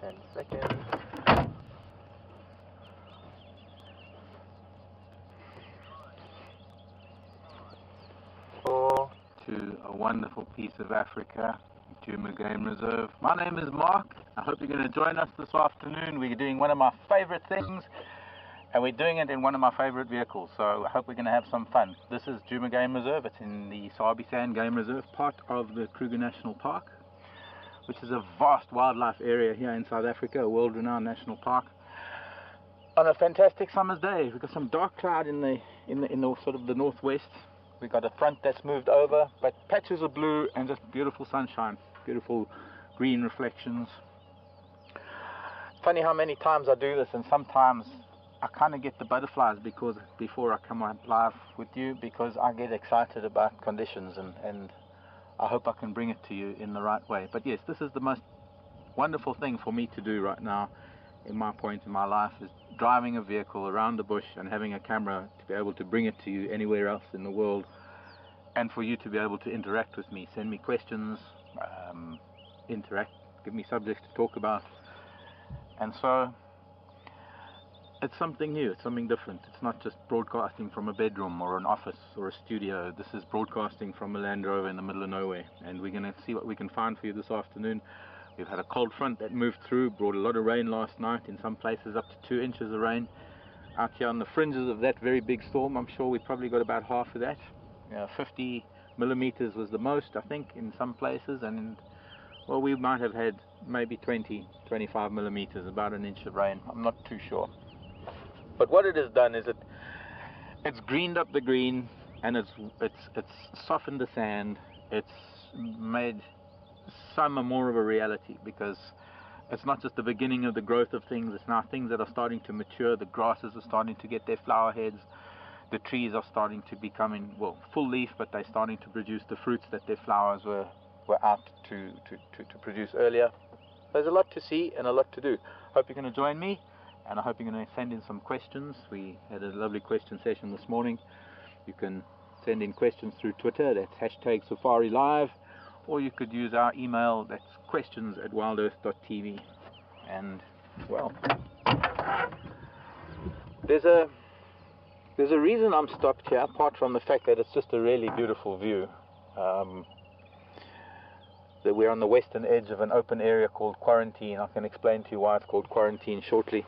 10 seconds. To a wonderful piece of Africa, Djuma Game Reserve. My name is Mark. I hope you're going to join us this afternoon. We're doing one of my favorite things, and we're doing it in one of my favorite vehicles, so I hope we're going to have some fun. This is Djuma Game Reserve. It's in the Sabi Sand Game Reserve, part of the Kruger National Park, which is a vast wildlife area here in South Africa, a world-renowned national park. On a fantastic summer's day, we've got some dark cloud in the sort of the northwest. We've got a front that's moved over, but patches of blue and just beautiful sunshine, beautiful green reflections. Funny how many times I do this, and sometimes I kind of get the butterflies because before I come on live with you, because I get excited about conditions, and I hope I can bring it to you in the right way. But yes, this is the most wonderful thing for me to do right now in my point in my life, is driving a vehicle around the bush and having a camera to be able to bring it to you anywhere else in the world, and for you to be able to interact with me, send me questions, interact, give me subjects to talk about. And so it's something new, it's something different. It's not just broadcasting from a bedroom or an office or a studio. This is broadcasting from a Land Rover in the middle of nowhere, and we're going to see what we can find for you this afternoon. We've had a cold front that moved through, brought a lot of rain last night, in some places up to 2 inches of rain. Out here on the fringes of that very big storm, I'm sure we probably got about half of that. 50 millimeters was the most, I think, in some places, and well, we might have had maybe 20, 25 millimeters, about an inch of rain. I'm not too sure. But what it has done is it's greened up the green, and it's softened the sand. It's made summer more of a reality, because it's not just the beginning of the growth of things, it's now things that are starting to mature. The grasses are starting to get their flower heads, the trees are starting to become well, full leaf, but they're starting to produce the fruits that their flowers were out to produce earlier. There's a lot to see and a lot to do. Hope you're going to join me, and I hope you're going to send in some questions. We had a lovely question session this morning. You can send in questions through Twitter, that's #SafariLive, or you could use our email, that's questions@wildearth.tv. And well, there's a reason I'm stopped here, apart from the fact that it's just a really beautiful view. That we're on the western edge of an open area called Quarantine. I can explain to you why it's called Quarantine shortly.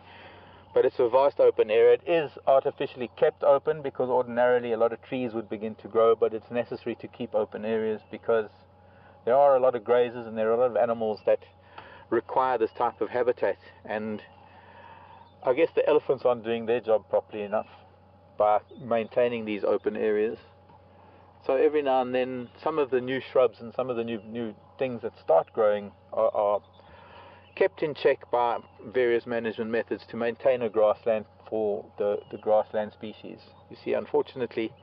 But it's a vast open area. It is artificially kept open because ordinarily a lot of trees would begin to grow, but it's necessary to keep open areas because there are a lot of grazers and there are a lot of animals that require this type of habitat. And I guess the elephants aren't doing their job properly enough by maintaining these open areas. So every now and then some of the new shrubs and some of the new things that start growing are kept in check by various management methods to maintain a grassland for the grassland species. You see, unfortunately,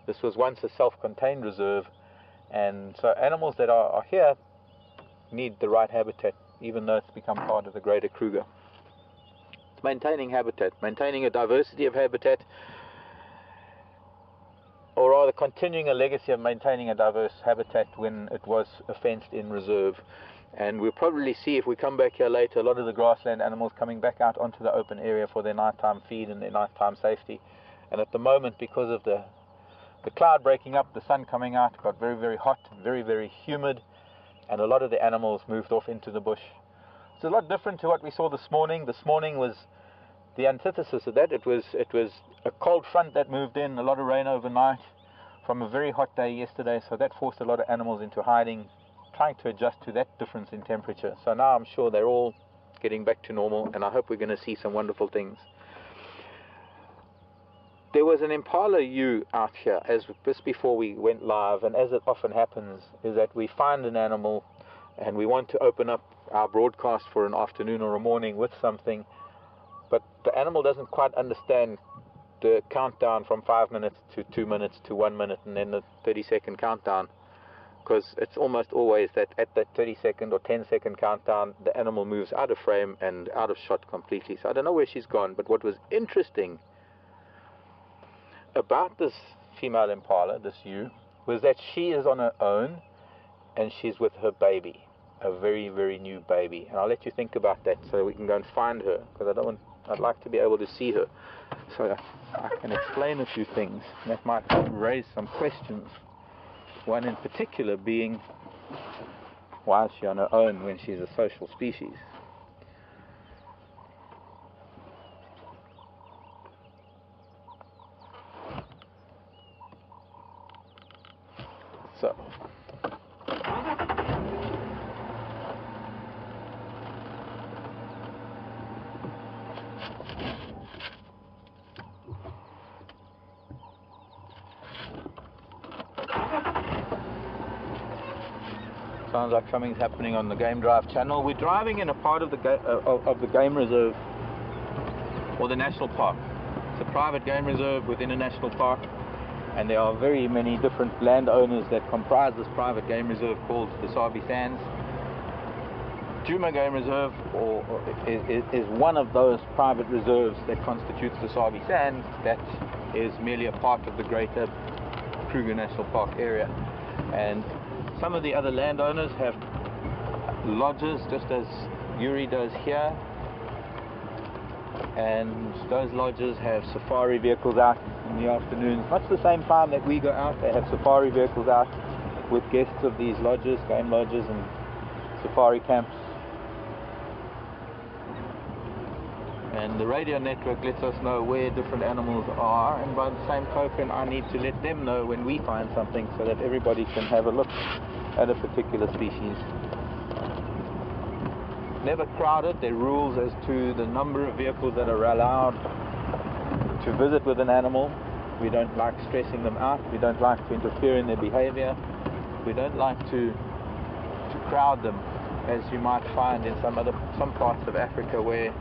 this was once a self-contained reserve, and so animals that are here need the right habitat, even though it's become part of the greater Kruger. It's maintaining habitat, maintaining a diversity of habitat, or rather continuing a legacy of maintaining a diverse habitat when it was a fenced-in reserve. And we'll probably see, if we come back here later, a lot of the grassland animals coming back out onto the open area for their nighttime feed and their nighttime safety. And at the moment, because of the cloud breaking up, the sun coming out, it got very, very hot, very, very humid, and a lot of the animals moved off into the bush. It's a lot different to what we saw this morning. This morning was the antithesis of that. It was a cold front that moved in, a lot of rain overnight from a very hot day yesterday, so that forced a lot of animals into hiding, trying to adjust to that difference in temperature. So now I'm sure they're all getting back to normal, and I hope we're going to see some wonderful things. There was an impala ewe out here just before we went live, and as it often happens, is that we find an animal and we want to open up our broadcast for an afternoon or a morning with something, but the animal doesn't quite understand the countdown from 5 minutes to 2 minutes to 1 minute and then the 30-second countdown, because it's almost always that at that 30-second or 10-second countdown the animal moves out of frame and out of shot completely. So I don't know where she's gone, but what was interesting about this female impala, this ewe, was that she is on her own and she's with her baby. a very, very new baby. And I'll let you think about that so we can go and find her, because I'd like to be able to see her so I can explain a few things that might raise some questions. One in particular being, why is she on her own when she's a social species? So, sounds like something's happening on the Game Drive channel. We're driving in a part of the game reserve, or the national park. It's a private game reserve within a national park, and there are very many different landowners that comprise this private game reserve called the Sabi Sands. Djuma Game Reserve is one of those private reserves that constitutes the Sabi Sands, that is merely a part of the greater Kruger National Park area. And some of the other landowners have lodges, just as Yuri does here, and those lodges have safari vehicles out in the afternoons, much the same time that we go out. They have safari vehicles out with guests of these lodges, game lodges and safari camps. And the radio network lets us know where different animals are, and by the same token I need to let them know when we find something so that everybody can have a look at a particular species. Never crowded. There are rules as to the number of vehicles that are allowed to visit with an animal. We don't like stressing them out. We don't like to interfere in their behavior. We don't like to crowd them, as you might find in some parts of Africa where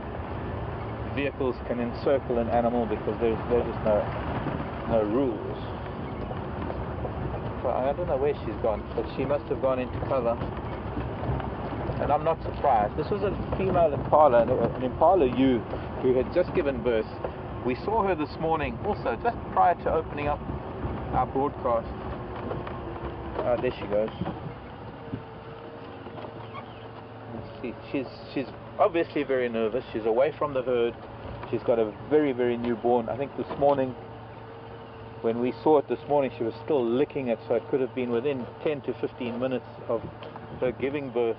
vehicles can encircle an animal because there's just no rules. So I don't know where she's gone, but she must have gone into cover. And I'm not surprised. This was a female impala, an impala ewe who had just given birth. We saw her this morning also, just prior to opening up our broadcast. There she goes. Let's see. She's obviously very nervous. She's away from the herd. She's got a very, very newborn. I think this morning, when we saw it this morning, she was still licking it, so it could have been within 10 to 15 minutes of her giving birth.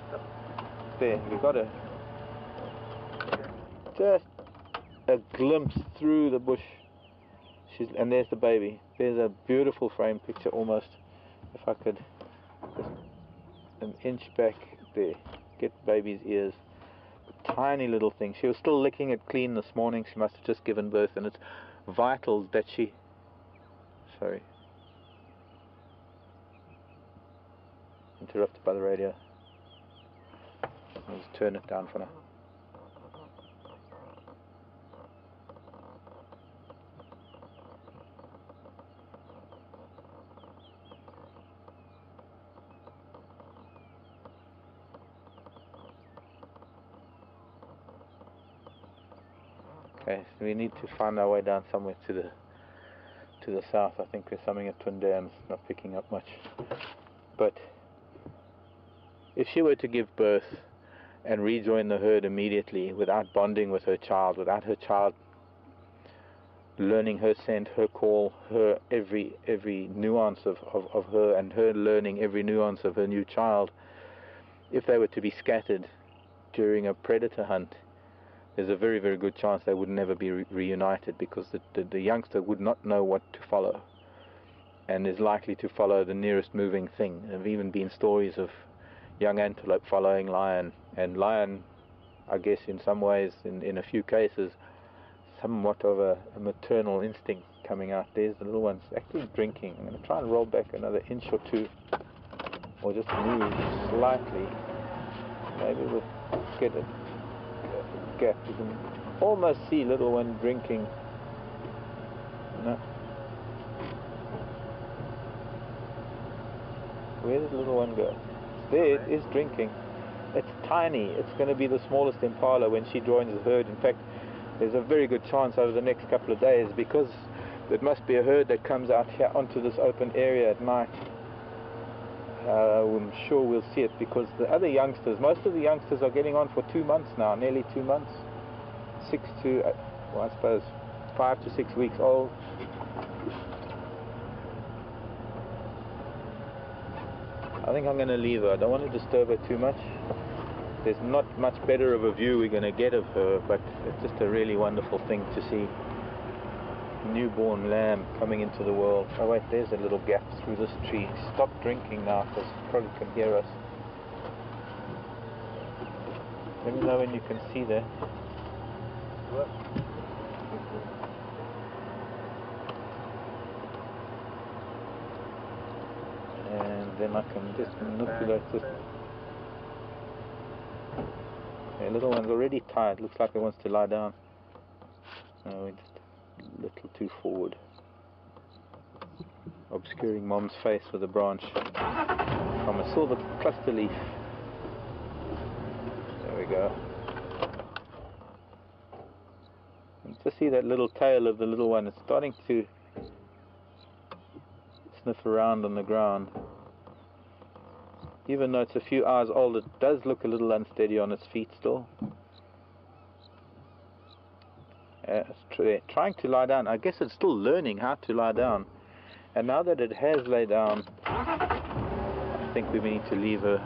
There, we got just a glimpse through the bush. And there's the baby. There's a beautiful frame picture almost. If I could just an inch back there, get the baby's ears. Tiny little thing. She was still licking it clean this morning. She must have just given birth, and it's vital that she... Sorry. Interrupted by the radio. I'll just turn it down for now. Okay, so we need to find our way down somewhere to the south. I think there's something at Twin Dams, not picking up much. But if she were to give birth and rejoin the herd immediately without bonding with her child, without her child learning her scent, her call, her every nuance of her, and her learning every nuance of her new child, if they were to be scattered during a predator hunt, there's a very, very good chance they would never be reunited, because the youngster would not know what to follow and is likely to follow the nearest moving thing. There have even been stories of young antelope following lion, and lion, I guess in some ways, in a few cases, somewhat of a maternal instinct coming out. There's the little one's actually drinking. I'm going to try and roll back another inch or two, or just move slightly. Maybe we'll get a gap. You can almost see little one drinking. No. Where did little one go? There it is, drinking. It's tiny. It's going to be the smallest impala when she joins the herd. In fact, there's a very good chance over the next couple of days, because there must be a herd that comes out here onto this open area at night. I'm sure we'll see it, because the other youngsters, most of the youngsters are getting on for 2 months now, nearly 2 months, 6 to, well, I suppose 5 to 6 weeks old. I think I'm going to leave her. I don't want to disturb her too much. There's not much better of a view we're going to get of her, but it's just a really wonderful thing to see. Newborn lamb coming into the world. Oh wait, there's a little gap through this tree. Stop drinking now, because it probably can hear us. Let me know when you can see that. What? And then I can just manipulate this. The little one's already tired. Looks like it wants to lie down. No, it's a little too forward. Obscuring mom's face with a branch from a silver cluster leaf. There we go. And to see that little tail of the little one, it's starting to sniff around on the ground. Even though it's a few hours old, it does look a little unsteady on its feet still. It's trying to lie down. I guess it's still learning how to lie down. And now that it has laid down, I think we need to leave her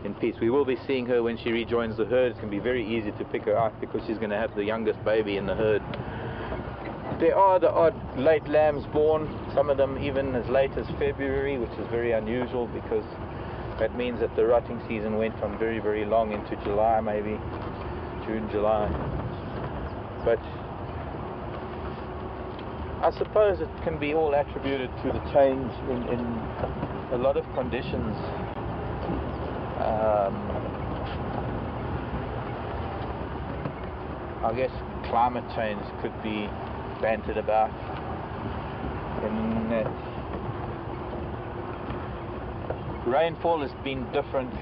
in peace. We will be seeing her when she rejoins the herd. It's going to be very easy to pick her out, because she's going to have the youngest baby in the herd. There are the odd late lambs born, some of them even as late as February, which is very unusual, because that means that the rutting season went from very, very long into July, maybe June, July. But I suppose it can be all attributed to the change in a lot of conditions. I guess climate change could be bantered about, in that rainfall has been different,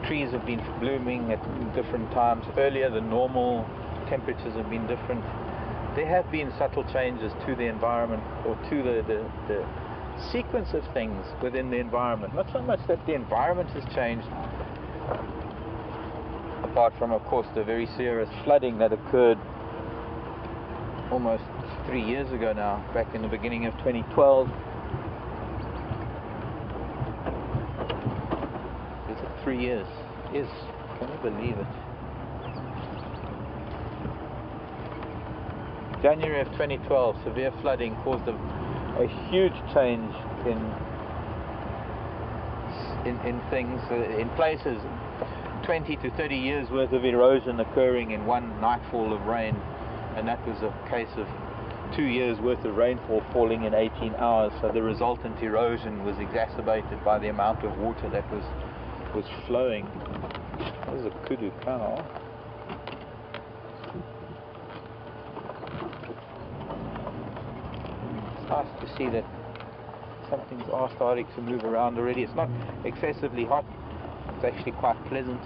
trees have been blooming at different times, earlier than normal, temperatures have been different. There have been subtle changes to the environment, or to the sequence of things within the environment. Not so much that the environment has changed, apart from, of course, the very serious flooding that occurred almost 3 years ago now, back in the beginning of 2012. Is it 3 years? Yes, can you believe it? January of 2012, severe flooding caused a huge change in things, in places. 20 to 30 years worth of erosion occurring in one nightfall of rain, and that was a case of 2 years worth of rainfall falling in 18 hours. So the resultant erosion was exacerbated by the amount of water that was flowing. There's a kudu cow. It's nice to see that some things are starting to move around already. It's not excessively hot. It's actually quite pleasant.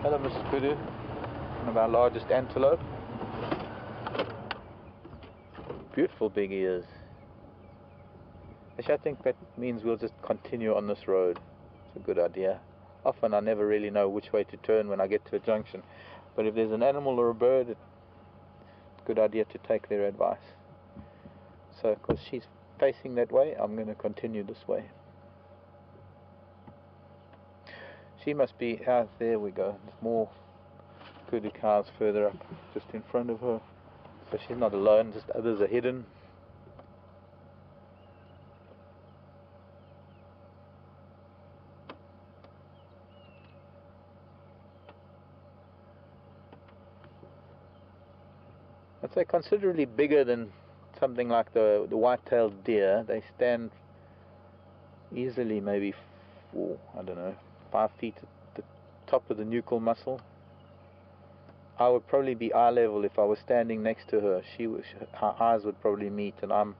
Hello, Mr. Kudu, one of our largest antelope. Beautiful big ears. Actually, I think that means we'll just continue on this road. It's a good idea. Often I never really know which way to turn when I get to a junction, but if there's an animal or a bird, it's a good idea to take their advice. So, because she's facing that way, I'm going to continue this way. She must be out. There we go. There's more kudu cows further up, just in front of her. So she's not alone, just others are hidden. I'd say considerably bigger than something like the white-tailed deer. They stand easily maybe 5 feet at the top of the nuchal muscle. I would probably be eye level if I was standing next to her. Her eyes would probably meet, and I'm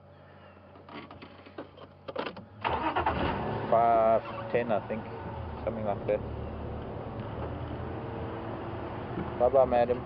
5'10", I think, something like that. Bye bye, madam.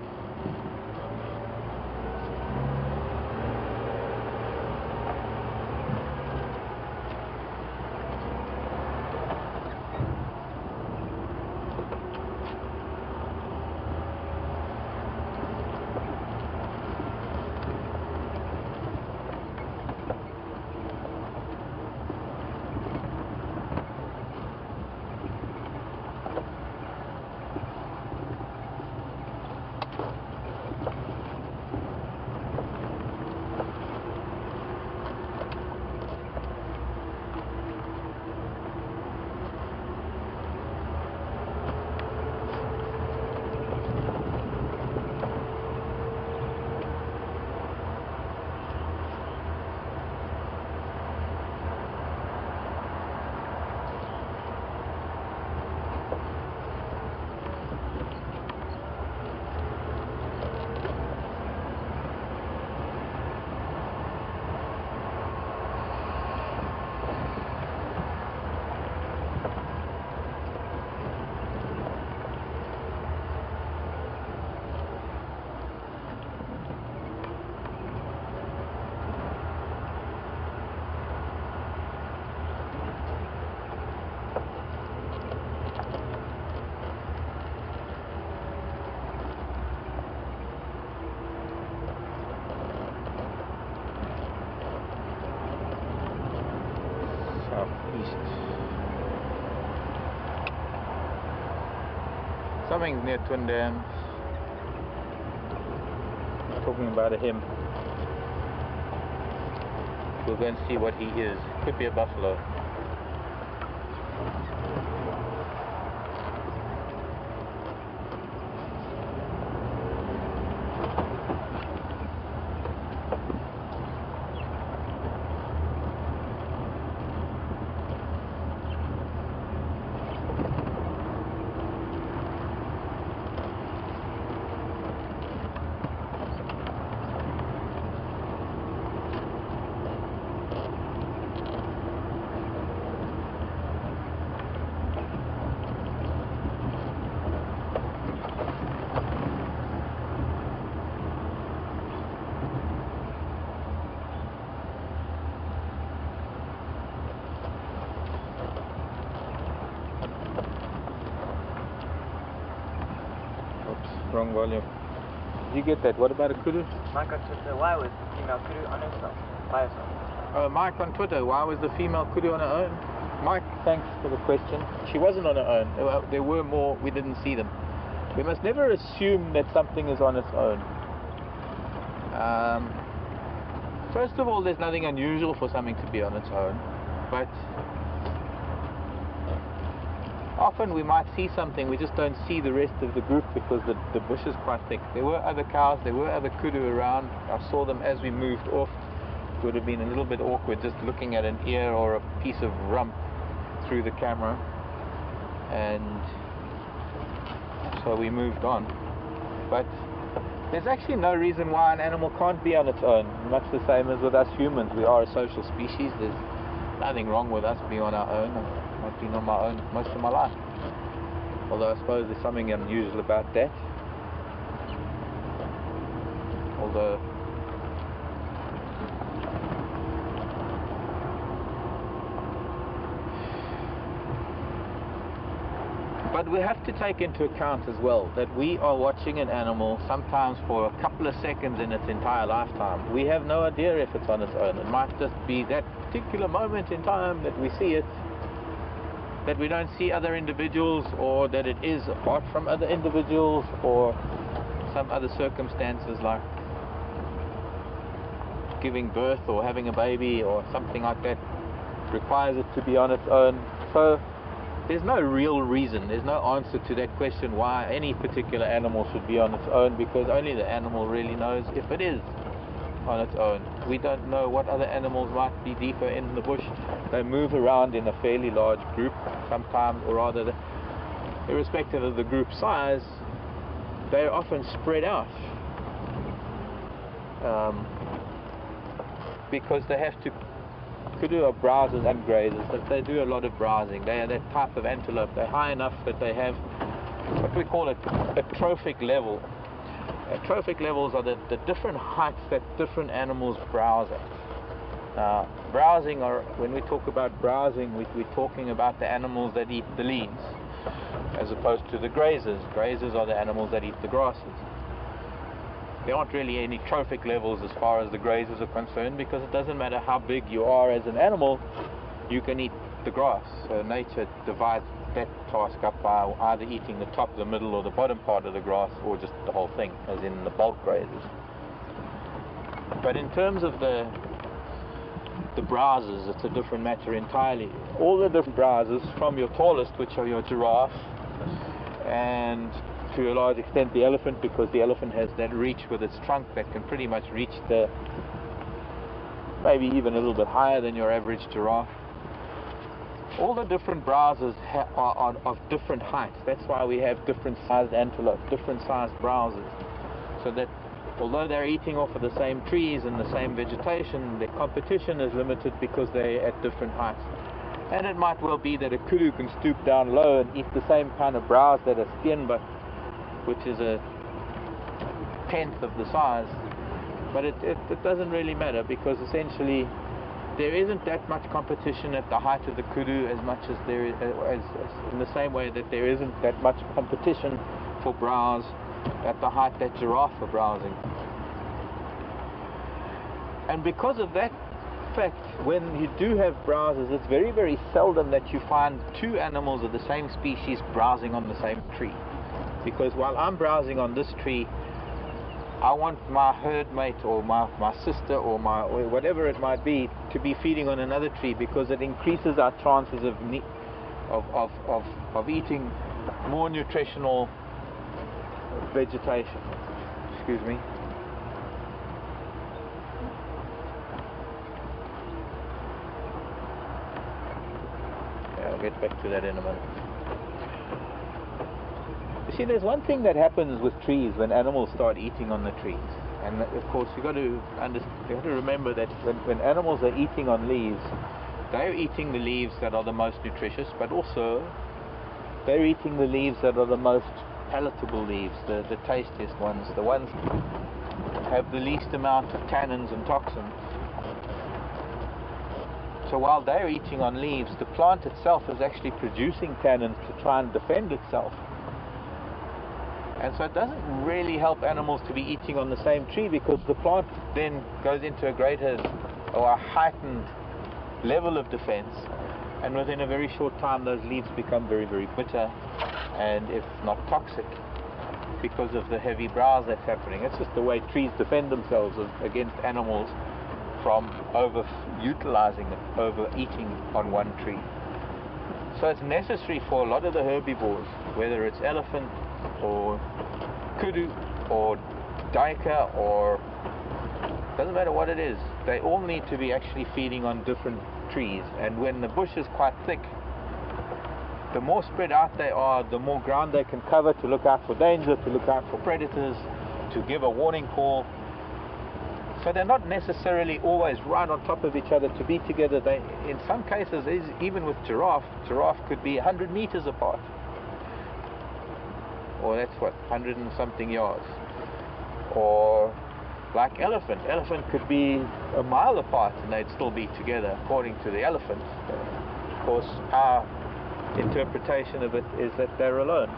East. Something's near Twin Dams. Talking about a him. We'll go and see what he is. Could be a buffalo. Wrong volume. Did you get that? What about a kudu? Mike on Twitter, why was the female kudu on herself? By herself? Mike on Twitter, why was the female kudu on her own? Mike, thanks for the question. She wasn't on her own. There were more, we didn't see them. We must never assume that something is on its own. First of all, there's nothing unusual for something to be on its own, but often we might see something, we just don't see the rest of the group because the bush is quite thick. There were other cows, there were other kudu around. I saw them as we moved off. It would have been a little bit awkward just looking at an ear or a piece of rump through the camera, and so we moved on. But there's actually no reason why an animal can't be on its own, much the same as with us humans. We are a social species. There's nothing wrong with us being on our own. I've been on my own most of my life, although I suppose there's something unusual about that. Although but we have to take into account as well that we are watching an animal sometimes for a couple of seconds in its entire lifetime. We have no idea if it's on its own. It might just be that particular moment in time that we see it, that we don't see other individuals, or that it is apart from other individuals, or some other circumstances like giving birth or having a baby or something like that requires it to be on its own. So there's no real reason, there's no answer to that question why any particular animal should be on its own, because only the animal really knows if it is on its own. We don't know what other animals might be deeper in the bush. They move around in a fairly large group sometimes, or rather, irrespective of the group size, they're often spread out because they have to. Kudu are browsers and grazers, but they do a lot of browsing. They are that type of antelope. They're high enough that they have what we call a trophic level. Trophic levels are the different heights that different animals browse at. Now, browsing, or when we talk about browsing, we're talking about the animals that eat the leaves, as opposed to the grazers. Grazers are the animals that eat the grasses. There aren't really any trophic levels as far as the grazers are concerned, because it doesn't matter how big you are as an animal, you can eat the grass. So nature divides that task up by either eating the top, the middle, or the bottom part of the grass, or just the whole thing, as in the bulk grazers. But in terms of the browsers, it's a different matter entirely. All the different browsers, from your tallest, which are your giraffe, and to a large extent the elephant, because the elephant has that reach with its trunk that can pretty much reach the, maybe even a little bit higher than your average giraffe. All the different browsers are of different heights. That's why we have different sized antelope, different sized browsers, so that although they're eating off of the same trees and the same vegetation, their competition is limited because they're at different heights. And it might well be that a kudu can stoop down low and eat the same kind of browse that a steenbok, which is a tenth of the size. But it doesn't really matter, because essentially there isn't that much competition at the height of the kudu as much as there is, as in the same way that there isn't that much competition for browse at the height that giraffe are browsing. And because of that fact, when you do have browsers, it's very, very seldom that you find two animals of the same species browsing on the same tree. Because while I'm browsing on this tree, I want my herd mate or my sister or whatever it might be to be feeding on another tree, because it increases our chances of eating more nutritional vegetation. Excuse me. Yeah, I'll get back to that in a minute. You see, there's one thing that happens with trees when animals start eating on the trees, and of course you've got to remember that when animals are eating on leaves, they're eating the leaves that are the most nutritious, but also they're eating the leaves that are the most palatable leaves, the tastiest ones, the ones that have the least amount of tannins and toxins. So while they're eating on leaves, the plant itself is actually producing tannins to try and defend itself. And so it doesn't really help animals to be eating on the same tree, because the plant then goes into a greater or a heightened level of defense, and within a very short time those leaves become very, very bitter and if not toxic because of the heavy browse that's happening. It's just the way trees defend themselves against animals from over-utilizing it, overeating on one tree. So it's necessary for a lot of the herbivores, whether it's elephant or kudu or duiker, or doesn't matter what it is, they all need to be actually feeding on different trees. And when the bush is quite thick, the more spread out they are, the more ground they can cover to look out for danger, to look out for predators, to give a warning call. So they're not necessarily always right on top of each other to be together. They, in some cases, even with giraffe could be 100 meters apart. Or that's what, 100 and something yards. Or like elephant could be a mile apart and they'd still be together according to the elephant. Of course, our interpretation of it is that they're alone.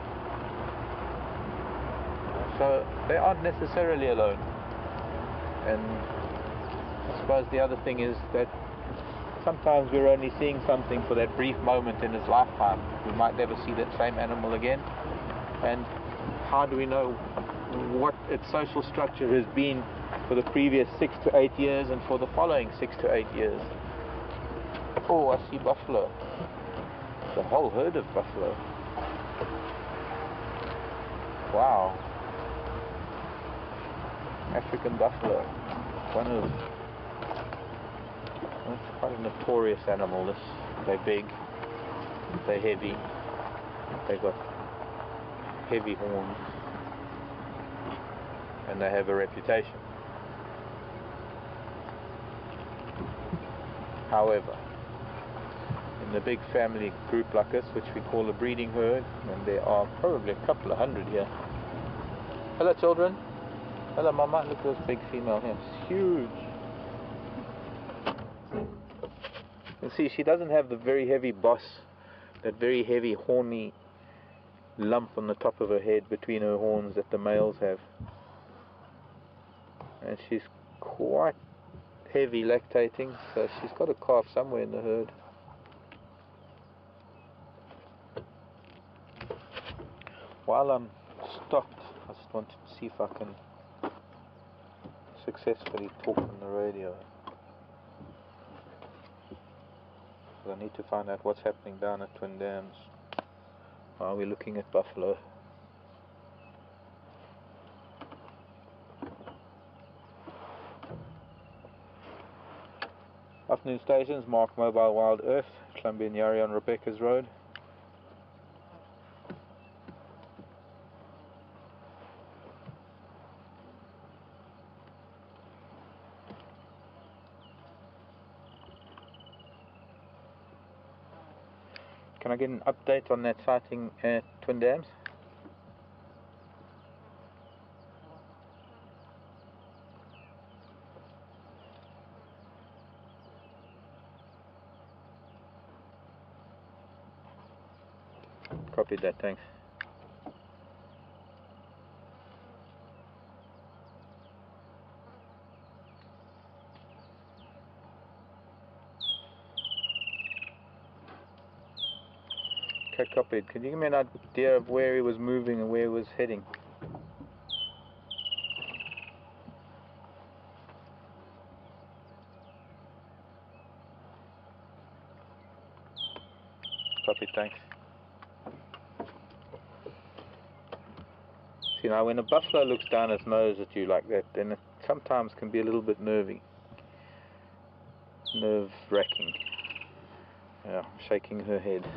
So they aren't necessarily alone. And I suppose the other thing is that sometimes we're only seeing something for that brief moment in its lifetime. We might never see that same animal again. And how do we know what its social structure has been for the previous 6 to 8 years and for the following 6 to 8 years? Oh, I see buffalo. The whole herd of buffalo. Wow. African buffalo. It's quite a notorious animal. They're big, they're heavy, they've got heavy horns, and they have a reputation. However, in the big family group like this, which we call a breeding herd, and there are probably a couple of hundred here. Hello children. Hello mama, look at this big female here. It's huge. You see, she doesn't have the very heavy boss, that very heavy horny lump on the top of her head between her horns that the males have. And she's quite heavy lactating, so she's got a calf somewhere in the herd. While I'm stopped, I just wanted to see if I can successfully talk on the radio. I need to find out what's happening down at Twin Dams while we're looking at buffalo. Afternoon stations, Marc Mobile WildEarth, Columbia on Rebecca's Road. Can I get an update on that sighting at Twin Dams? Copied that, thanks. Okay, copied. Can you give me an idea of where he was moving and where he was heading? Copy, thanks. See, now when a buffalo looks down its nose at you like that, then it sometimes can be a little bit nerve-wracking. Yeah, shaking her head.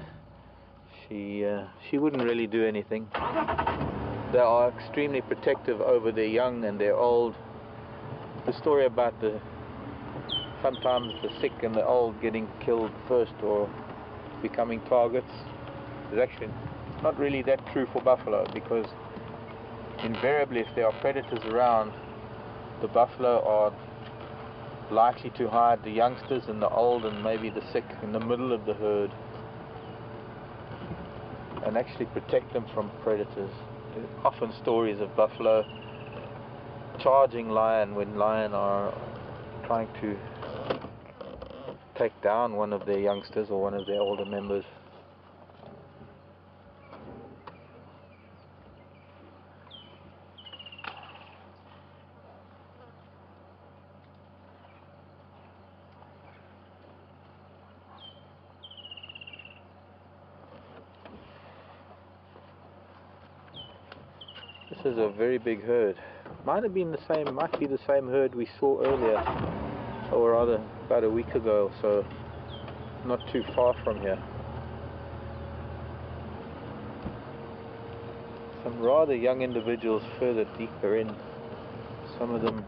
She wouldn't really do anything. They are extremely protective over their young and their old. The story about sometimes the sick and the old getting killed first or becoming targets is actually not really that true for buffalo, because invariably if there are predators around, the buffalo are likely to hide the youngsters and the old and maybe the sick in the middle of the herd and actually protect them from predators. There's often stories of buffalo charging lion when lion are trying to take down one of their youngsters or one of their older members. This is a very big herd. Might be the same herd we saw earlier, or rather about a week ago or so, not too far from here. Some rather young individuals further deeper in, some of them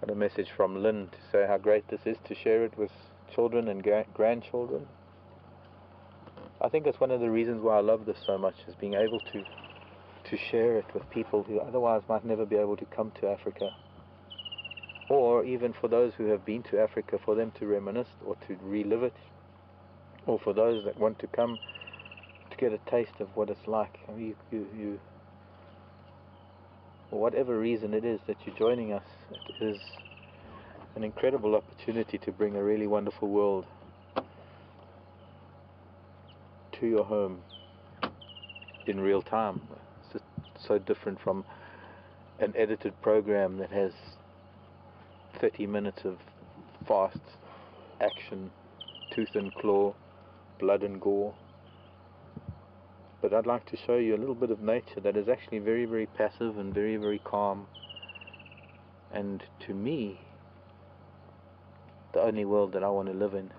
got a message from Lynn to say how great this is to share it with children and grandchildren. I think it's one of the reasons why I love this so much, is being able to share it with people who otherwise might never be able to come to Africa, or even for those who have been to Africa, for them to reminisce or to relive it, or for those that want to come to get a taste of what it's like. I mean, you for whatever reason it is that you're joining us, it is an incredible opportunity to bring a really wonderful world to your home in real time. It's just so different from an edited program that has 30 minutes of fast action, tooth and claw, blood and gore. But I'd like to show you a little bit of nature that is actually very, very passive and very, very calm, and to me, the only world that I want to live in.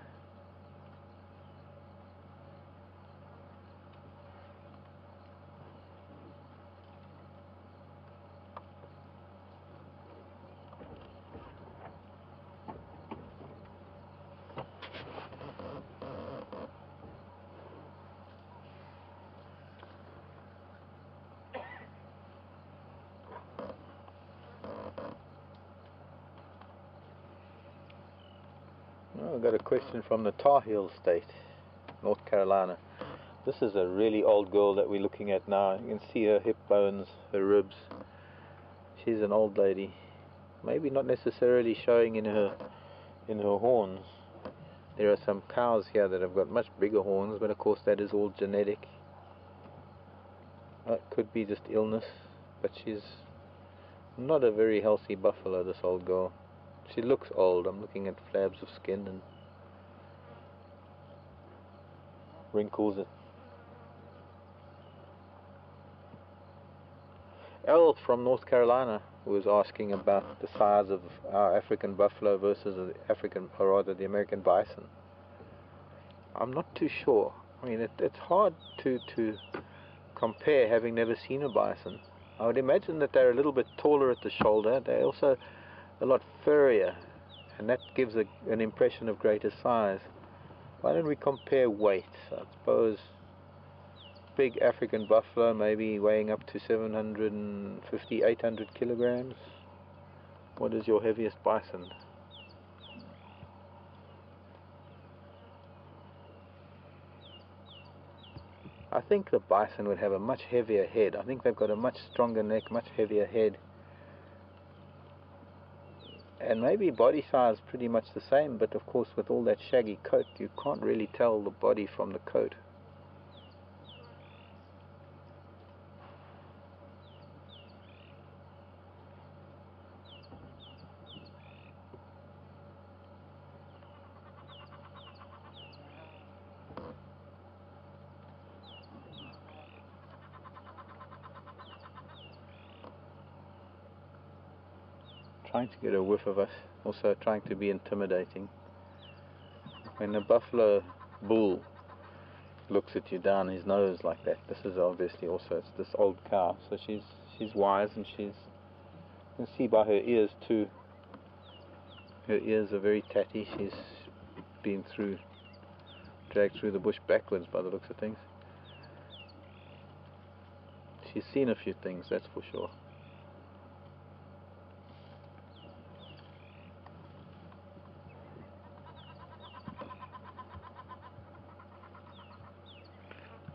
I've got a question from the Tar Heel State, North Carolina. This is a really old girl that we're looking at now. You can see her hip bones, her ribs. She's an old lady. Maybe not necessarily showing in her horns. There are some cows here that have got much bigger horns, but of course that is all genetic. It could be just illness, but she's not a very healthy buffalo, this old girl. She looks old. I'm looking at flabs of skin and wrinkles. Errol from North Carolina was asking about the size of our African buffalo versus the American bison. I'm not too sure. I mean, it's hard to compare, having never seen a bison. I would imagine that they're a little bit taller at the shoulder. They're also a lot furrier, and that gives an impression of greater size. Why don't we compare weight? I suppose big African buffalo, maybe weighing up to 750, 800 kilograms. What is your heaviest bison? I think the bison would have a much heavier head. I think they've got a much stronger neck, much heavier head. And maybe body size pretty much the same, but of course with all that shaggy coat you can't really tell the body from the coat. Trying to get a whiff of us, also trying to be intimidating. When a buffalo bull looks at you down his nose like that, this is obviously also, it's this old cow, so she's wise, and you can see by her ears too, her ears are very tatty. She's been dragged through the bush backwards by the looks of things. She's seen a few things, that's for sure.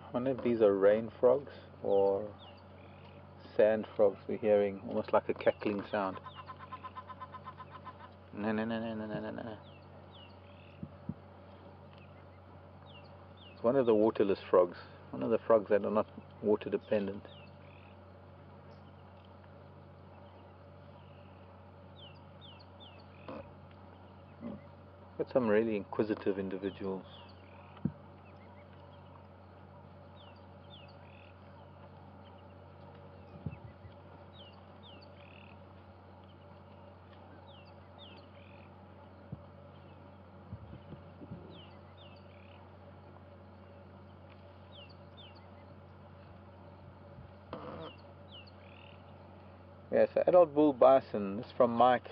I wonder if these are rain frogs or sand frogs. We're hearing almost like a cackling sound. No, no, no, no, no, no, no. It's one of the waterless frogs. One of the frogs that are not water dependent. Got some really inquisitive individuals. Yes, adult bull bison. This is from Mike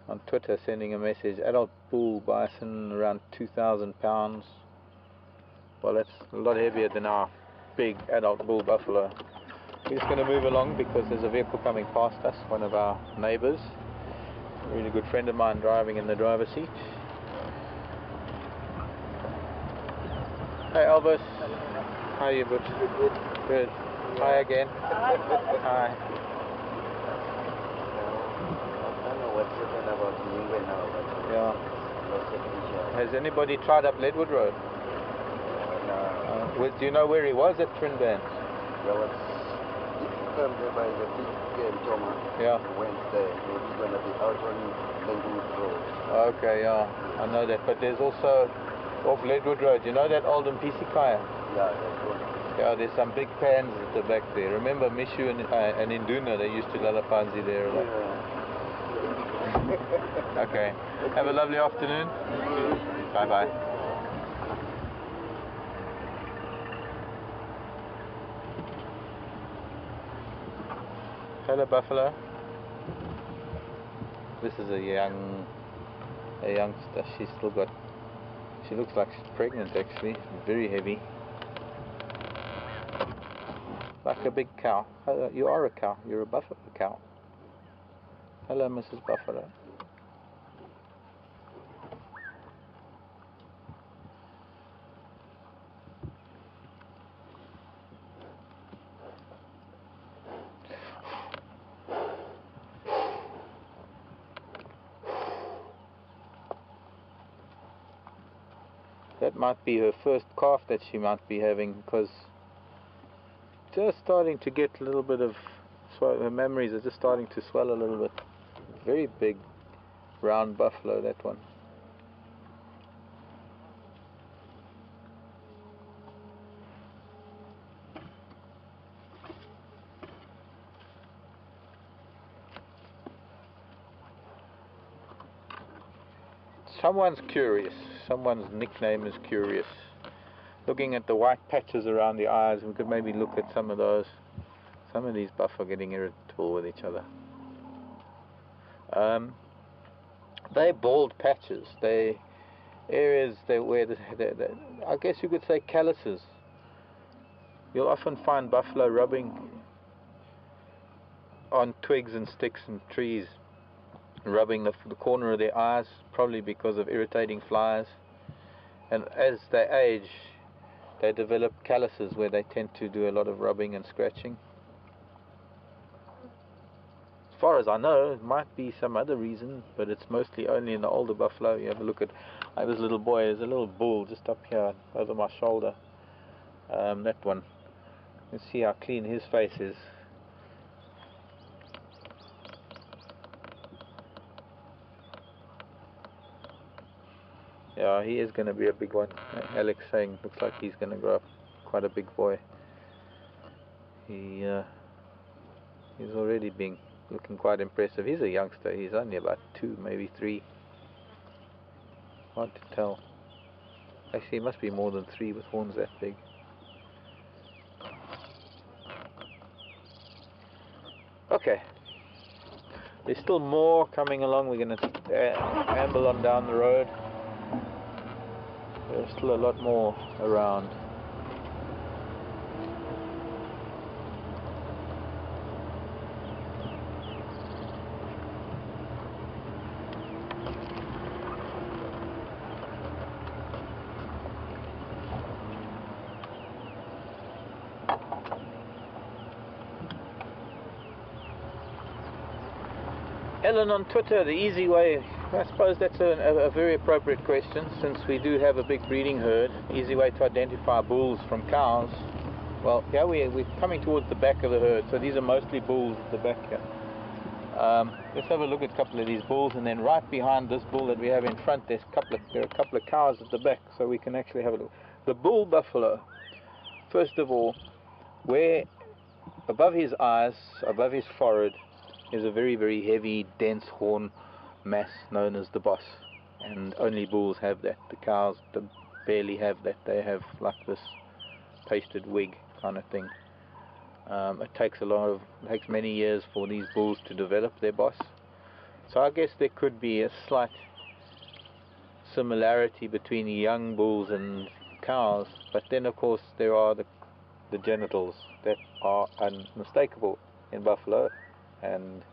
on Twitter sending a message. Adult bull bison around 2,000 pounds. Well, that's a lot heavier than our big adult bull buffalo. We're just going to move along because there's a vehicle coming past us, one of our neighbors. A really good friend of mine driving in the driver's seat. Hey Elvis. How are you, bud? Good. Good. Hi again. Hi. Yeah. Has anybody tried up Leadwood Road? No. Do you know where he was at Trinbands? Well, if you come there by the big Toma, yeah. Wednesday, he's going to be out on Leadwood Road. Okay, yeah, I know that. But there's also off Leadwood Road. You know that old Mpisikaya? Yeah, that's good. Yeah, there's some big pans at the back there. Remember Mishu and Induna, they used to lalapanzi there a lot. Yeah. Okay. Have a lovely afternoon. Bye bye. Hello buffalo. This is a youngster. She looks like she's pregnant actually. Very heavy. Like a big cow. You are a cow. You're a buffalo cow. Hello, Mrs. Buffalo. That might be her first calf that she might be having, because just starting to get a little bit of her memories are just starting to swell a little bit. Very big round buffalo, that one. Someone's curious. Someone's nickname is Curious. Looking at the white patches around the eyes, we could maybe look at some of those. Some of these buff are getting irritable with each other. They're bald patches. They areas where I guess you could say calluses. you'll often find buffalo rubbing on twigs and sticks and trees, rubbing the corner of their eyes, probably because of irritating flies. And as they age, they develop calluses where they tend to do a lot of rubbing and scratching. As far as I know, it might be some other reason, but it's mostly only in the older buffalo. You have a look at, I have this little boy, there's a little bull just up here over my shoulder. That one. You see how clean his face is. Yeah, he is going to be a big one. Alex saying looks like he's going to grow up quite a big boy. He's already looking quite impressive. He's a youngster. He's only about 2, maybe 3. Hard to tell. Actually, he must be more than 3 with horns that big. Okay. There's still more coming along. We're going to amble on down the road. There's still a lot more around. Ellen on Twitter, the easy way, I suppose that's a very appropriate question, since we do have a big breeding herd. Easy way to identify bulls from cows. Well, here we're coming towards the back of the herd, so these are mostly bulls at the back here. Let's have a look at a couple of these bulls, and then right behind this bull that we have in front, there are a couple of cows at the back, so we can actually have a look. The bull buffalo, first of all, where above his eyes, above his forehead, is a very, very heavy, dense horn mass known as the boss, and only bulls have that. The cows barely have that. They have like this pasted wig kind of thing. It takes many years for these bulls to develop their boss. So I guess there could be a slight similarity between the young bulls and cows, but then of course there are the genitals that are unmistakable in buffalo, and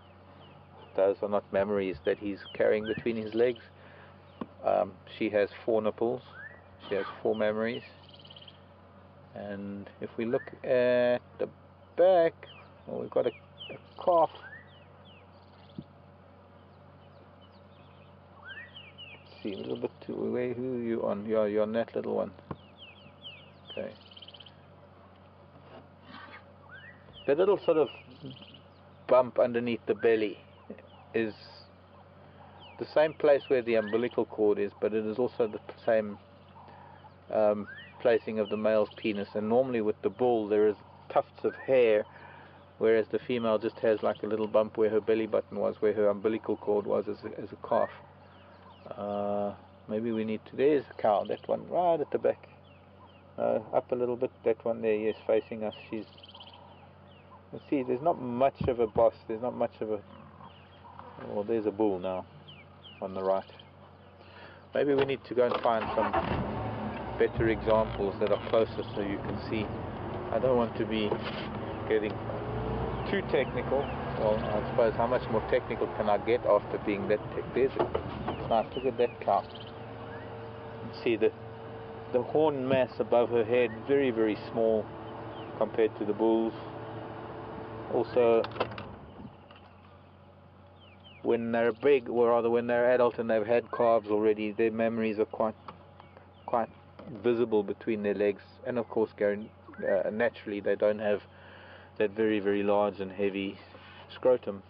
those are not memories that he's carrying between his legs. She has 4 nipples, she has 4 memories, and if we look at the back, well, we've got a calf. Let's see, a little bit too away. Who are you on? You're on that little one. Okay. The little sort of bump underneath the belly is the same place where the umbilical cord is, but it is also the same placing of the male's penis. And normally with the bull there is tufts of hair, whereas the female just has like a little bump where her belly button was, where her umbilical cord was as a calf. Maybe we need to, there's a cow, that one right at the back, up a little bit, that one there, yes, facing us. Let's see, there's not much of a boss, there's not much of a, well, there's a bull now on the right. Maybe we need to go and find some better examples that are closer so you can see. I don't want to be getting too technical. Well, I suppose how much more technical can I get after being that there's it's nice, look at that cow. See the horn mass above her head, very, very small compared to the bulls. Also, when they're big, or rather when they're adult and they've had calves already, their memories are quite visible between their legs, and of course naturally they don't have that very, very large and heavy scrotum.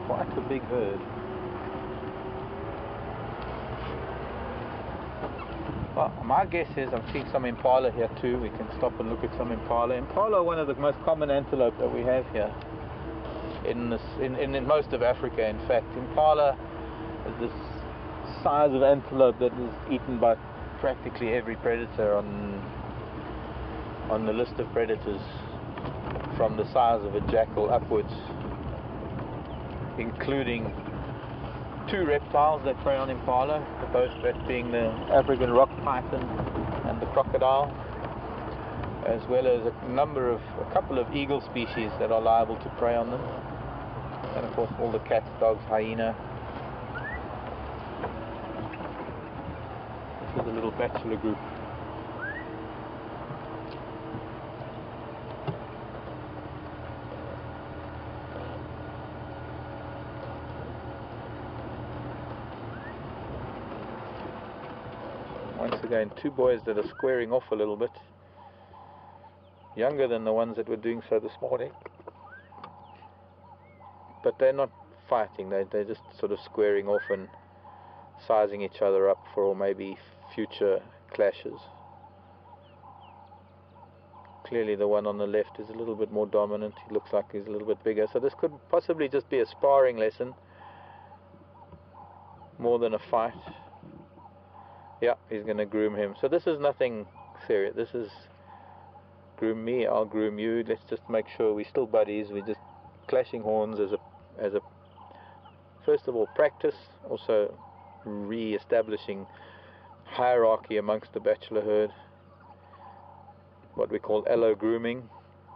Quite a big herd. Well, my guess is I'm seeing some impala here too. We can stop and look at some impala. Impala are one of the most common antelope that we have here in most of Africa. In fact, impala is this size of antelope that is eaten by practically every predator on the list of predators, from the size of a jackal upwards, including two reptiles that prey on impala, both that being the African rock python and the crocodile, as well as a couple of eagle species that are liable to prey on them, and of course all the cats, dogs, hyena. This is a little bachelor group. Once again, two boys that are squaring off a little bit, younger than the ones that were doing so this morning, but they're not fighting, they're just sort of squaring off and sizing each other up for maybe future clashes. Clearly the one on the left is a little bit more dominant, he looks like he's a little bit bigger, so this could possibly just be a sparring lesson more than a fight. Yeah, he's going to groom him. So this is nothing serious. This is groom me, I'll groom you. Let's just make sure we're still buddies. We're just clashing horns as a first of all practice, also re-establishing hierarchy amongst the bachelor herd. What we call allo grooming,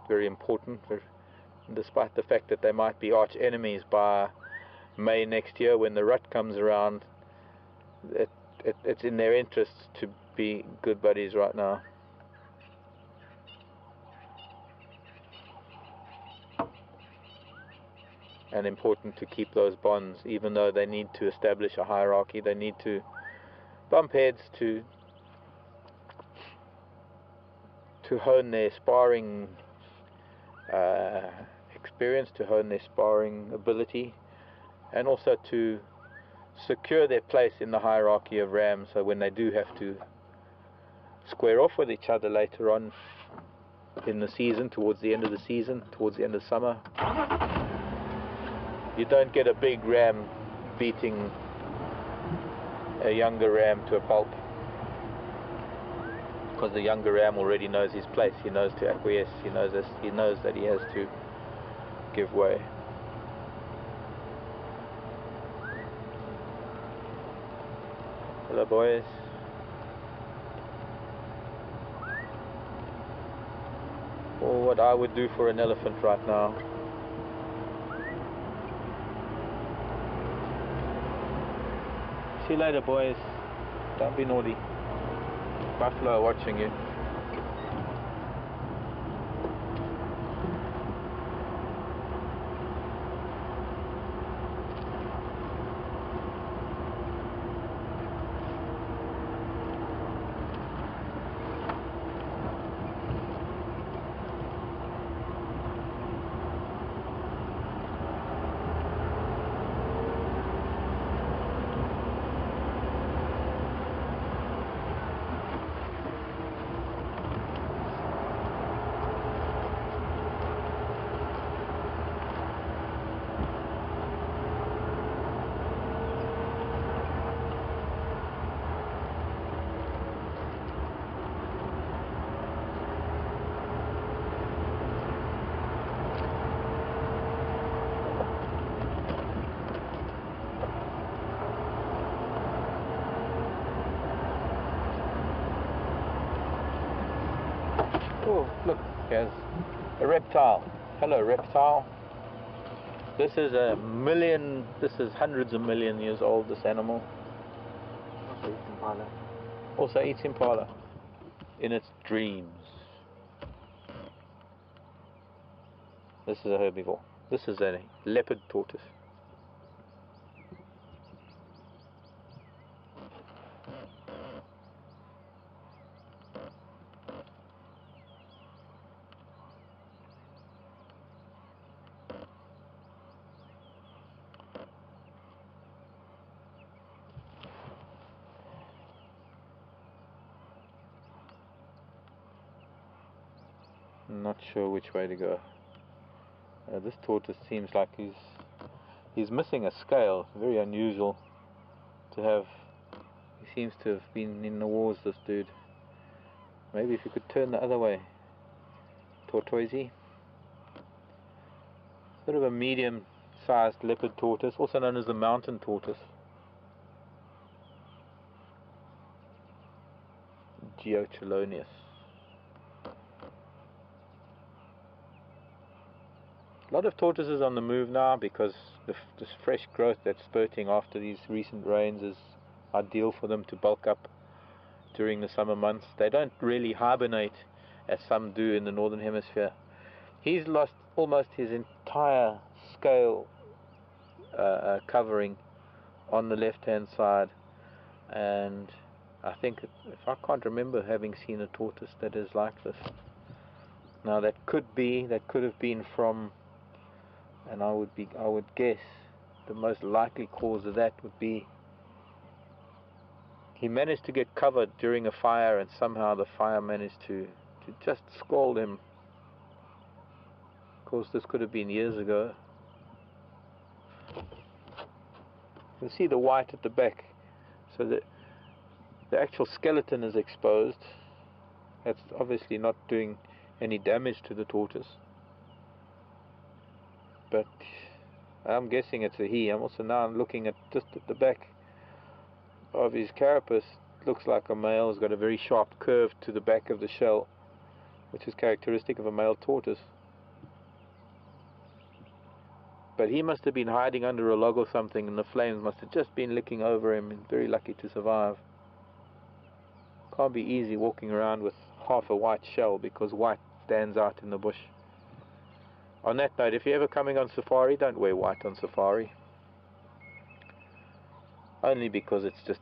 very important. Despite the fact that they might be arch enemies by May next year when the rut comes around, it's in their interests to be good buddies right now. And important to keep those bonds, even though they need to establish a hierarchy, they need to bump heads to hone their sparring experience, to hone their sparring ability, and also to secure their place in the hierarchy of rams, so when they do have to square off with each other later on in the season, towards the end of the season, towards the end of summer, you don't get a big ram beating a younger ram to a pulp, because the younger ram already knows his place, he knows to acquiesce, he knows that he has to give way. Hello boys. Or what I would do for an elephant right now. See you later boys. Don't be naughty. Buffalo are watching you. Oh, look, here's a reptile. Hello, reptile. This is hundreds of million years old, this animal. Also eats impala. Also eats impala in its dreams. This is a herbivore. This is a leopard tortoise. I'm not sure which way to go. This tortoise seems like he's missing a scale. Very unusual to have seems to have been in the wars, this dude. Maybe if you could turn the other way. Tortoisey. Sort of a medium-sized leopard tortoise, also known as the mountain tortoise. Geochelonius. A lot of tortoises on the move now because this fresh growth that's spurting after these recent rains is ideal for them to bulk up during the summer months. They don't really hibernate as some do in the northern hemisphere. He's lost almost his entire scale covering on the left hand side, and I think, if I can't remember having seen a tortoise that is like this. Now that could have been from, and I would guess the most likely cause of that would be he managed to get covered during a fire, and somehow the fire managed to just scald him. Of course, this could have been years ago. You can see the white at the back, so that the actual skeleton is exposed. That's obviously not doing any damage to the tortoise, but I'm guessing it's a he. I'm also now looking at just at the back of his carapace. Looks like a male. Has got a very sharp curve to the back of the shell, which is characteristic of a male tortoise. But he must have been hiding under a log or something, and the flames must have just been licking over him, and very lucky to survive. Can't be easy walking around with half a white shell, because white stands out in the bush. On that note, if you're ever coming on safari, don't wear white on safari. Only because it's just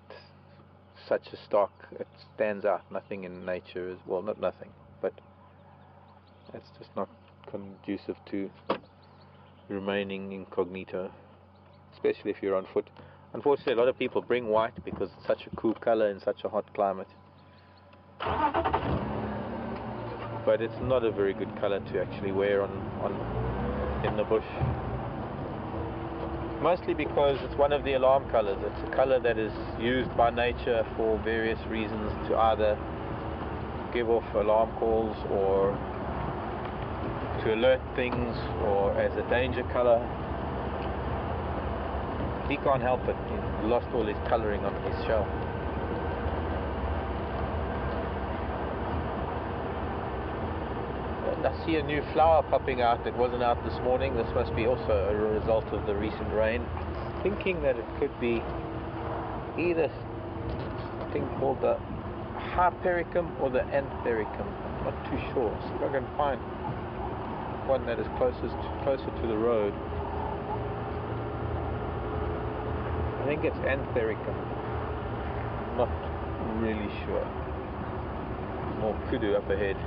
such a stark, it stands out. Nothing in nature is, well, not nothing, but it's just not conducive to remaining incognito, especially if you're on foot. Unfortunately, a lot of people bring white because it's such a cool color in such a hot climate. But it's not a very good color to actually wear in the bush. Mostly because it's one of the alarm colors. It's a color that is used by nature for various reasons, to either give off alarm calls or to alert things, or as a danger color. He can't help it. He lost all his coloring on his shell. And I see a new flower popping out that wasn't out this morning. This must be also a result of the recent rain. Thinking that it could be either a thing called the Hypericum or the Anthericum. I'm not too sure. See if I can find one that is closer to the road. I think it's Anthericum. I'm not really sure. More kudu up ahead.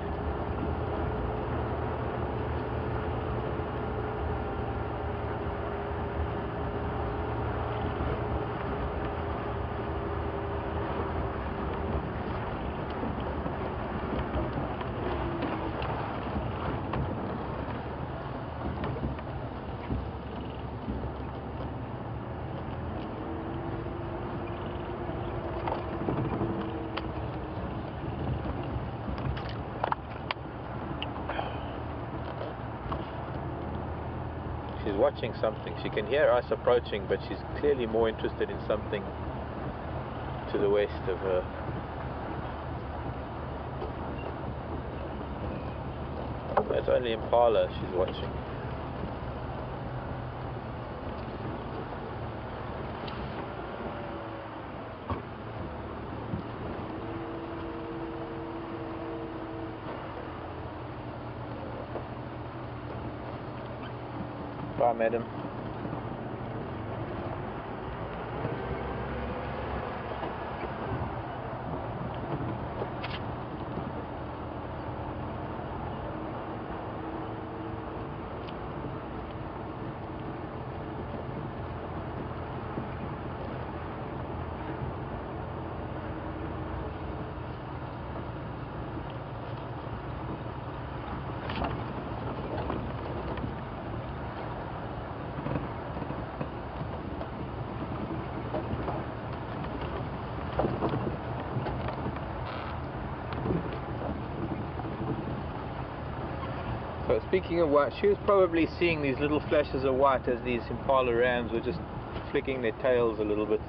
She's watching something. She can hear us approaching, but she's clearly more interested in something to the west of her. It's only impala she's watching. Bye, madam. So speaking of white, she was probably seeing these little flashes of white as these impala rams were just flicking their tails a little bit.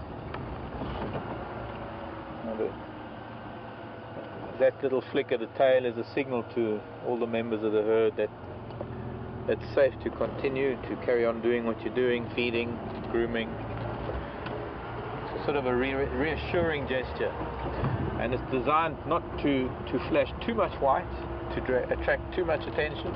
That little flick of the tail is a signal to all the members of the herd that it's safe to continue to carry on doing what you're doing, feeding, grooming. It's sort of a reassuring gesture, and it's designed not to flash too much white to attract too much attention,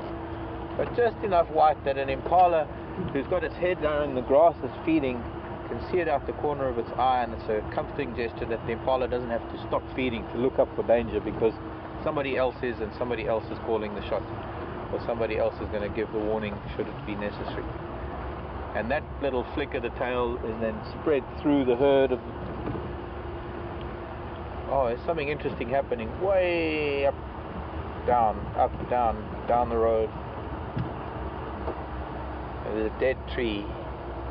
but just enough white that an impala who's got its head down in the grass is feeding can see it out the corner of its eye, and it's a comforting gesture that the impala doesn't have to stop feeding to look up for danger, because somebody else is, and somebody else is calling the shot, or somebody else is going to give the warning should it be necessary. And that little flick of the tail is then spread through the herd of... Oh, there's something interesting happening way up, down the road. There's a dead tree.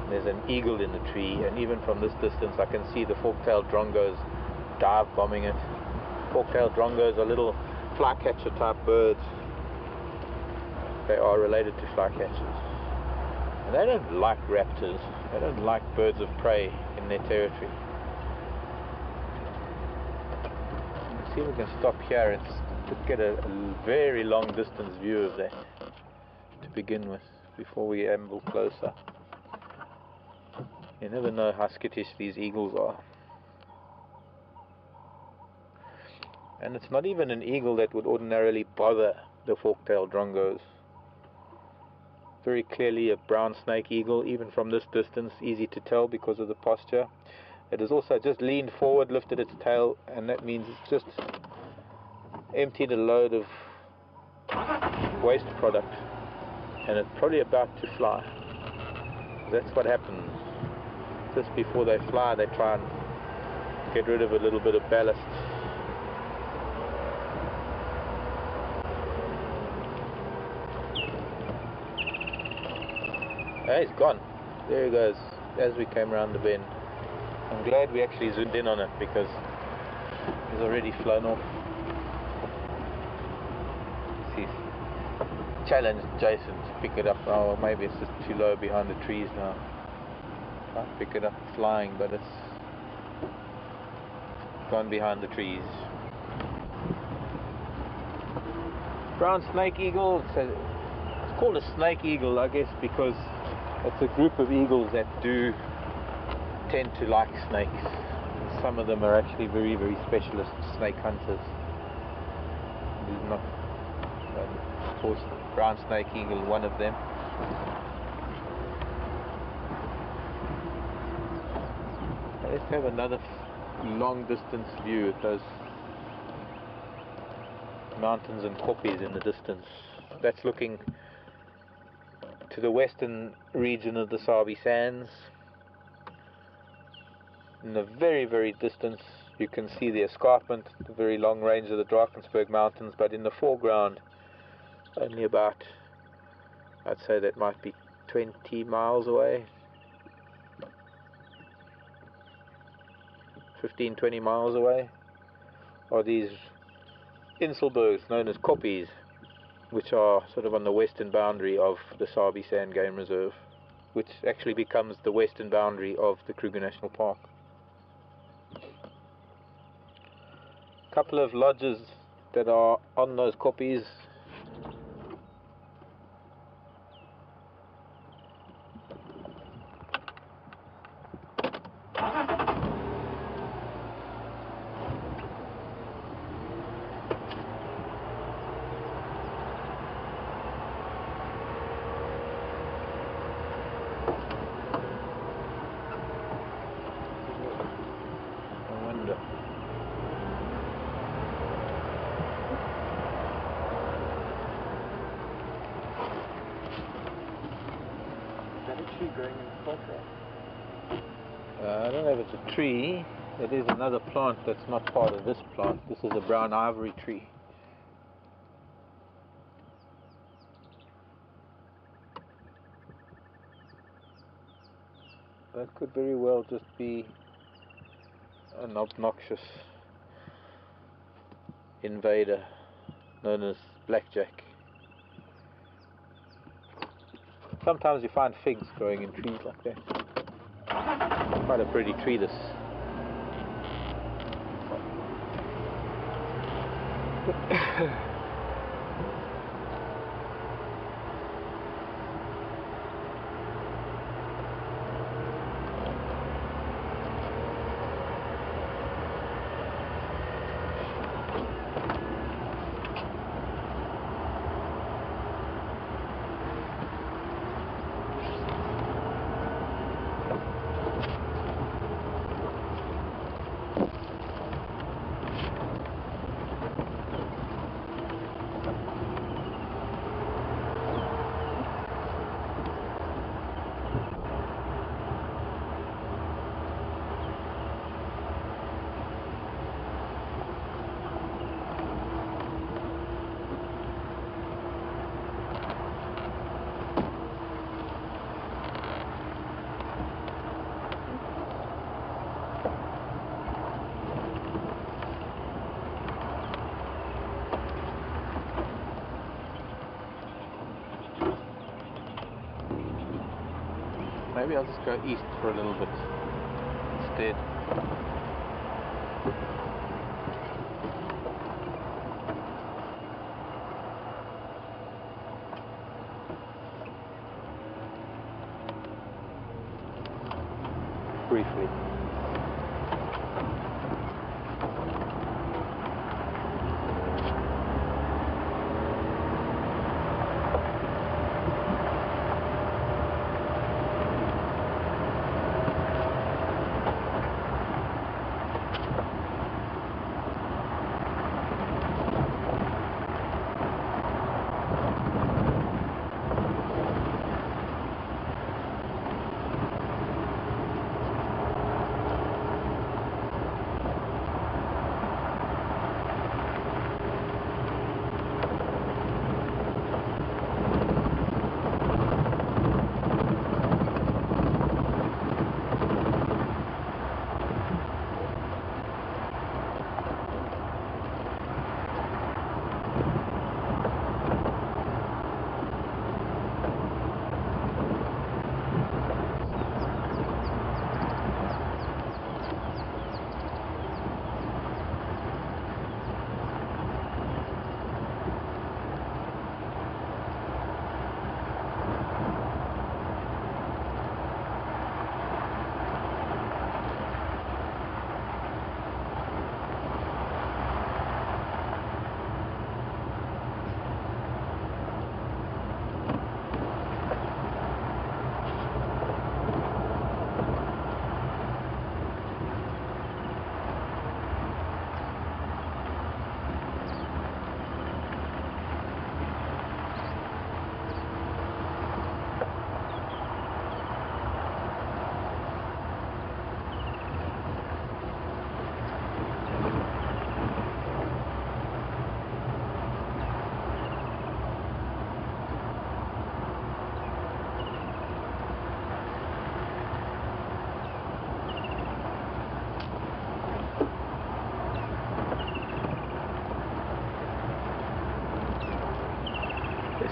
There's an eagle in the tree, and even from this distance I can see the fork-tailed drongos dive bombing it. Fork-tailed drongos are little flycatcher type birds. They are related to flycatchers. And they don't like raptors. They don't like birds of prey in their territory. Let's see if we can stop here and get a very long distance view of that to begin with, before we amble closer. You never know how skittish these eagles are. And it's not even an eagle that would ordinarily bother the fork-tailed drongos. Very clearly a brown snake eagle, even from this distance, easy to tell because of the posture. It has also just leaned forward, lifted its tail, and that means it's just emptied a load of waste product, and it's probably about to fly. That's what happens. Just before they fly, they try and get rid of a little bit of ballast. Hey, he's gone. There he goes, as we came around the bend. I'm glad we actually zoomed in on it, because he's already flown off. He's challenged Jason to pick it up. Oh, maybe it's just too low behind the trees now. Can't pick it up flying, but it's gone behind the trees. Brown snake eagle. It's called a snake eagle, I guess, because it's a group of eagles that do tend to like snakes. And some of them are actually very, very specialist snake hunters. Not, of course, brown snake eagle, one of them. Let's have another long distance view at those mountains and koppies in the distance. That's looking to the western region of the Sabi Sands. In the very, very distance you can see the escarpment, the very long range of the Drakensberg Mountains, but in the foreground, only about, I'd say that might be 20 miles away, 15-20 miles away, are these Inselbergs known as koppies, which are sort of on the western boundary of the Sabi Sand Game Reserve, which actually becomes the western boundary of the Kruger National Park. A couple of lodges that are on those koppies. I don't know if it's a tree. It is another plant that's not part of this plant. This is a brown ivory tree. That could very well just be an obnoxious invader known as blackjack. sometimes you find figs growing in trees like that. Quite a pretty tree, this. Maybe I'll just go east for a little bit instead. Briefly.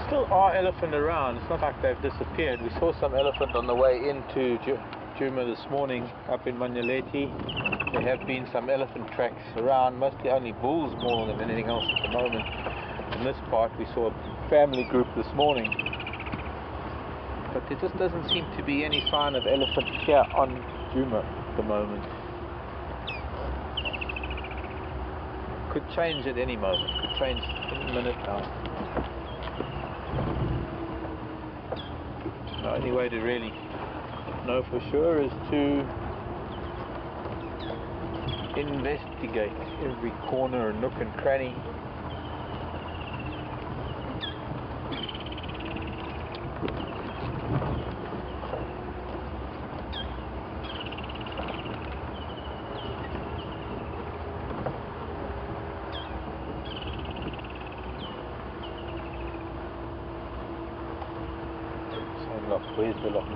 Still are elephant around. It's not like they've disappeared. We saw some elephant on the way into Djuma this morning up in Manyaleti. There have been some elephant tracks around, mostly only bulls more than anything else at the moment. In this part we saw a family group this morning, but there just doesn't seem to be any sign of elephant here on Djuma at the moment. Could change at any moment, could change any minute now. The only way to really know for sure is to investigate every corner and nook and cranny. Same lock, where's the lock?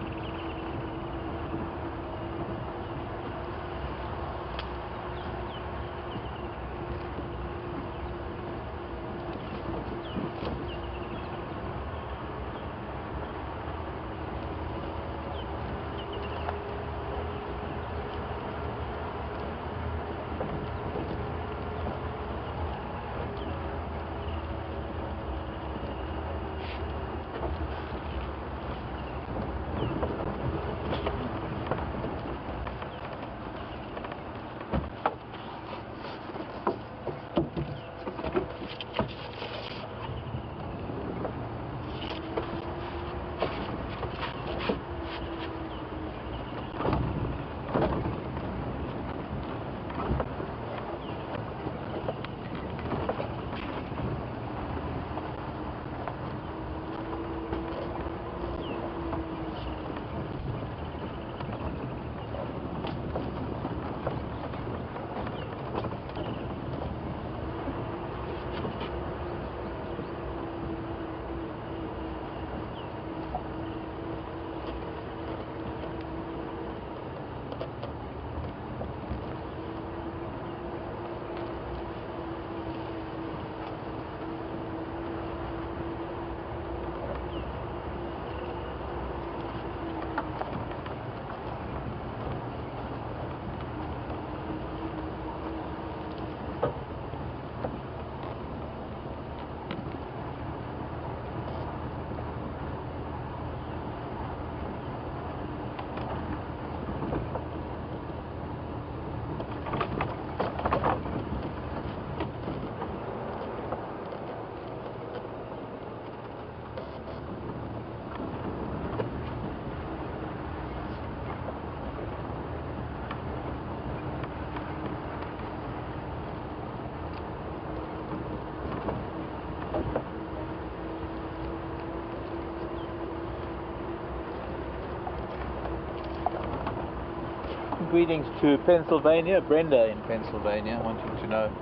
Greetings to Pennsylvania, Brenda in Pennsylvania, wanting to know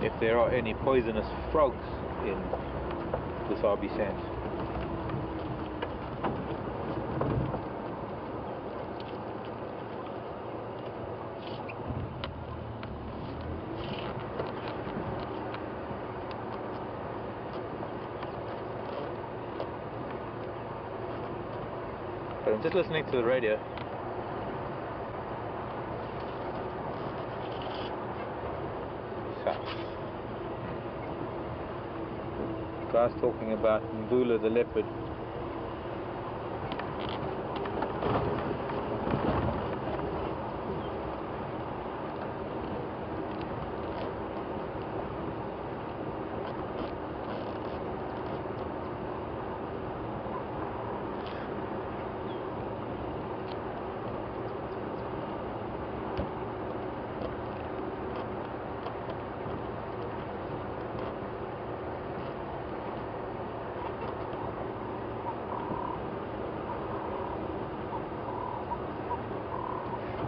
if there are any poisonous frogs in this RB Sands. But I'm just listening to the radio. Guys talking about Mvula the leopard.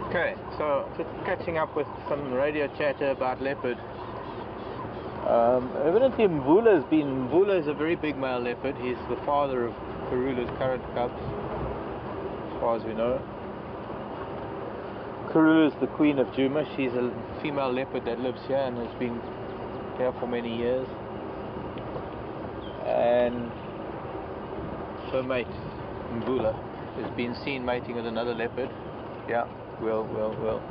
Okay, so just catching up with some radio chatter about leopard. Evidently Mvula is a very big male leopard. He's the father of Karula's current cubs, as far as we know. Karula is the queen of Juma. She's a female leopard that lives here and has been here for many years. And her mate, Mvula, has been seen mating with another leopard. Yeah. We'll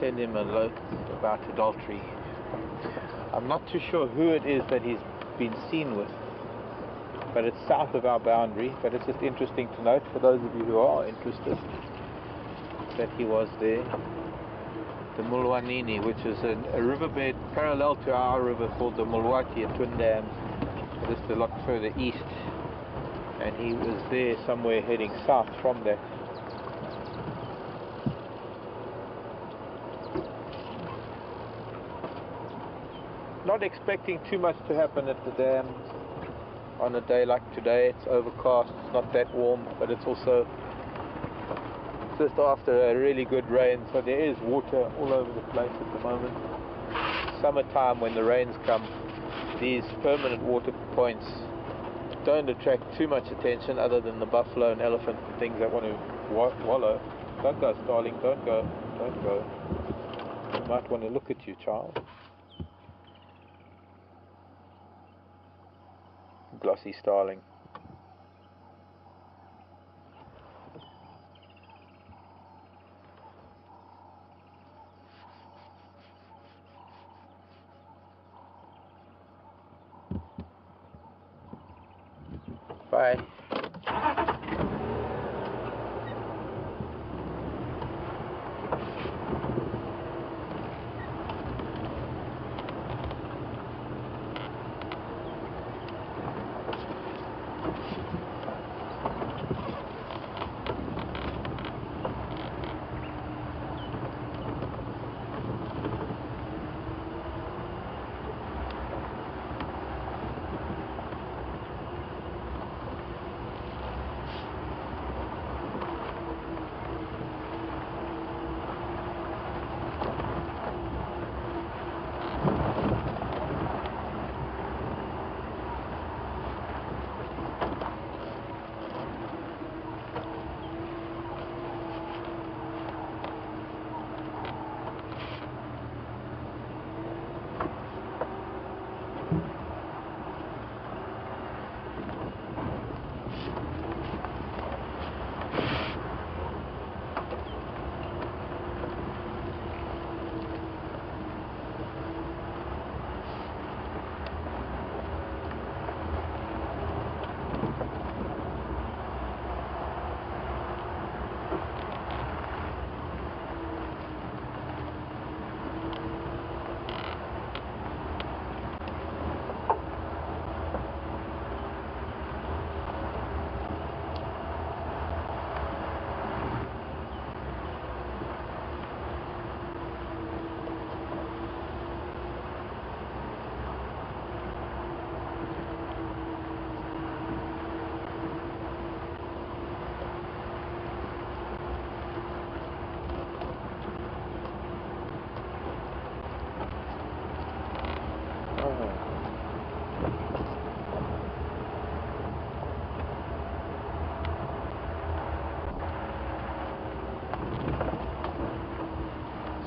send him a note about adultery. I'm not too sure who it is that he's been seen with, but it's south of our boundary. But it's just interesting to note, for those of you who are interested, that he was there. The Mulwanini, which is a riverbed parallel to our river called the Mulwati at Twin Dams, just a lot further east, and he was there somewhere heading south from that. Not expecting too much to happen at the dams on a day like today. It's overcast, it's not that warm, but it's also just after a really good rain, so there is water all over the place at the moment. Summertime, when the rains come, these permanent water points don't attract too much attention other than the buffalo and elephant and things that want to wallow. Don't go, starling, don't go, don't go. They might want to look at you, child. Glossy starling. Bye.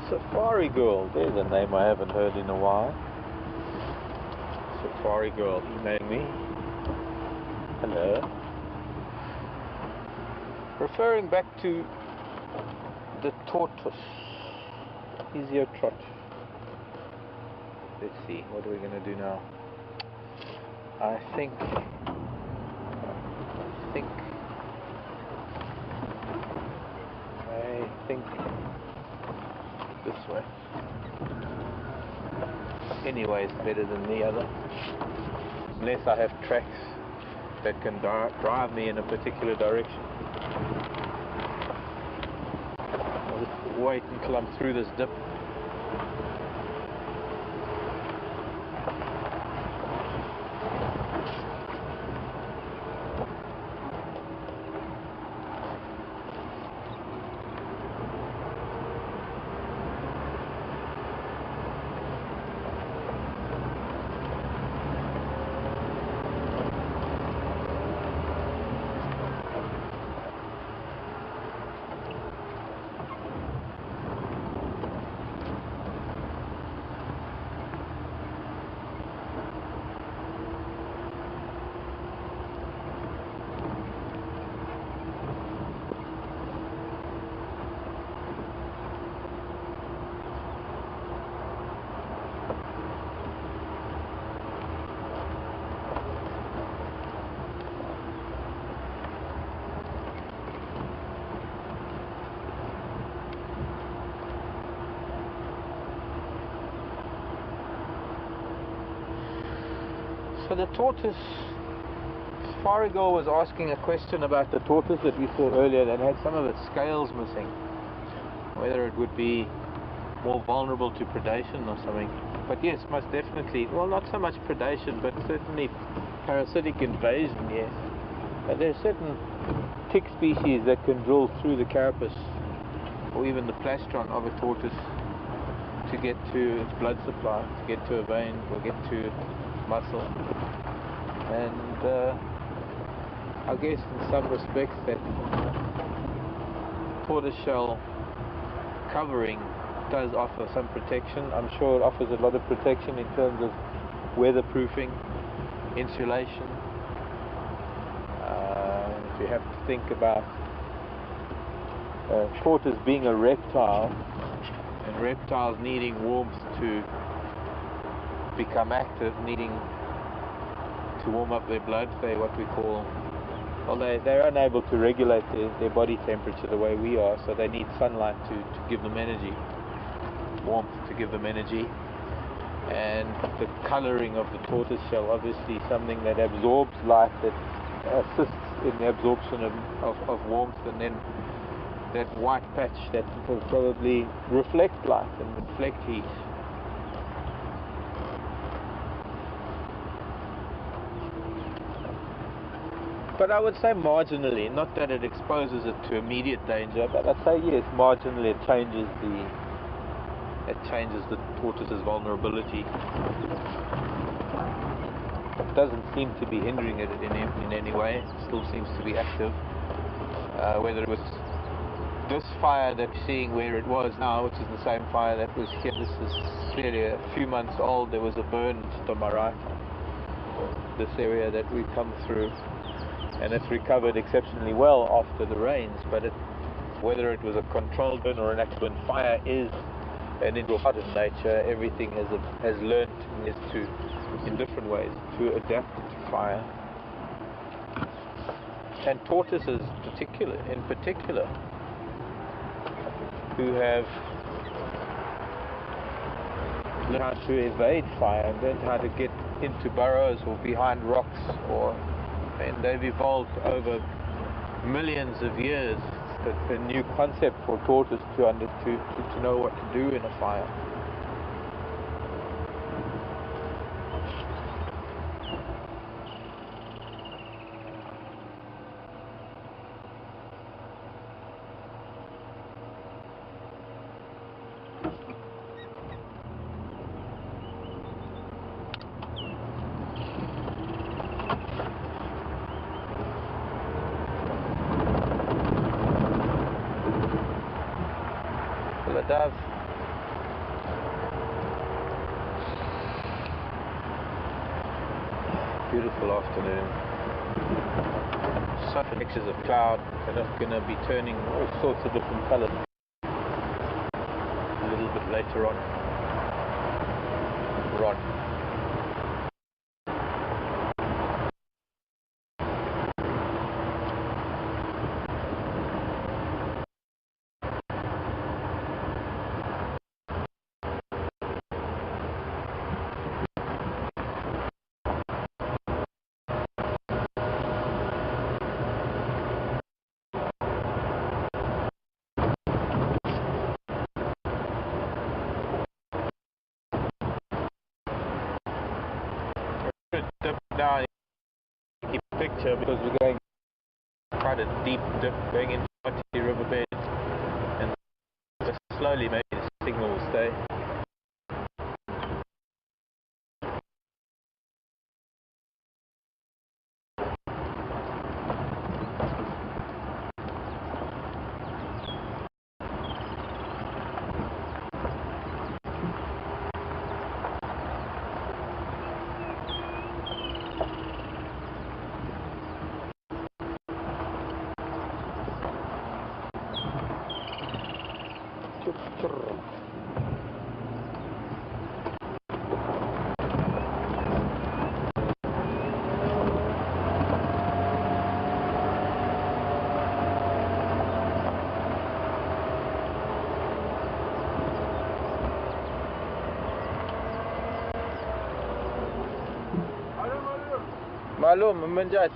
Safari Girl, there's a name I haven't heard in a while. Safari Girl emailing me. Hello. Referring back to the tortoise. Easier trot. Let's see, what are we going to do now? I think this way. Anyway, it's better than the other. Unless I have tracks that can drive me in a particular direction. I'll just wait until I'm through this dip. So the tortoise, Safari Girl was asking a question about the tortoise that we saw earlier that had some of its scales missing. Whether it would be more vulnerable to predation or something. But yes, most definitely. Well, not so much predation, but certainly parasitic invasion, yes. There are certain tick species that can drill through the carapace or even the plastron of a tortoise to get to its blood supply, to get to a vein or get to muscle. And I guess in some respects that tortoiseshell covering does offer some protection. I'm sure it offers a lot of protection in terms of weatherproofing, insulation. If you have to think about tortoise being a reptile, and reptiles needing warmth to become active, needing to warm up their blood, they what we call Well, they're unable to regulate their body temperature the way we are, so they need sunlight to give them energy, warmth to give them energy. And the colouring of the tortoise shell, obviously something that absorbs light, that assists in the absorption of warmth, and then that white patch that will probably reflect light and reflect heat. But I would say marginally, not that it exposes it to immediate danger, but I'd say yes, marginally it changes the tortoise's vulnerability. It doesn't seem to be hindering it in any way. It still seems to be active. Whether it was this fire that we're seeing where it was now, which is the same fire that was here, this is clearly a few months old. There was a burn just on my right, this area that we've come through, and it's recovered exceptionally well after the rains. But whether it was a controlled burn or an accident, fire is an integral part of nature. Everything has learned in different ways to adapt to fire. And tortoises in particular, who have learned how to evade fire and learned how to get into burrows or behind rocks, and they've evolved over millions of years. It's a new concept for tortoise to know what to do in a fire. The dove. Beautiful afternoon. Such mixes of cloud that are going to be turning all sorts of different colors a little bit later on. Rod. Dip down, keep picture, because we're going quite a deep dip, going into muddy riverbeds, and just slowly maybe the signal will stay. Malum, menjat.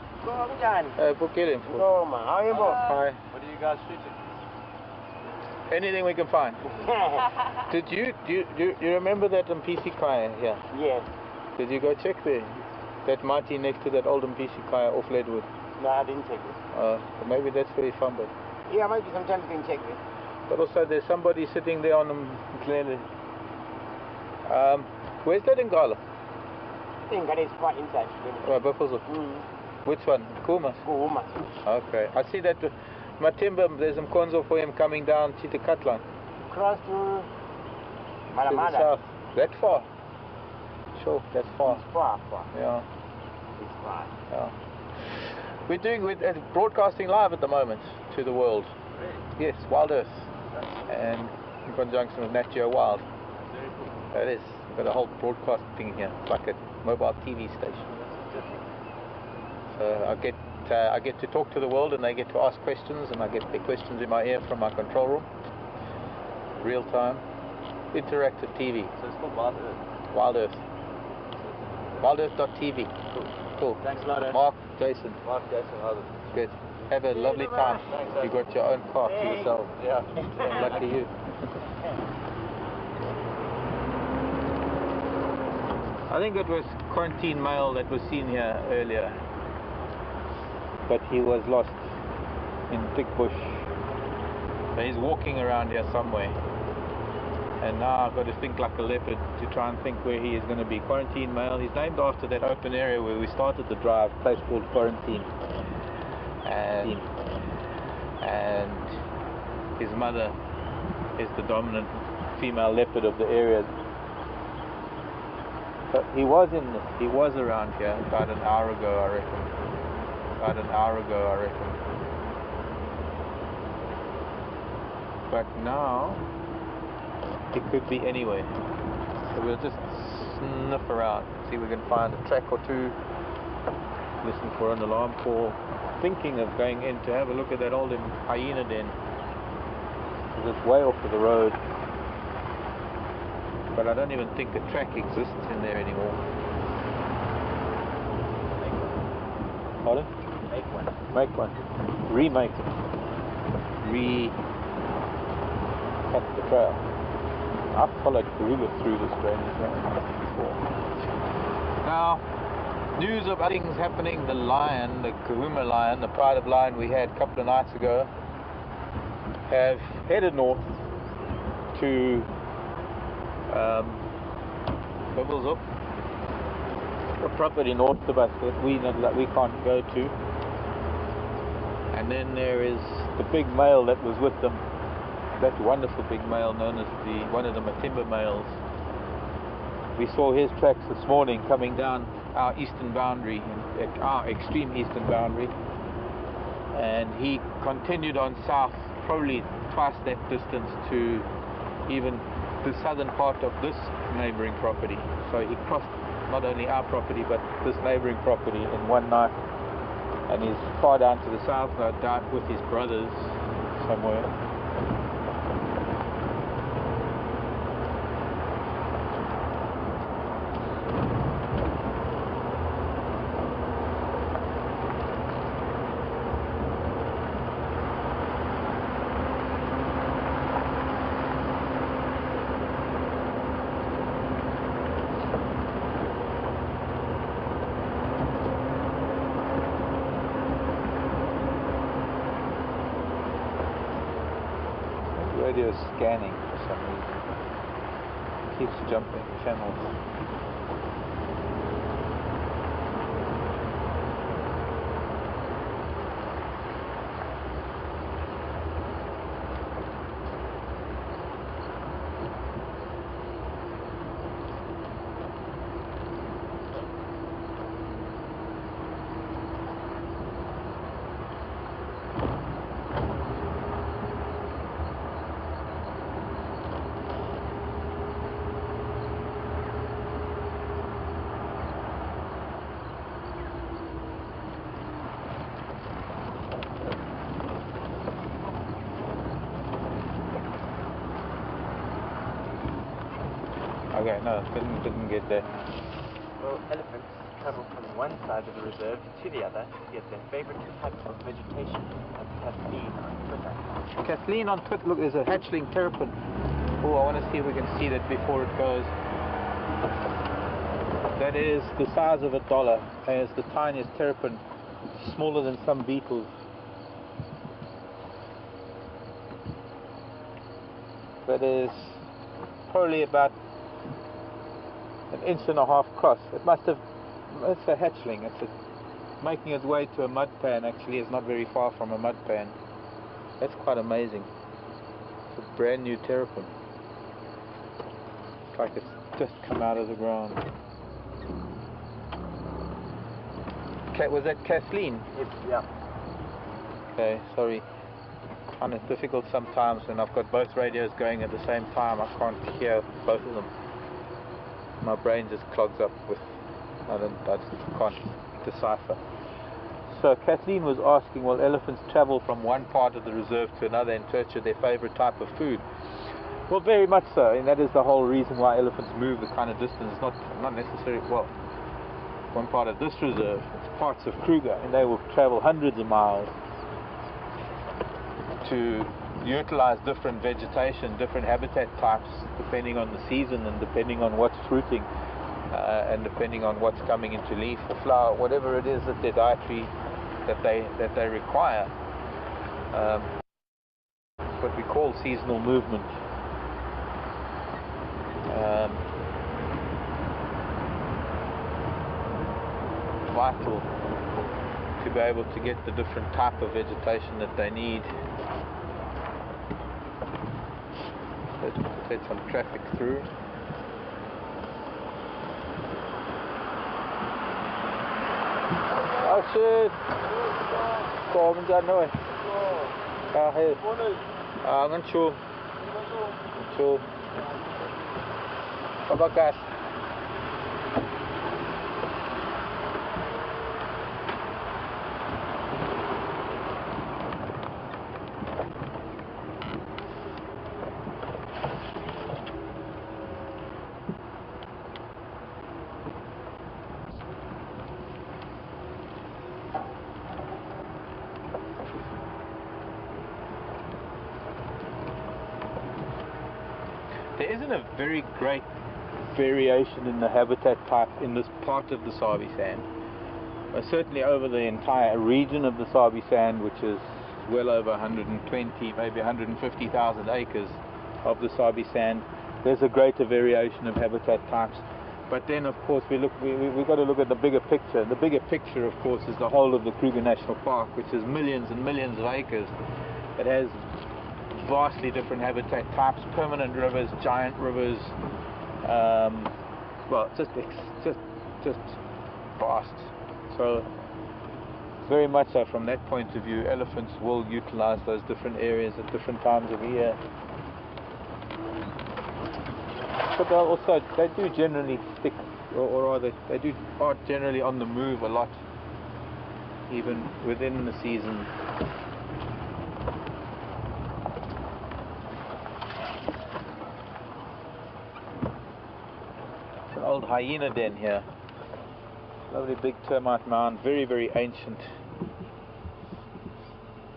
Pukirin. Hi. What are you guys shooting? Anything we can find. Do you remember that MPC Kaya here? Yes. Did you go check there? That mighty next to that old MPC Kaya off Leadwood? No, I didn't check it. Maybe that's where you found it. Yeah, maybe sometimes you can check it. But also there's somebody sitting there on them clearly. Where's that Ngala? I think that is quite inside. Buffalo. Which one? Kumas? Kumas. Okay. I see that Matimba, there's some Konzo for him coming down Chitakatlan. Cross to To the Malamada. south. That far? Sure, that's far. It's far. Yeah. It's far. Yeah. We're broadcasting live at the moment to the world. Really? Yes, WildEarth. And in conjunction with Nat Geo Wild. Very cool. That is. We've got a whole broadcast thing here. It's like a mobile TV station. So I get I get to talk to the world and they get to ask questions, and I get their questions in my ear from my control room. Real time. Interactive TV. So it's called WildEarth. WildEarth. WildEarth.tv. Cool. Thanks a lot, Ed. Mark, Jason. Mark, Jason, how Good. Have a lovely time. Thanks, You got your own car to yourself. Yeah. Lucky you. I think it was quarantine male that was seen here earlier, but he was lost in thick bush. So he's walking around here somewhere, and now I've got to think like a leopard to try and think where he is going to be. Quarantine male. He's named after that open area where we started the drive, a place called Quarantine, and his mother is the dominant female leopard of the area. But he was around here about an hour ago, I reckon. But now, it could be anywhere. So we'll just sniff around, see if we can find a track or two, listen for an alarm call. Thinking of going in to have a look at that old hyena den. It's way off of the road. But I don't even think a track exists in there anymore. Pardon? Make one. Make one. Remake it. Cut the trail. I've followed Karuga through this drainage before. Now, news of things happening. The lion, the Kahuma lion, the pride of lion we had a couple of nights ago, have headed north to Bubbles up a property north of us that we can't go to, and then there is the big male that was with them, that wonderful big male known as one of the Matimba males. We saw his tracks this morning coming down our eastern boundary, our extreme eastern boundary, and he continued on south probably twice that distance to even the southern part of this neighboring property. So he crossed not only our property but this neighboring property in one night, and he's far down to the south, no doubt, with his brothers somewhere. Radio is scanning for some reason. It keeps jumping channels. Okay, no, didn't get that. Well, elephants travel from one side of the reserve to the other to get their favorite type of vegetation. That's Kathleen on Twitter. Kathleen on Twitter, look, there's a hatchling terrapin. Oh, I want to see if we can see that before it goes. That is the size of $1, and it's the tiniest terrapin, smaller than some beetles. That is probably about 1.5 inches across. It must have, it's a hatchling. It's making its way to a mud pan. Actually, it's not very far from a mud pan. That's quite amazing. It's a brand new terrapin. It's like it's just come out of the ground. Was that Kathleen? Yeah. Okay, sorry. And it's difficult sometimes when I've got both radios going at the same time. I can't hear both of them. My brain just clogs up with, I just can't decipher. so Kathleen was asking, well, elephants travel from one part of the reserve to another in search of their favorite type of food. Well, very much so, and that is the whole reason why elephants move the kind of distance. Not necessarily, well, one part of this reserve, it's parts of Kruger, and they will travel hundreds of miles to utilize different vegetation, different habitat types, depending on the season and depending on what's fruiting, and depending on what's coming into leaf or flower, whatever it is that their dietary that they require. It's what we call seasonal movement. Vital to be able to get the different type of vegetation that they need. Let's let some traffic through. Oh shit! Kom en gaan nooit. Ja, hey. Ah, gaan zo. Zo. Pabakas. There isn't a very great variation in the habitat type in this part of the Sabi Sand. Certainly over the entire region of the Sabi Sand, which is well over 120, maybe 150,000 acres of the Sabi Sand, there's a greater variation of habitat types. But then, of course, we've got to look at the bigger picture. The bigger picture, of course, is the whole of the Kruger National Park, which is millions and millions of acres. It has vastly different habitat types, permanent rivers, giant rivers, well, just vast. So very much so from that point of view, elephants will utilize those different areas at different times of the year. But they do generally stick, or are generally on the move a lot, even within the season. Old hyena den here. Lovely big termite mound, very, very ancient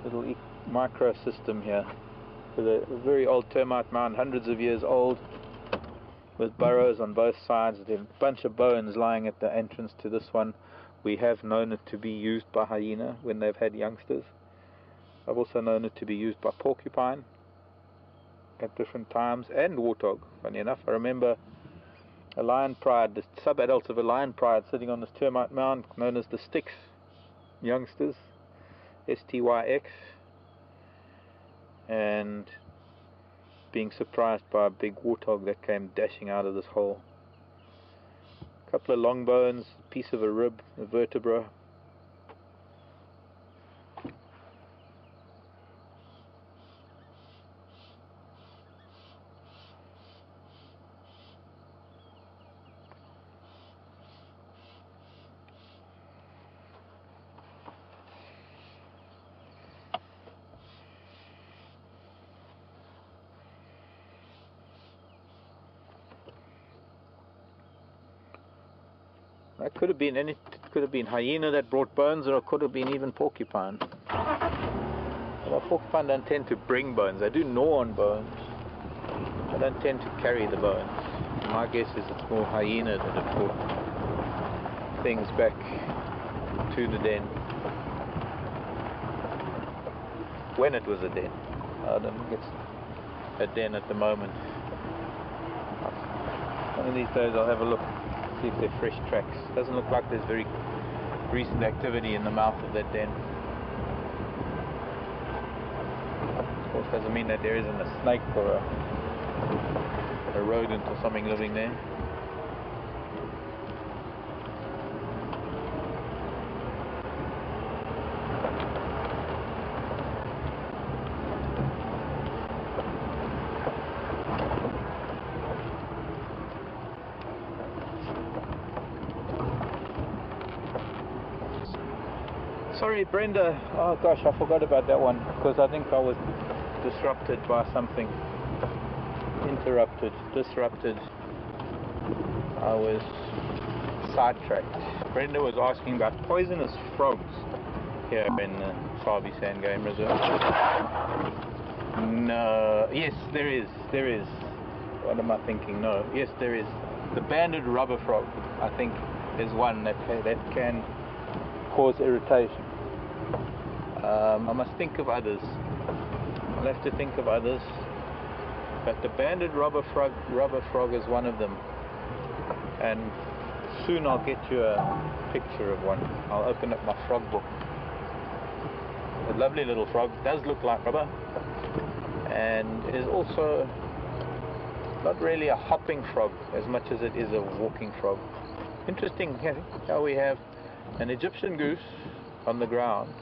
little microsystem here with a very old termite mound, hundreds of years old, with burrows on both sides. There's a bunch of bones lying at the entrance to this one. We have known it to be used by hyena when they've had youngsters. I've also known it to be used by porcupine at different times, and warthog. Funny enough, I remember a lion pride, the sub-adults of a lion pride sitting on this termite mound known as the Styx youngsters, S-T-Y-X, and being surprised by a big warthog that came dashing out of this hole. A couple of long bones, a piece of a rib, a vertebra. That could have been hyena that brought bones, or it could have been even porcupine. Well, porcupine don't tend to bring bones. They do gnaw on bones. They don't tend to carry the bones. My guess is it's more hyena that have brought things back to the den. When it was a den. I don't think it's a den at the moment. One of these days I'll have a look, see if they're fresh tracks. Doesn't look like there's very recent activity in the mouth of that den. Of course, doesn't mean that there isn't a snake or a rodent or something living there. Sorry, Brenda. Oh gosh, I forgot about that one because I think I was disrupted by something. Disrupted. I was sidetracked. Brenda was asking about poisonous frogs here in the Sabi Sand Game Reserve. No, yes, there is. What am I thinking? No, yes, there is. The banded rubber frog, I think, is one that can cause irritation. I must think of others. I'll have to think of others. But the banded rubber frog is one of them. And soon I'll get you a picture of one. I'll open up my frog book. A lovely little frog. Does look like rubber. And is also not really a hopping frog as much as it is a walking frog. Interesting how we have an Egyptian goose on the ground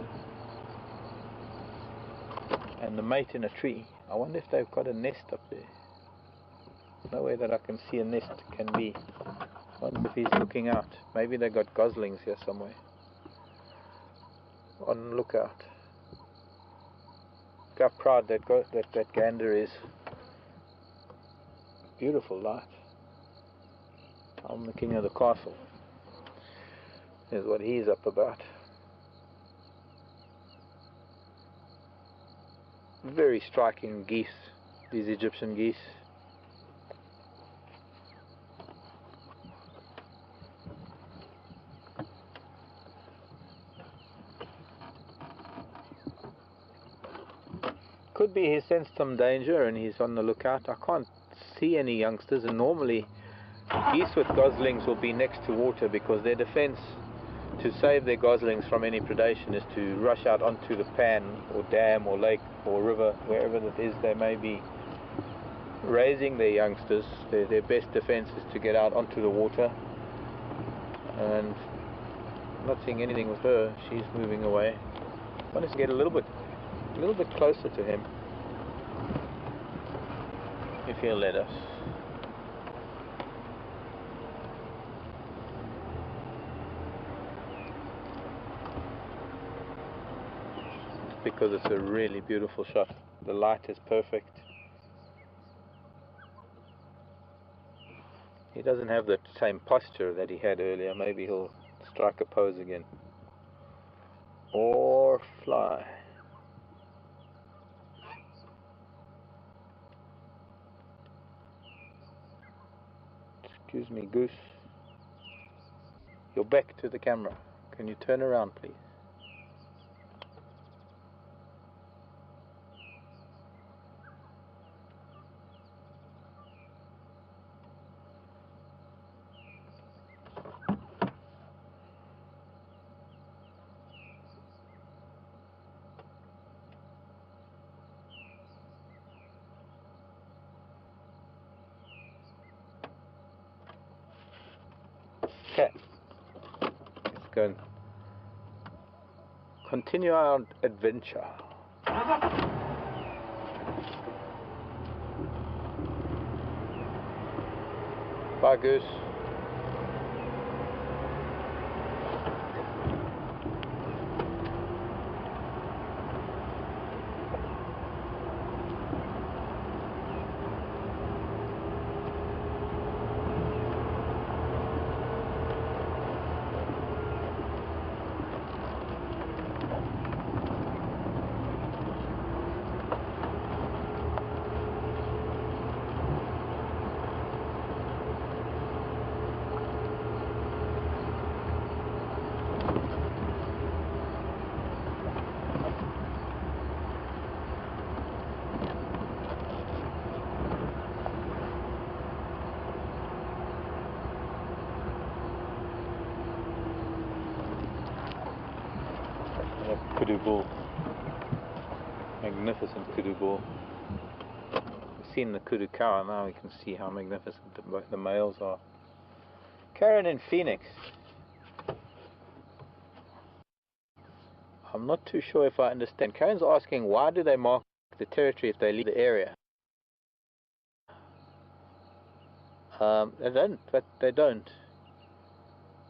and the mate in a tree. I wonder if they've got a nest up there. No way that I can see a nest can be. I wonder if he's looking out. Maybe they got goslings here somewhere. On lookout. Look how proud that gander is. Beautiful light. I'm the king of the castle. Is what he's up about. Very striking geese, these Egyptian geese. Could be he sensed some danger and he's on the lookout. I can't see any youngsters, and normally geese with goslings will be next to water because their defense to save their goslings from any predation is to rush out onto the pan or dam or lake or river, wherever it is they may be raising their youngsters. Their best defense is to get out onto the water. And I'm not seeing anything with her. She's moving away. I want us to get a little bit closer to him, if he'll let us. Because it's a really beautiful shot. The light is perfect. He doesn't have the same posture that he had earlier. Maybe he'll strike a pose again. Or fly. Excuse me, goose. You're back to the camera. Can you turn around, please? Okay. Let's go and continue our adventure. Bye, goose. Kudu bull. Magnificent kudu bull. We've seen the kudu cow, now we can see how magnificent the males are. Karen in Phoenix. I'm not too sure if I understand. Karen's asking, why do they mark the territory if they leave the area? They don't.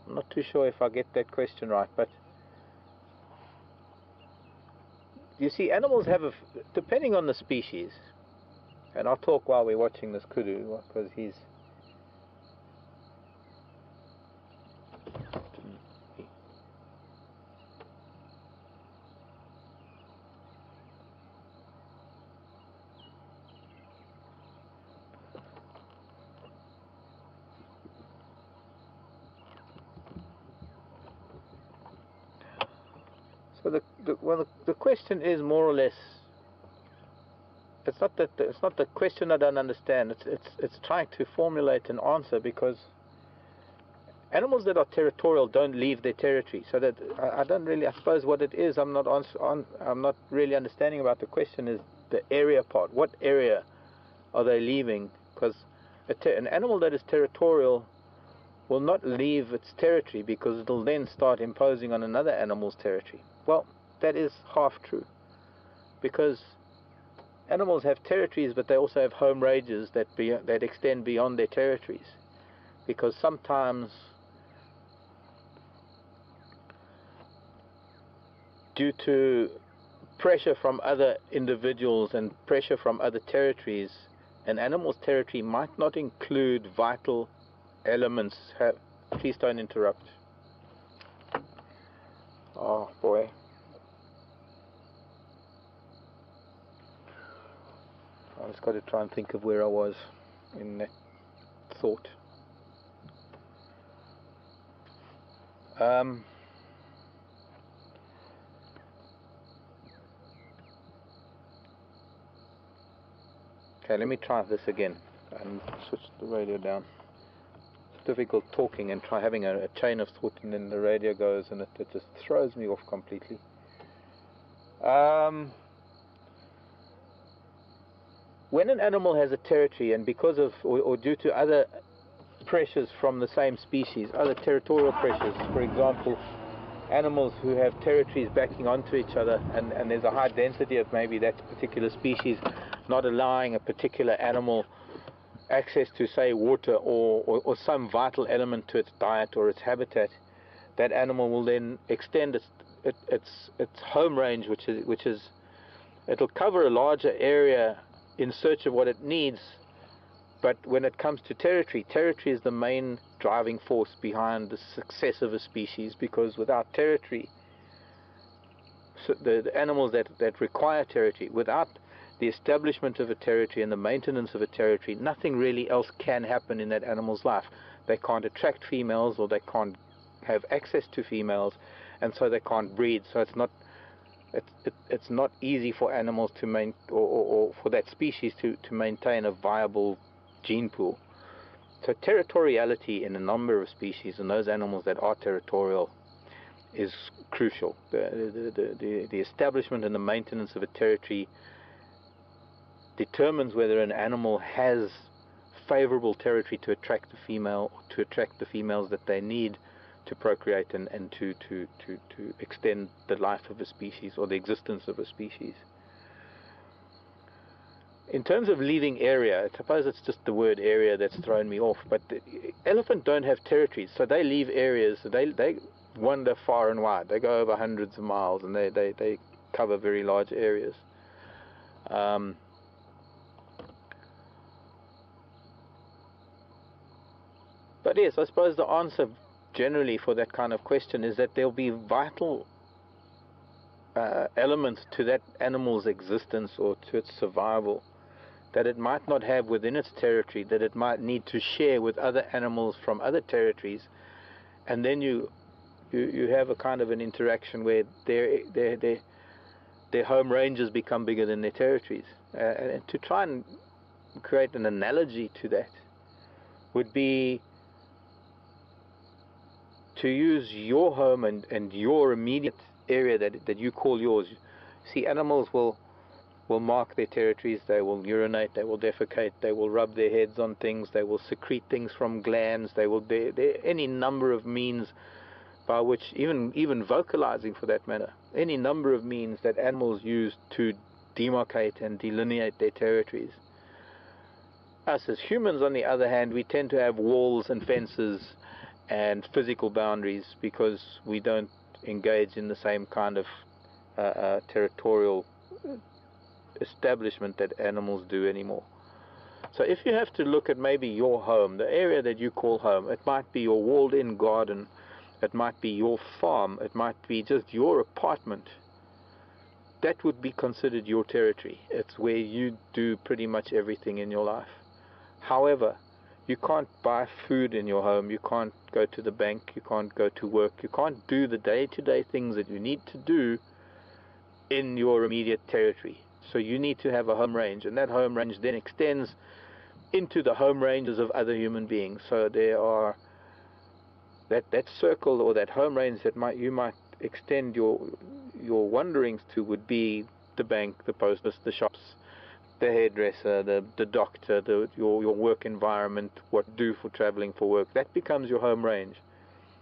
I'm not too sure if I get that question right, but you see, animals have depending on the species, and I'll talk while we're watching this kudu, because he's so the question is more or less, it's not the question I don't understand. It's trying to formulate an answer, because animals that are territorial don't leave their territory. So that I don't really, I suppose what it is, I'm not really understanding about the question is the area part. What area are they leaving? Because an animal that is territorial will not leave its territory, because it'll then start imposing on another animal's territory. Well, that is half true, because animals have territories, but they also have home ranges that extend beyond their territories, because sometimes, due to pressure from other individuals and pressure from other territories, an animal's territory might not include vital elements. Please don't interrupt. Oh boy. I just got to try and think of where I was in that thought. Okay, let me try this again and switch the radio down. It's difficult talking and try having a chain of thought, and then the radio goes and it just throws me off completely. When an animal has a territory, and because of or due to other pressures from the same species, other territorial pressures, for example, animals who have territories backing onto each other, and there's a high density of maybe that particular species not allowing a particular animal access to, say, water or some vital element to its diet or its habitat, that animal will then extend its home range, which is it'll cover a larger area in search of what it needs. But when it comes to territory is the main driving force behind the success of a species, because without territory, so the animals that require territory, without the establishment of a territory and the maintenance of a territory, nothing really else can happen in that animal's life. They can't attract females, or they can't have access to females, and so they can't breed. So it's not easy for animals to or for that species to maintain a viable gene pool. So territoriality in a number of species, and those animals that are territorial, is crucial. The establishment and the maintenance of a territory determines whether an animal has favorable territory to attract the female, or to attract the females that they need to procreate and to extend the life of a species, or the existence of a species. In terms of leaving area, I suppose it's just the word area that's thrown me off, but the elephant don't have territories, so they leave areas. They wander far and wide. They go over hundreds of miles, and they cover very large areas. But yes, I suppose the answer generally for that kind of question is that there'll be vital elements to that animal's existence or to its survival that it might not have within its territory, that it might need to share with other animals from other territories, and then you have a kind of an interaction where their home ranges become bigger than their territories. And to try and create an analogy to that would be to use your home and your immediate area that you call yours. See, animals will mark their territories. They will urinate, they will defecate, they will rub their heads on things, they will secrete things from glands, there are any number of means by which, even vocalizing for that matter, any number of means that animals use to demarcate and delineate their territories. Us as humans, on the other hand, we tend to have walls and fences and physical boundaries, because we don't engage in the same kind of territorial establishment that animals do anymore. So if you have to look at maybe your home, the area that you call home, it might be your walled-in garden, it might be your farm, it might be just your apartment. That would be considered your territory. It's where you do pretty much everything in your life. However, you can't buy food in your home, you can't go to the bank, you can't go to work, you can't do the day-to-day things that you need to do in your immediate territory. So you need to have a home range, and that home range then extends into the home ranges of other human beings. So there are that circle, or that home range that you might extend your wanderings to, would be the bank, the post office, the shops, the hairdresser, the doctor, your work environment, what you do for traveling for work. That becomes your home range.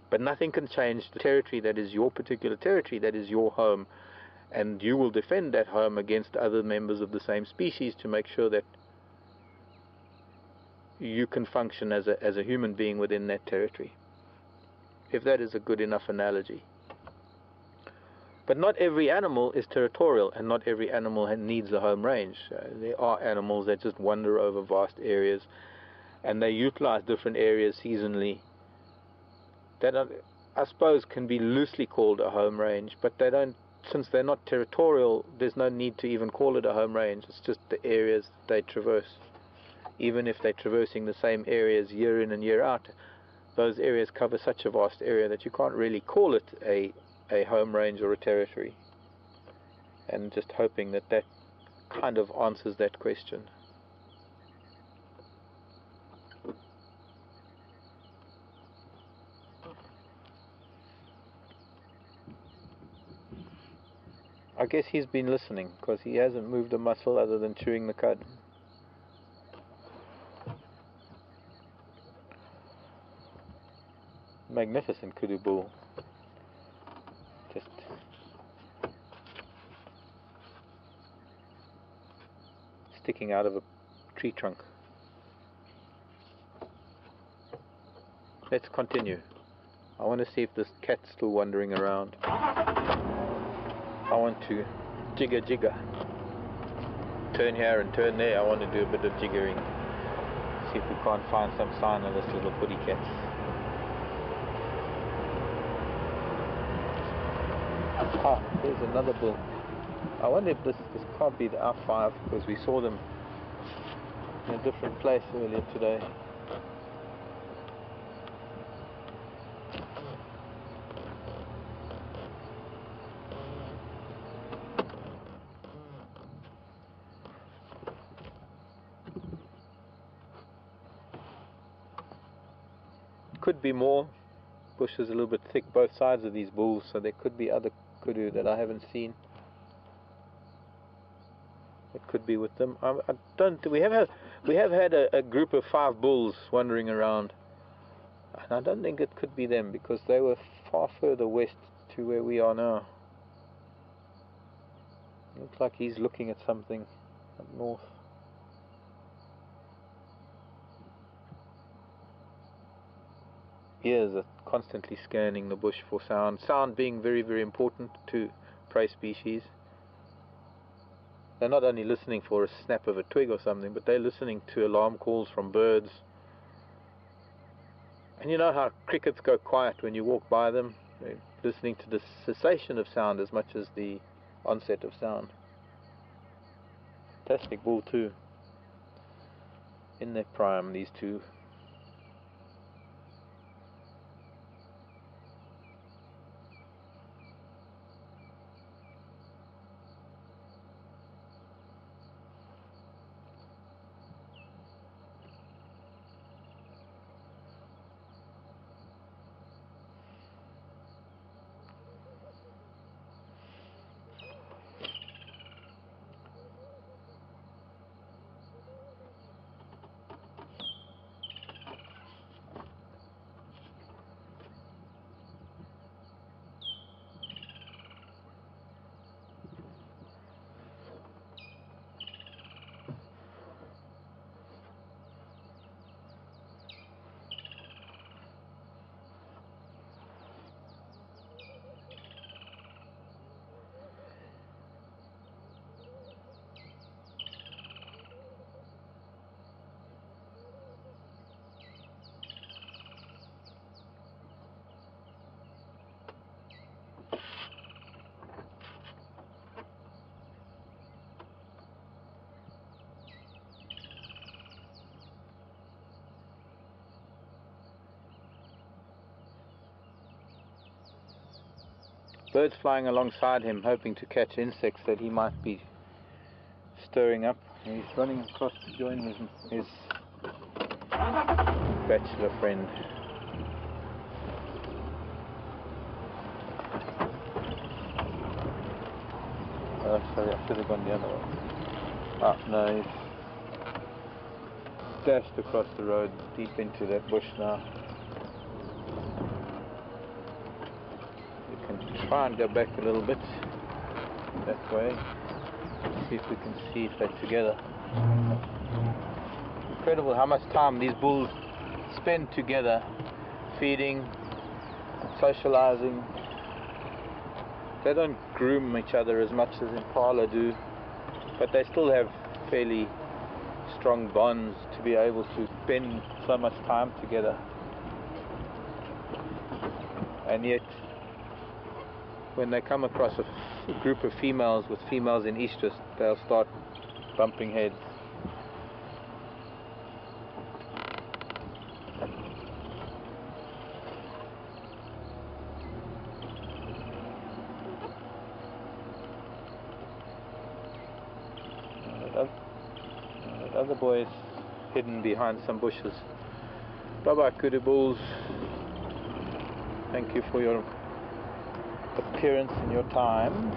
But nothing can change the territory that is your particular territory, that is your home. And you will defend that home against other members of the same species to make sure that you can function as a human being within that territory, if that is a good enough analogy. But not every animal is territorial, and not every animal needs a home range. There are animals that just wander over vast areas, and they utilize different areas seasonally. That I suppose can be loosely called a home range, but they don't. Since they're not territorial, there's no need to even call it a home range. It's just the areas they traverse. Even if they're traversing the same areas year in and year out, those areas cover such a vast area that you can't really call it a home range or a territory. And just hoping that that kind of answers that question. I guess he's been listening, because he hasn't moved a muscle other than chewing the cud. Magnificent kudu bull. Just sticking out of a tree trunk. Let's continue. I want to see if this cat's still wandering around. I want to jigger. Turn here and turn there. I want to do a bit of jiggering. See if we can't find some sign of this little putty cat. Ah, there's another bull. I wonder if this can't be the R5, because we saw them in a different place earlier today. Could be more. Bush is a little bit thick both sides of these bulls, so there could be other kudu that I haven't seen. It could be with them. I don't. We have had a group of 5 bulls wandering around, and I don't think it could be them, because they were far further west to where we are now. Looks like he's looking at something up north. Ears are constantly scanning the bush for sound. Sound being very, very important to prey species. They're not only listening for a snap of a twig or something, but they're listening to alarm calls from birds. And you know how crickets go quiet when you walk by them? They're listening to the cessation of sound as much as the onset of sound. Fantastic bull too. In their prime, these two. birds flying alongside him, hoping to catch insects that he might be stirring up. He's running across to join his bachelor friend. Oh, sorry, I should have gone the other way. Ah, no, he's dashed across the road deep into that bush now. We can try and go back a little bit that way. See if we can see if they're together. Incredible how much time these bulls spend together, feeding, socializing. They don't groom each other as much as impala do, but they still have fairly strong bonds to be able to spend so much time together. And yet, when they come across a group of females with females in estrus, they'll start bumping heads. That other boy is hidden behind some bushes. Bye-bye, kudu bulls. Thank you for your appearance and your time.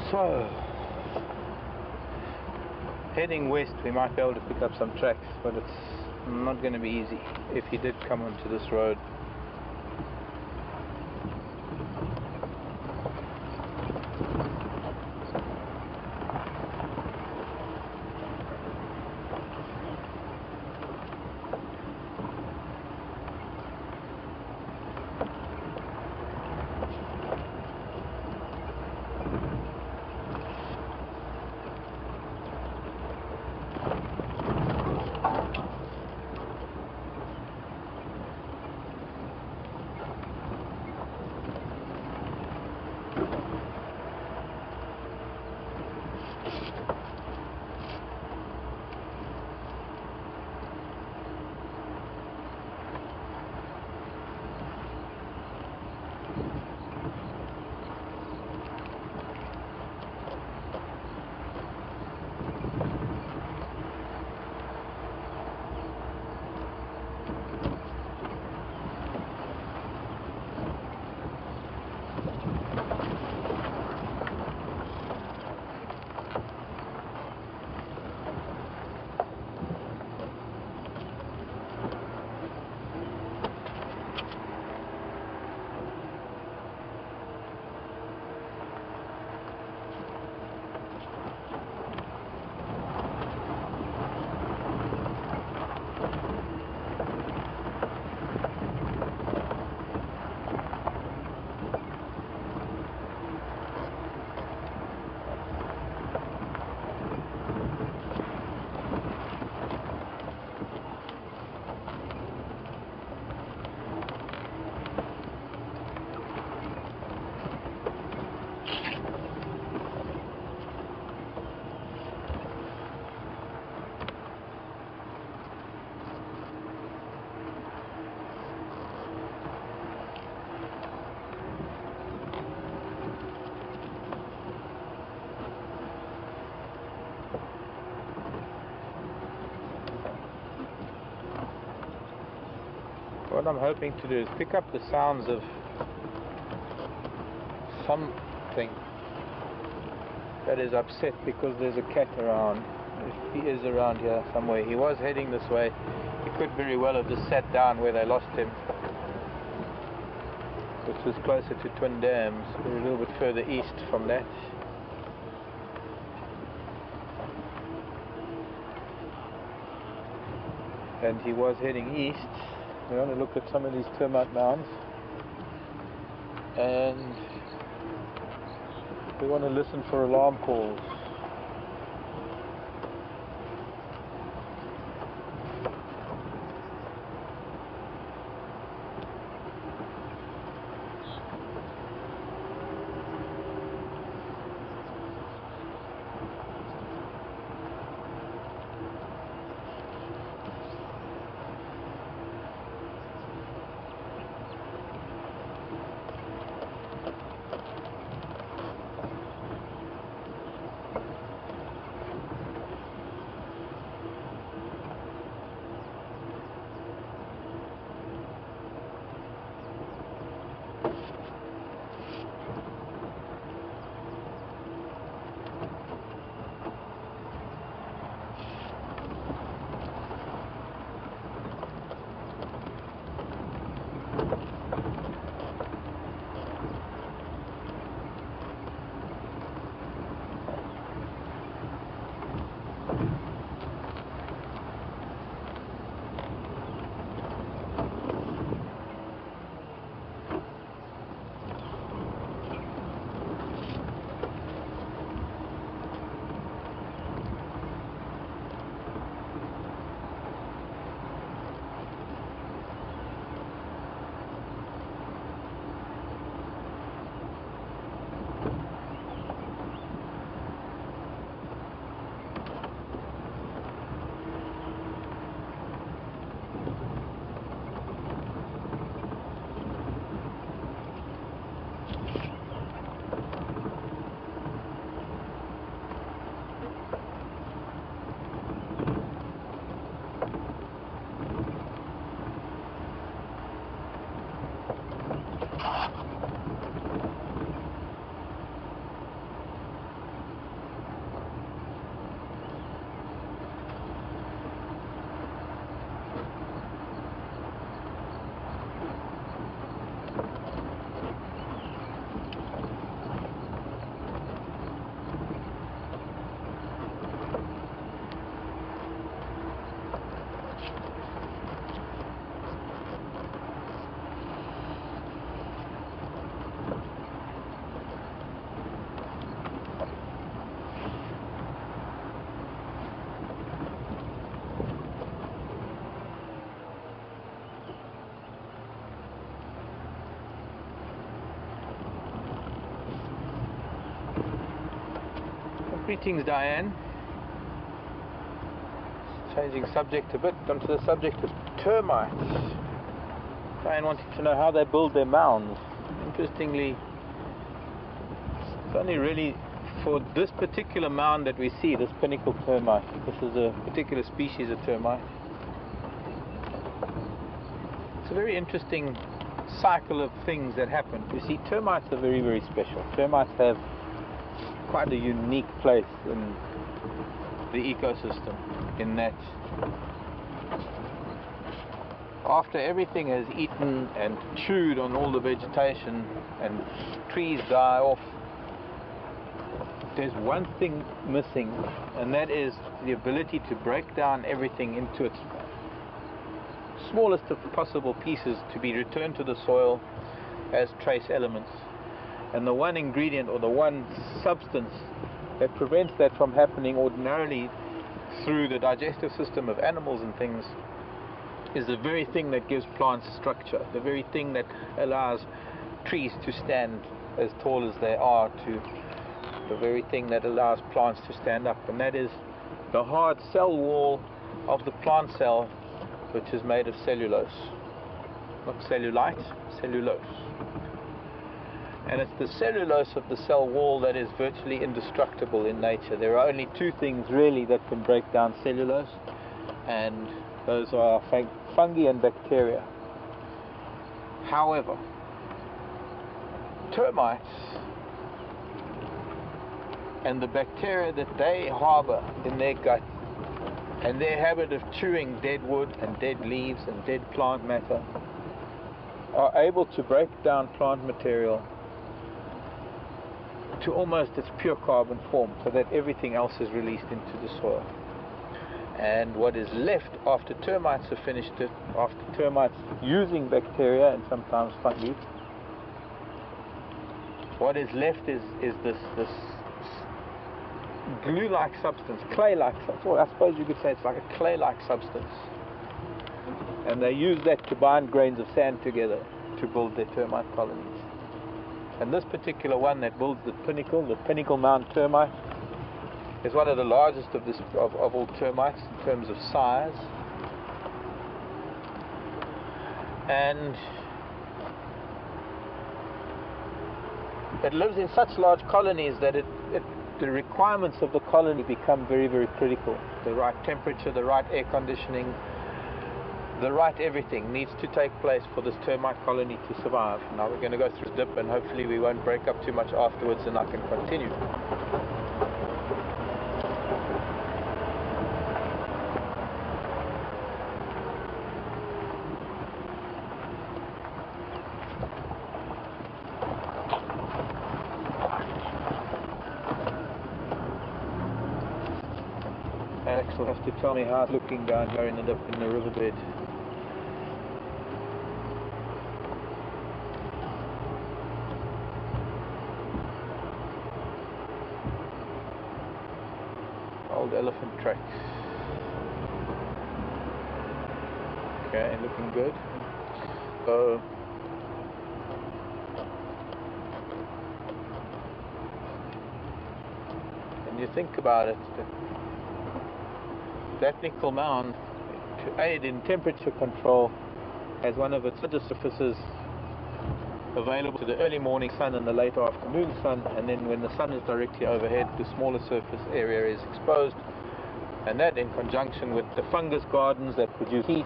So, heading west, we might be able to pick up some tracks, but it's not going to be easy if he did come onto this road. what I'm hoping to do is pick up the sounds of something that is upset because there's a cat around. If he is around here somewhere, he was heading this way. He could very well have just sat down where they lost him, which was closer to Twin Dams. We're a little bit further east from that. And he was heading east. We want to look at some of these termite mounds, and we want to listen for alarm calls. Greetings, Diane. Changing subject a bit, onto the subject of termites. Diane wanted to know how they build their mounds. Interestingly, it's only really for this particular mound that we see, this pinnacle termite. This is a particular species of termite. It's a very interesting cycle of things that happen. You see, termites are very, very special. Termites have quite a unique place in the ecosystem, in that after everything has eaten and chewed on all the vegetation and trees die off, there's one thing missing, and that is the ability to break down everything into its smallest of possible pieces to be returned to the soil as trace elements. And the one ingredient or the one substance that prevents that from happening ordinarily through the digestive system of animals and things is the very thing that gives plants structure, the very thing that allows trees to stand as tall as they are, to the very thing that allows plants to stand up, and that is the hard cell wall of the plant cell, which is made of cellulose. Not cellulite, cellulose. And it's the cellulose of the cell wall that is virtually indestructible in nature. There are only two things really that can break down cellulose, and those are fungi and bacteria. However, termites and the bacteria that they harbor in their gut and their habit of chewing dead wood and dead leaves and dead plant matter are able to break down plant material to almost its pure carbon form, so that everything else is released into the soil. And what is left after termites have finished it, after termites using bacteria and sometimes fungi, what is left is this glue-like substance, clay-like substance. Well, I suppose you could say it's like a clay-like substance. And they use that to bind grains of sand together to build their termite colonies. And this particular one that builds the pinnacle mound termite, is one of the largest of all termites in terms of size. And it lives in such large colonies that the requirements of the colony become very, very critical. The right temperature, the right air conditioning, the right everything needs to take place for this termite colony to survive. Now we're going to go through the dip, and hopefully we won't break up too much afterwards and I can continue. Alex will have to tell me how it's looking down here in the riverbed. Old elephant tracks. Okay, looking good. So when you think about it, that nickel mound, to aid in temperature control, has one of its largest surfaces available to the early morning sun and the late afternoon sun, and then when the sun is directly overhead, the smaller surface area is exposed, and that in conjunction with the fungus gardens that produce heat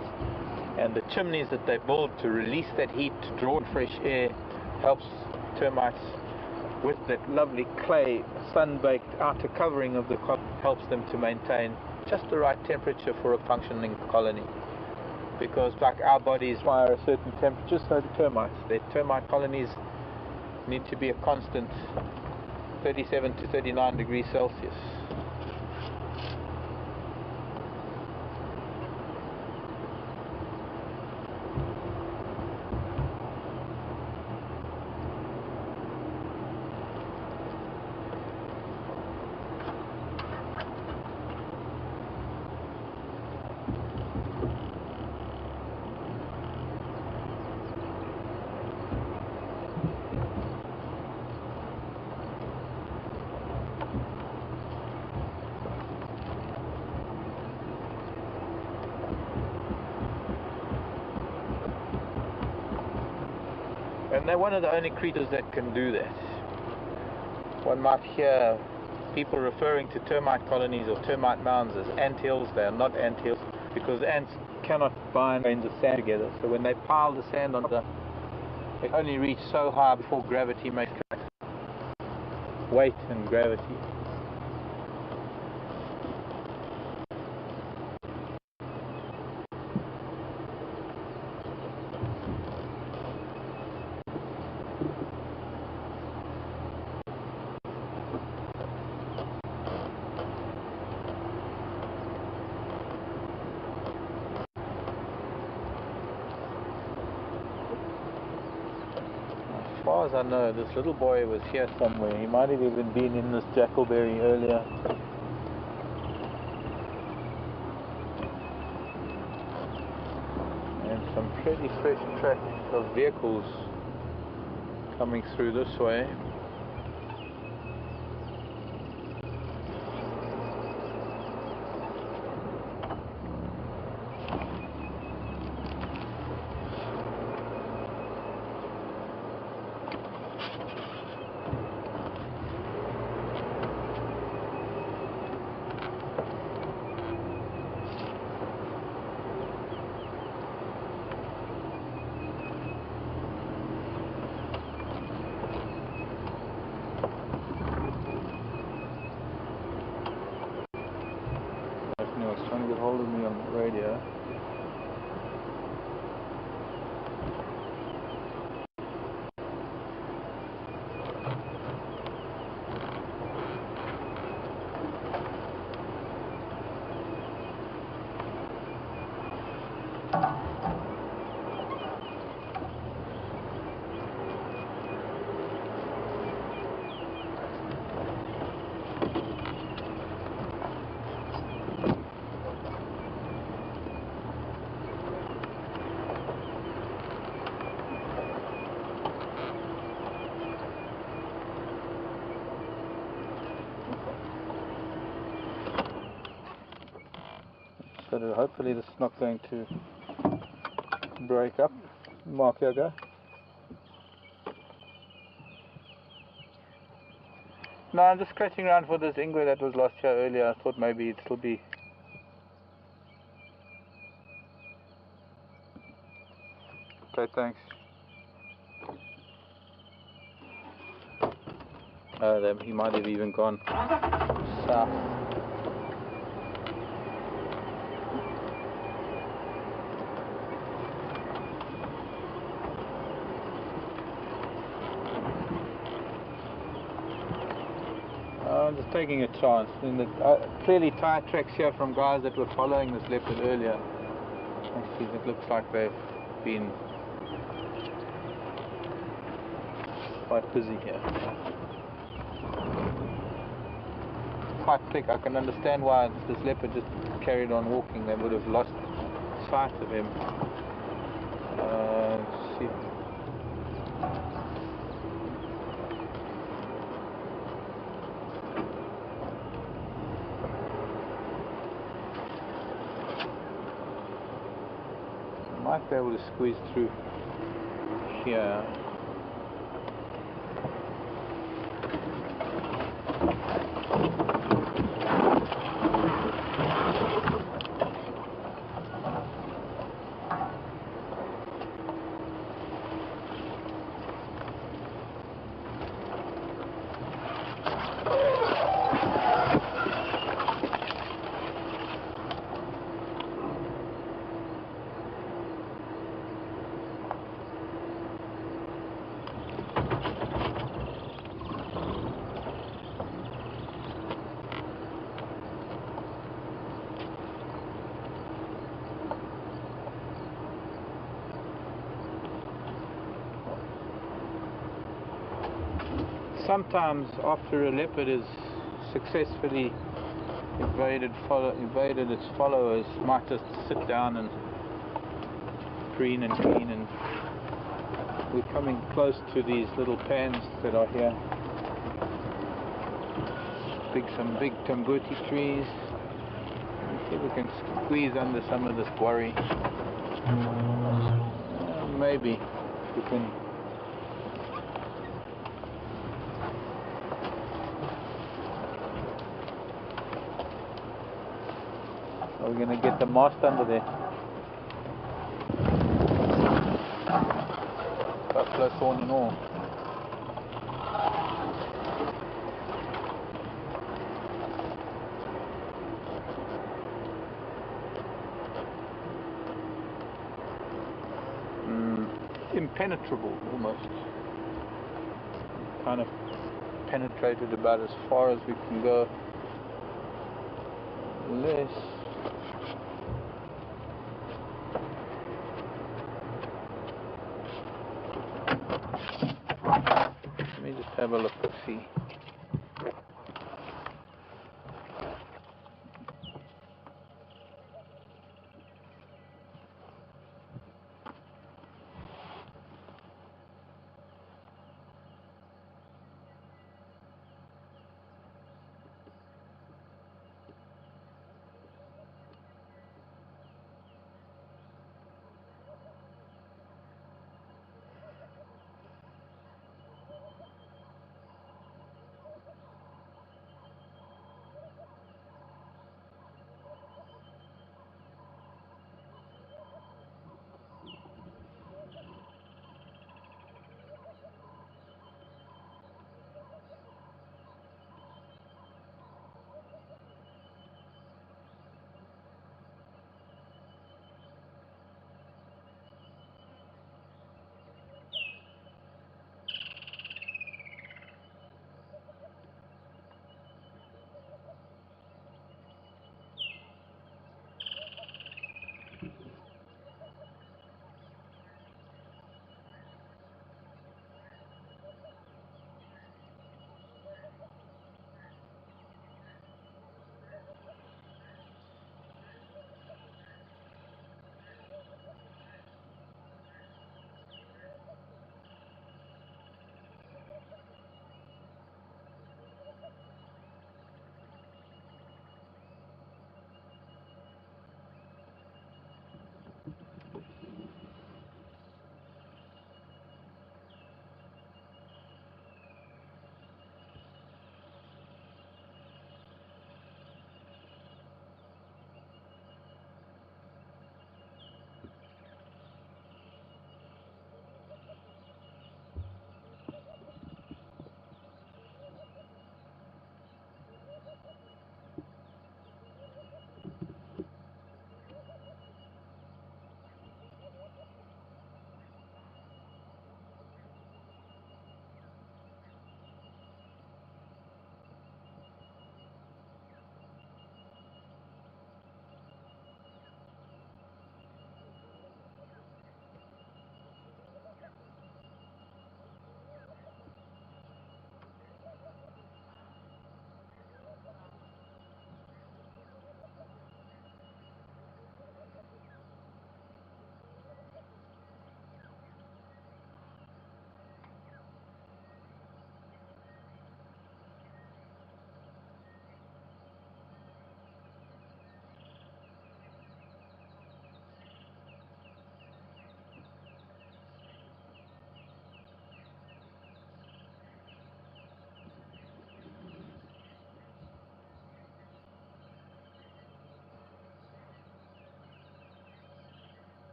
and the chimneys that they build to release that heat to draw in fresh air, helps termites with that lovely clay sun-baked outer covering of the colony, helps them to maintain just the right temperature for a functioning colony. Because like our bodies require a certain temperature, so do termites. Their termite colonies need to be a constant 37 to 39 degrees Celsius. And they're one of the only creatures that can do that. One might hear people referring to termite colonies or termite mounds as anthills. They are not anthills because ants cannot bind grains of sand together. So when they pile the sand on they only reach so high before gravity makes weight and gravity. As far as I know, this little boy was here somewhere. He might have even been in this jackalberry earlier. And some pretty fresh tracks of vehicles coming through this way. hold of me on the radio. So hopefully this is not going to break up. Mark, here go. No, I'm just scratching around for this ingwe that was lost here earlier. I thought maybe it'd still be. Okay, thanks. He might have even gone south. I'm just taking a chance. Clearly tire tracks here from guys that were following this leopard earlier. Actually, it looks like they've been quite busy here. Quite thick. I can understand why this leopard just carried on walking. They would have lost sight of him. Let's see. Might be able to squeeze through here. Sometimes after a leopard is successfully evaded its followers, might just sit down and preen and clean, and we're coming close to these little pans that are here. Some big tambuti trees. Let's see if we can squeeze under some of this worry. Maybe we can. We're going to get the mast under there. Buffalo thorn and all. Impenetrable almost. Kind of penetrated about as far as we can go. Less. Let me just have a look and see.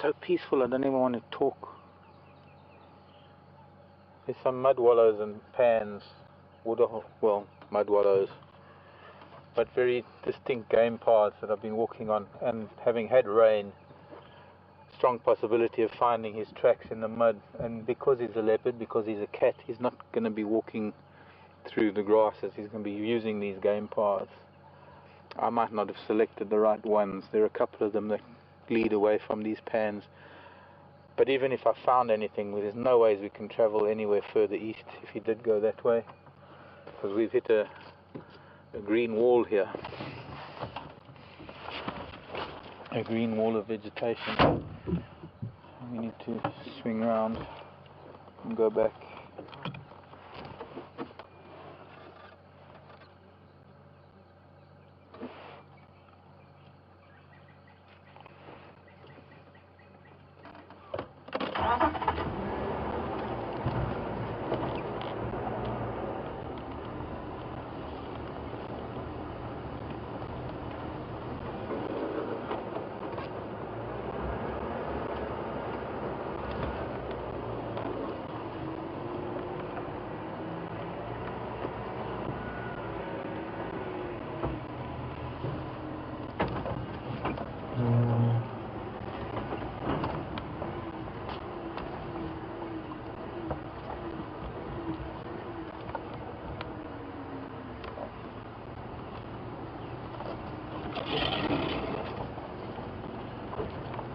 so peaceful, I don't even want to talk. There's some mud wallows and pans, mud wallows, but very distinct game paths that I've been walking on, and having had rain, strong possibility of finding his tracks in the mud. And because he's a leopard, because he's a cat, he's not going to be walking through the grasses, he's going to be using these game paths. I might not have selected the right ones. There are a couple of them that lead away from these pans, but even if I found anything, there's no ways we can travel anywhere further east if he did go that way, because we've hit a green wall here, a green wall of vegetation. We need to swing round and go back.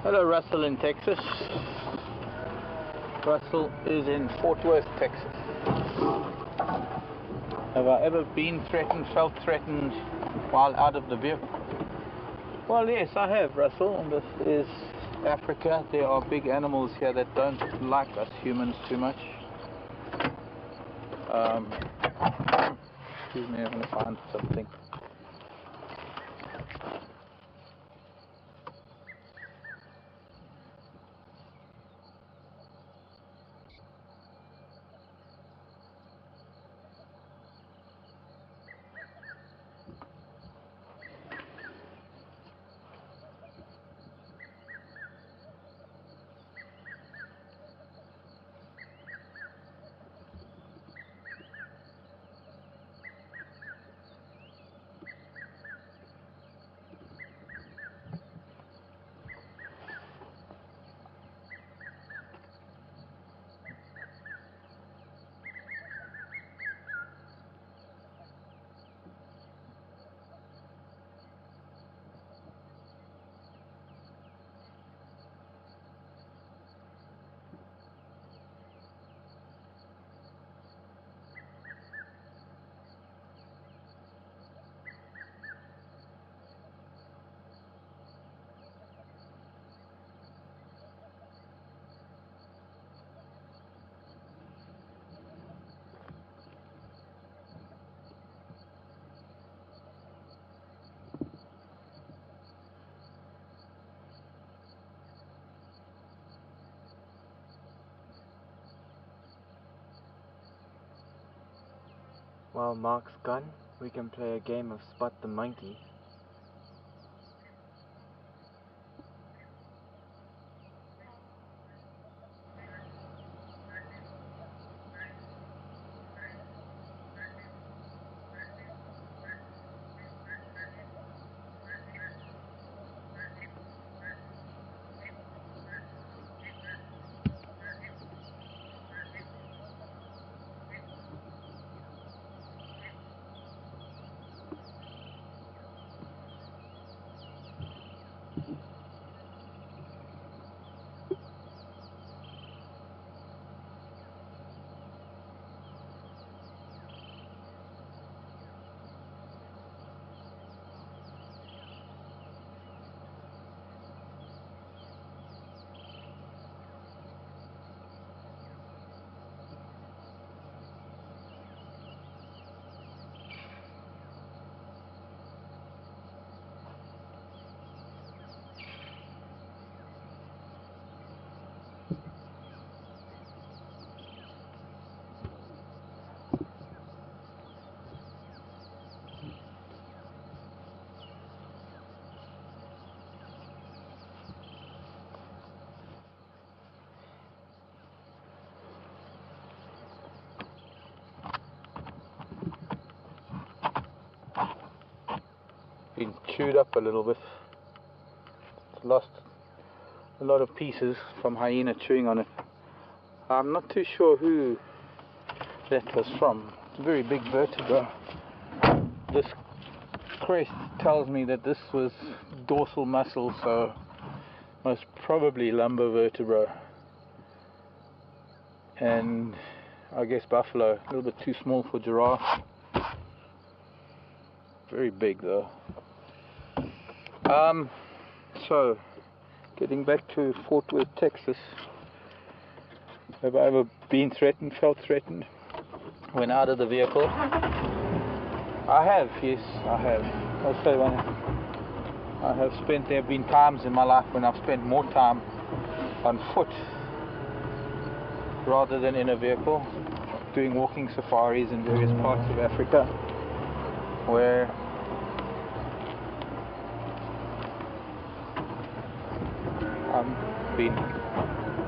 Hello, Russell in Texas. Russell is in Fort Worth, Texas. Have I ever been threatened, felt threatened while out of the vehicle? Well, yes, I have, Russell. And this is Africa. There are big animals here that don't like us humans too much. Excuse me, I'm going to find something. While Marc's gone, we can play a game of Spot the Monkey. been chewed up a little bit. It's lost a lot of pieces from hyena chewing on it. I'm not too sure who that was from. It's a very big vertebra. This crest tells me that this was dorsal muscle, so most probably lumbar vertebra. And I guess buffalo, a little bit too small for giraffe. Very big though. So getting back to Fort Worth, Texas. Have I ever been threatened, felt threatened when out of the vehicle? I have, yes, I have. I'll say one. I have spent, there have been times in my life when I've spent more time on foot rather than in a vehicle, doing walking safaris in various parts of Africa, where I've been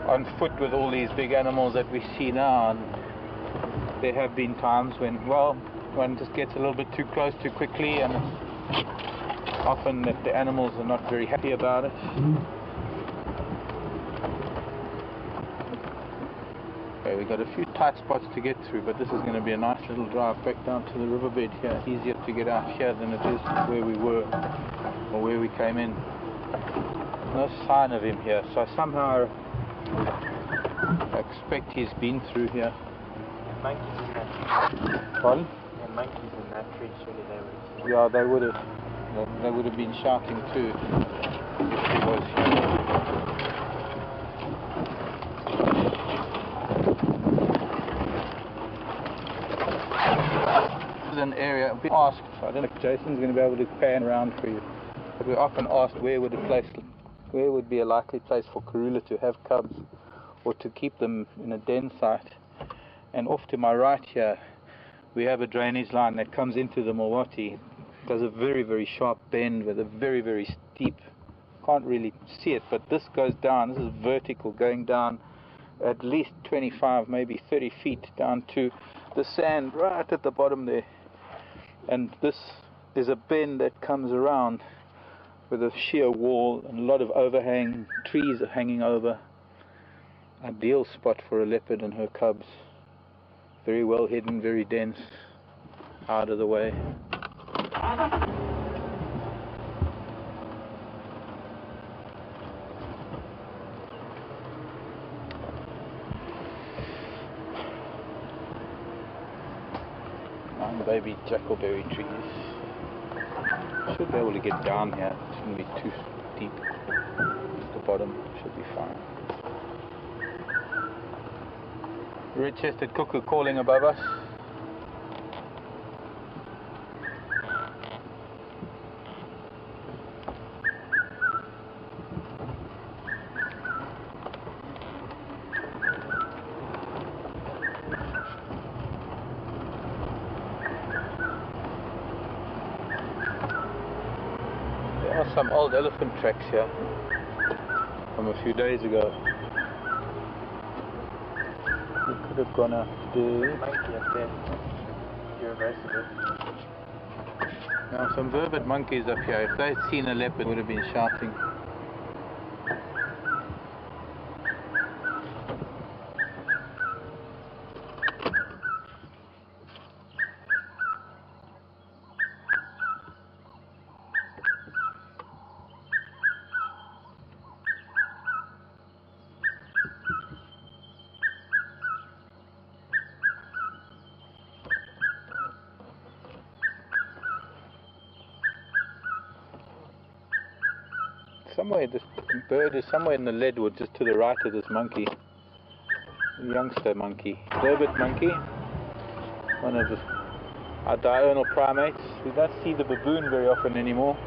on foot with all these big animals that we see now, and there have been times when, well, one just gets a little bit too close too quickly, and it's often that the animals are not very happy about it. Okay, we've got a few tight spots to get through, but this is going to be a nice little drive back down to the riverbed here. Easier to get out here than it is where we were, or where we came in. No sign of him here, so somehow I expect he's been through here. Monkeys in that tree. Pardon? Yeah, monkeys in that tree, surely they would. Yeah, they would have. They would have been shouting too if he was here. This is an area I've been asked. I don't know if Jason's going to be able to pan around for you, but we're often asked where would be a likely place for Karula to have cubs or to keep them in a den site. And off to my right here, we have a drainage line that comes into the Milwaukee. Does a very, very sharp bend with a very, very steep, can't really see it, but this goes down, this is vertical, going down at least 25, maybe 30 feet down to the sand right at the bottom there. And this is a bend that comes around with a sheer wall and a lot of overhang, trees are hanging over. Ideal spot for a leopard and her cubs. Very well hidden, very dense, out of the way. Baby jackalberry trees. Should be able to get down here. It shouldn't be too deep. The bottom should be fine. Red-chested cuckoo calling above us. Some old elephant tracks here from a few days ago. We could have gone up there. Monkey up there. Irreversible. Now some vervet monkeys up here. If they'd seen a leopard, would have been shouting. Somewhere, this bird is somewhere in the leadwood, just to the right of this monkey. A youngster monkey. Vervet monkey. One of our diurnal primates. We don't see the baboon very often anymore.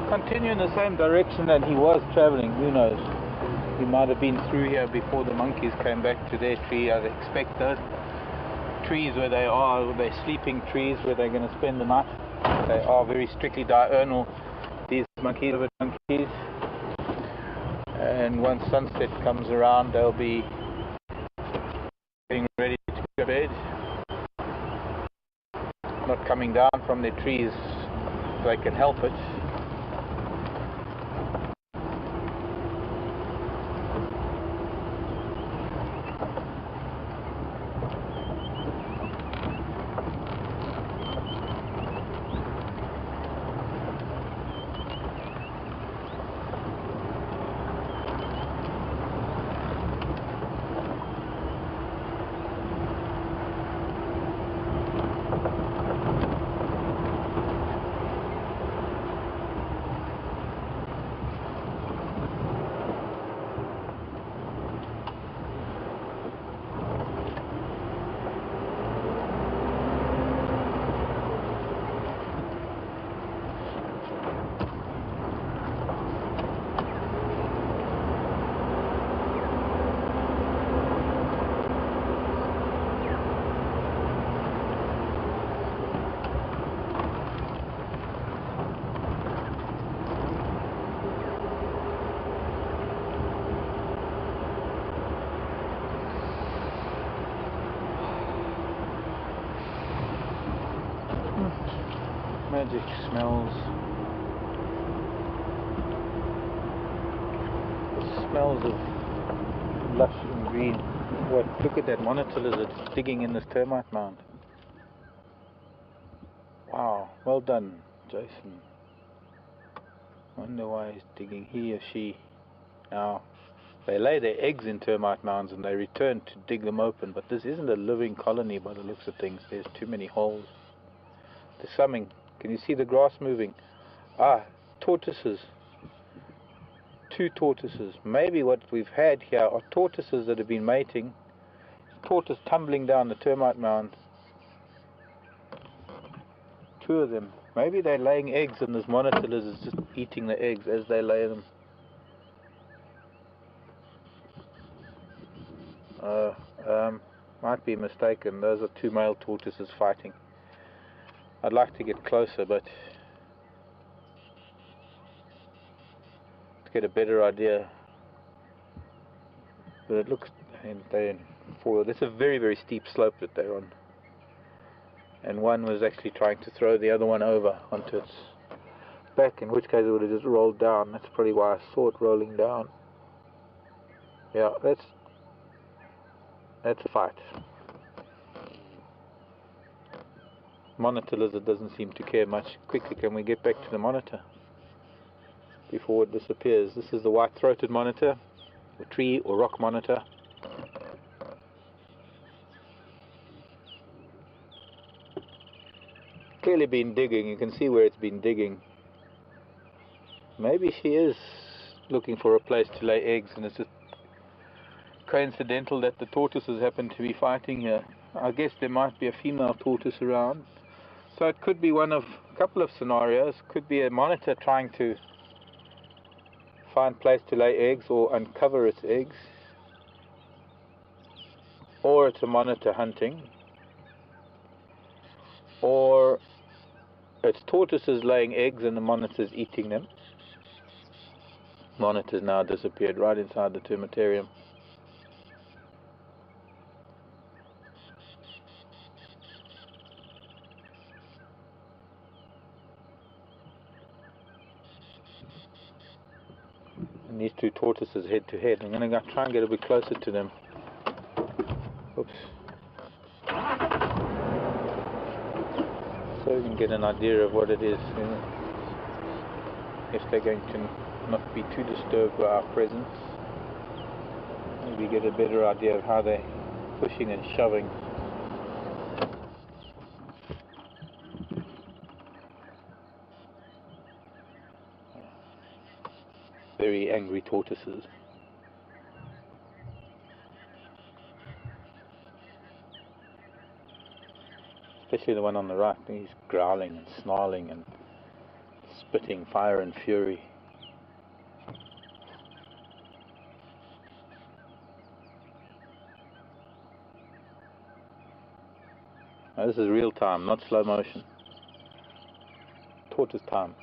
Continue in the same direction that he was traveling. Who knows? He might have been through here before the monkeys came back to their tree. I expect those trees where they are, they're sleeping trees where they're going to spend the night. They are very strictly diurnal, these monkeys. And once sunset comes around, they'll be getting ready to go to bed. Not coming down from their trees if they can help it. Magic smells. Smells of lush and green. What? Look at that monitor lizard digging in this termite mound. Wow, well done, Jason. Wonder why he's digging, he or she. Now, they lay their eggs in termite mounds and they return to dig them open, but this isn't a living colony by the looks of things. There's too many holes. There's something. Can you see the grass moving? Ah, tortoises. 2 tortoises. Maybe what we've had here are tortoises that have been mating. Tortoise tumbling down the termite mound. 2 of them. Maybe they're laying eggs and this monitor lizard's just eating the eggs as they lay them. Might be mistaken. Those are 2 male tortoises fighting. I'd like to get closer, but to get a better idea. But it looks, and they're in four. It's a very, very steep slope that they're on. And one was actually trying to throw the other one over onto its back, in which case it would have just rolled down. That's probably why I saw it rolling down. Yeah, that's a fight. Monitor lizard doesn't seem to care much. Quickly, can we get back to the monitor before it disappears? This is the white-throated monitor, or tree or rock monitor. Clearly been digging. You can see where it's been digging. Maybe she is looking for a place to lay eggs, and it's just coincidental that the tortoises happen to be fighting here. I guess there might be a female tortoise around. So it could be one of a couple of scenarios. Could be a monitor trying to find a place to lay eggs or uncover its eggs. Or it's a monitor hunting. Or it's tortoises laying eggs and the monitor's eating them. Monitor's now disappeared right inside the termitarium. And these two tortoises head to head. I'm going to try and get a bit closer to them. Oops. So we can get an idea of what it is. If they're going to not be too disturbed by our presence. Maybe get a better idea of how they're pushing and shoving. Very angry tortoises. Especially the one on the right. He's growling and snarling and spitting fire and fury. Now this is real time, not slow motion. Tortoise time.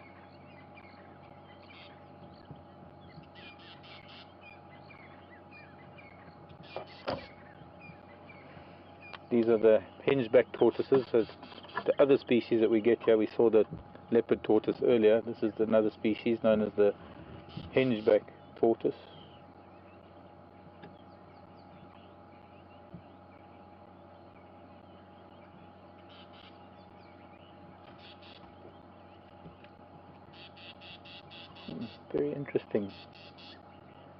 These are the hingeback tortoises. So the other species that we get here, we saw the leopard tortoise earlier. This is another species known as the hingeback tortoise. Very interesting.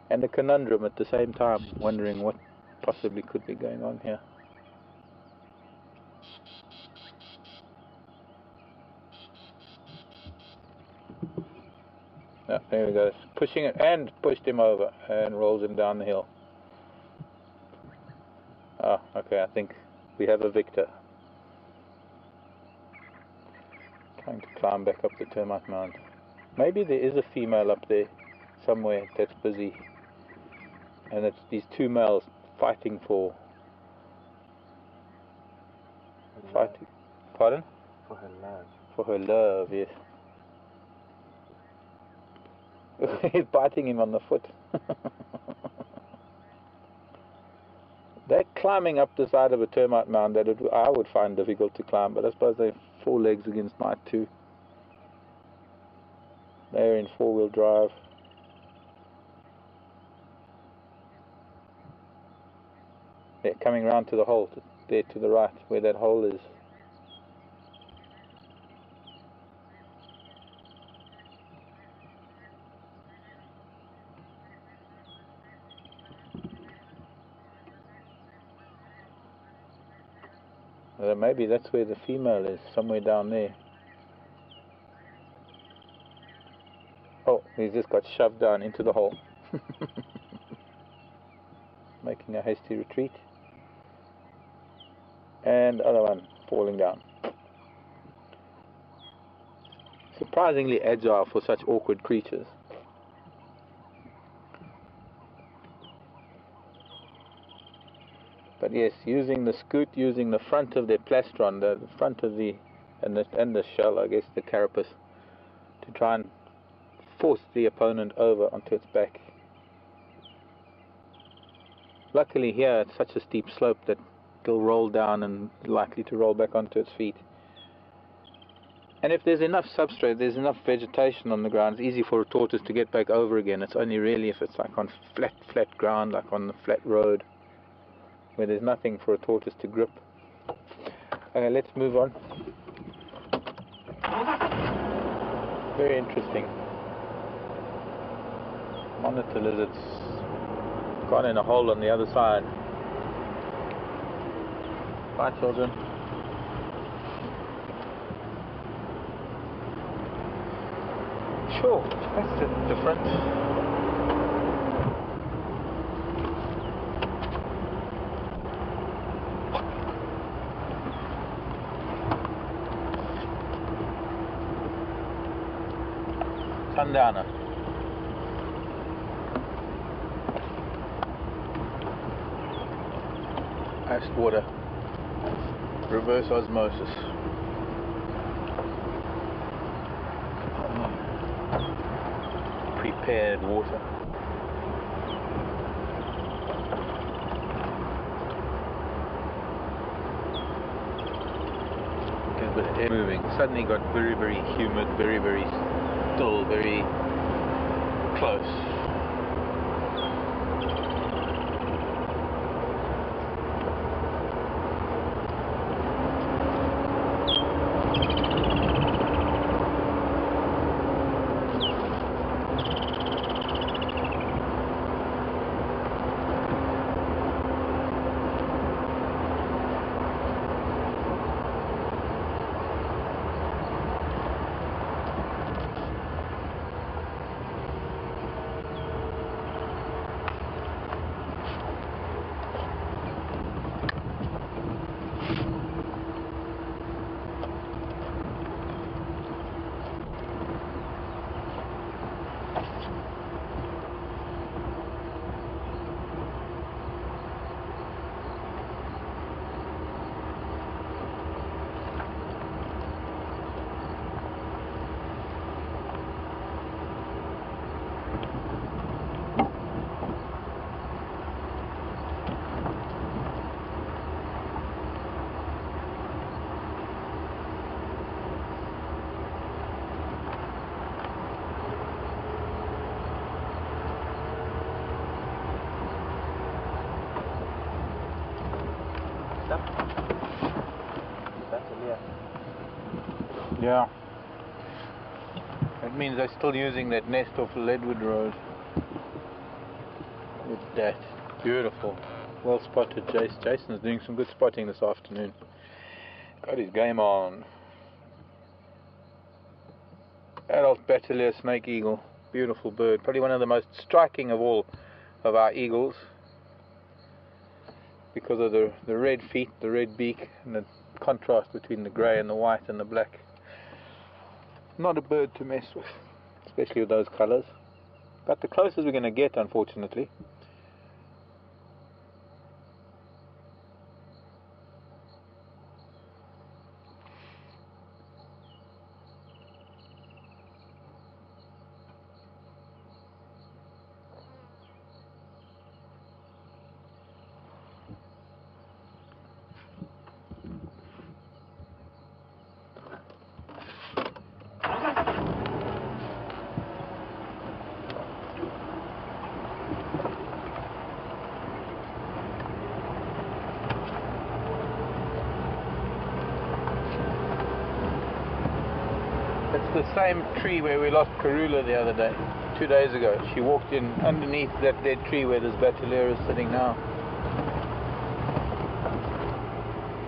And a conundrum at the same time, wondering what possibly could be going on here. Oh, there we go. Pushing it and pushed him over and rolls him down the hill. Ah, okay, I think we have a victor. Trying to climb back up the termite mound. Maybe there is a female up there somewhere that's busy. And it's these two males fighting for... Fighting? Pardon? For her love. For her love, yes. He's biting him on the foot. They're climbing up the side of a termite mound that I would find difficult to climb, but I suppose they're 4 legs against my 2. They're in 4-wheel drive. They're coming round to the hole, there to the right, where that hole is. Maybe that's where the female is, somewhere down there. Oh, he's just got shoved down into the hole. Making a hasty retreat. And other one falling down. Surprisingly agile for such awkward creatures. But yes, using the scoot, using the front of their plastron, the front of the and the shell, I guess the carapace, to try and force the opponent over onto its back. Luckily here it's such a steep slope that it'll roll down and likely to roll back onto its feet. And if there's enough substrate, there's enough vegetation on the ground, it's easy for a tortoise to get back over again. It's only really if it's like on flat ground, like on the flat road, where there's nothing for a tortoise to grip. Okay, let's move on. Very interesting. Monitor lizards gone in a hole on the other side. Bye, children. Sure, that's different. Sundowner. Iced water. Reverse osmosis. Prepared water. There's a bit of air moving. Suddenly got very humid, very still, very close. Yeah. That means they're still using that nest off Leadwood Road. Look at that. Beautiful. Well spotted, Jace. Jason's doing some good spotting this afternoon. Got his game on. Adult Bateleur snake eagle. Beautiful bird. Probably one of the most striking of all of our eagles, because of the red feet, the red beak, and the contrast between the grey and the white and the black. Not a bird to mess with, especially with those colours. But the closest we're going to get, unfortunately. It's the same tree where we lost Karula the other day, 2 days ago. She walked in underneath that dead tree where this Bateleur is sitting now.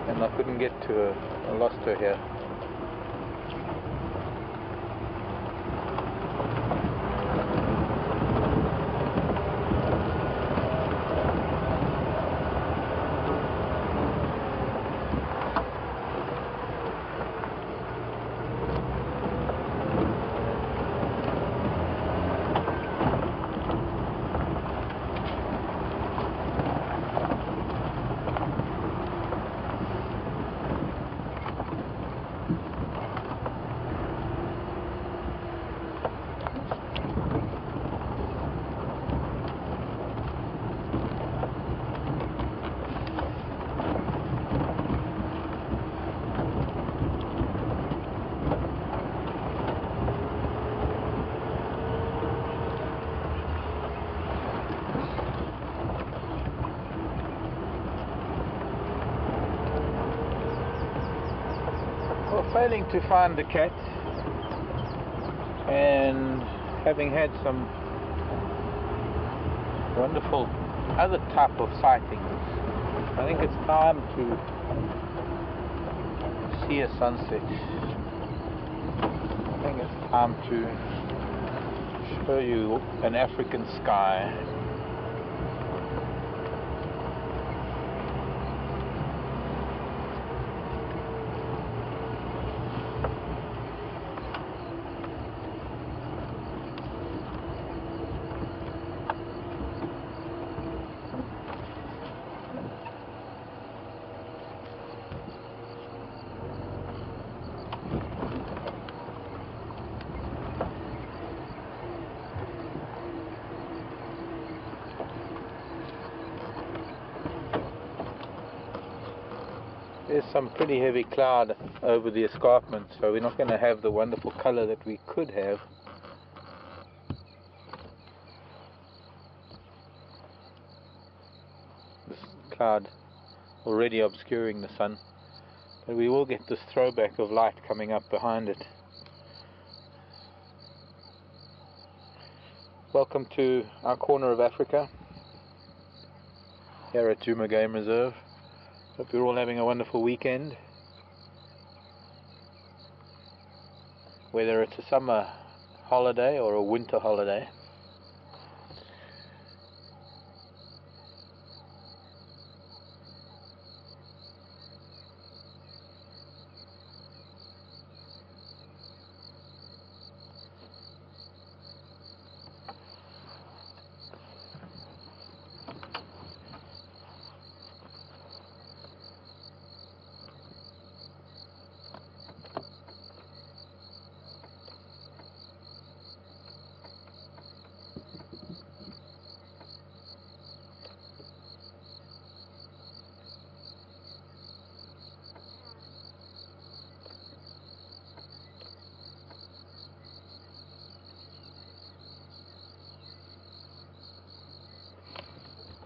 And I couldn't get to her. I lost her here. failing to find the cat, and having had some wonderful other type of sightings, I think it's time to see a sunset. I think it's time to show you an African sky. There's some pretty heavy cloud over the escarpment, so we're not going to have the wonderful color that we could have. This cloud already obscuring the sun, but we will get this throwback of light coming up behind it. Welcome to our corner of Africa here at Djuma Game Reserve. Hope you're all having a wonderful weekend. Whether it's a summer holiday or a winter holiday.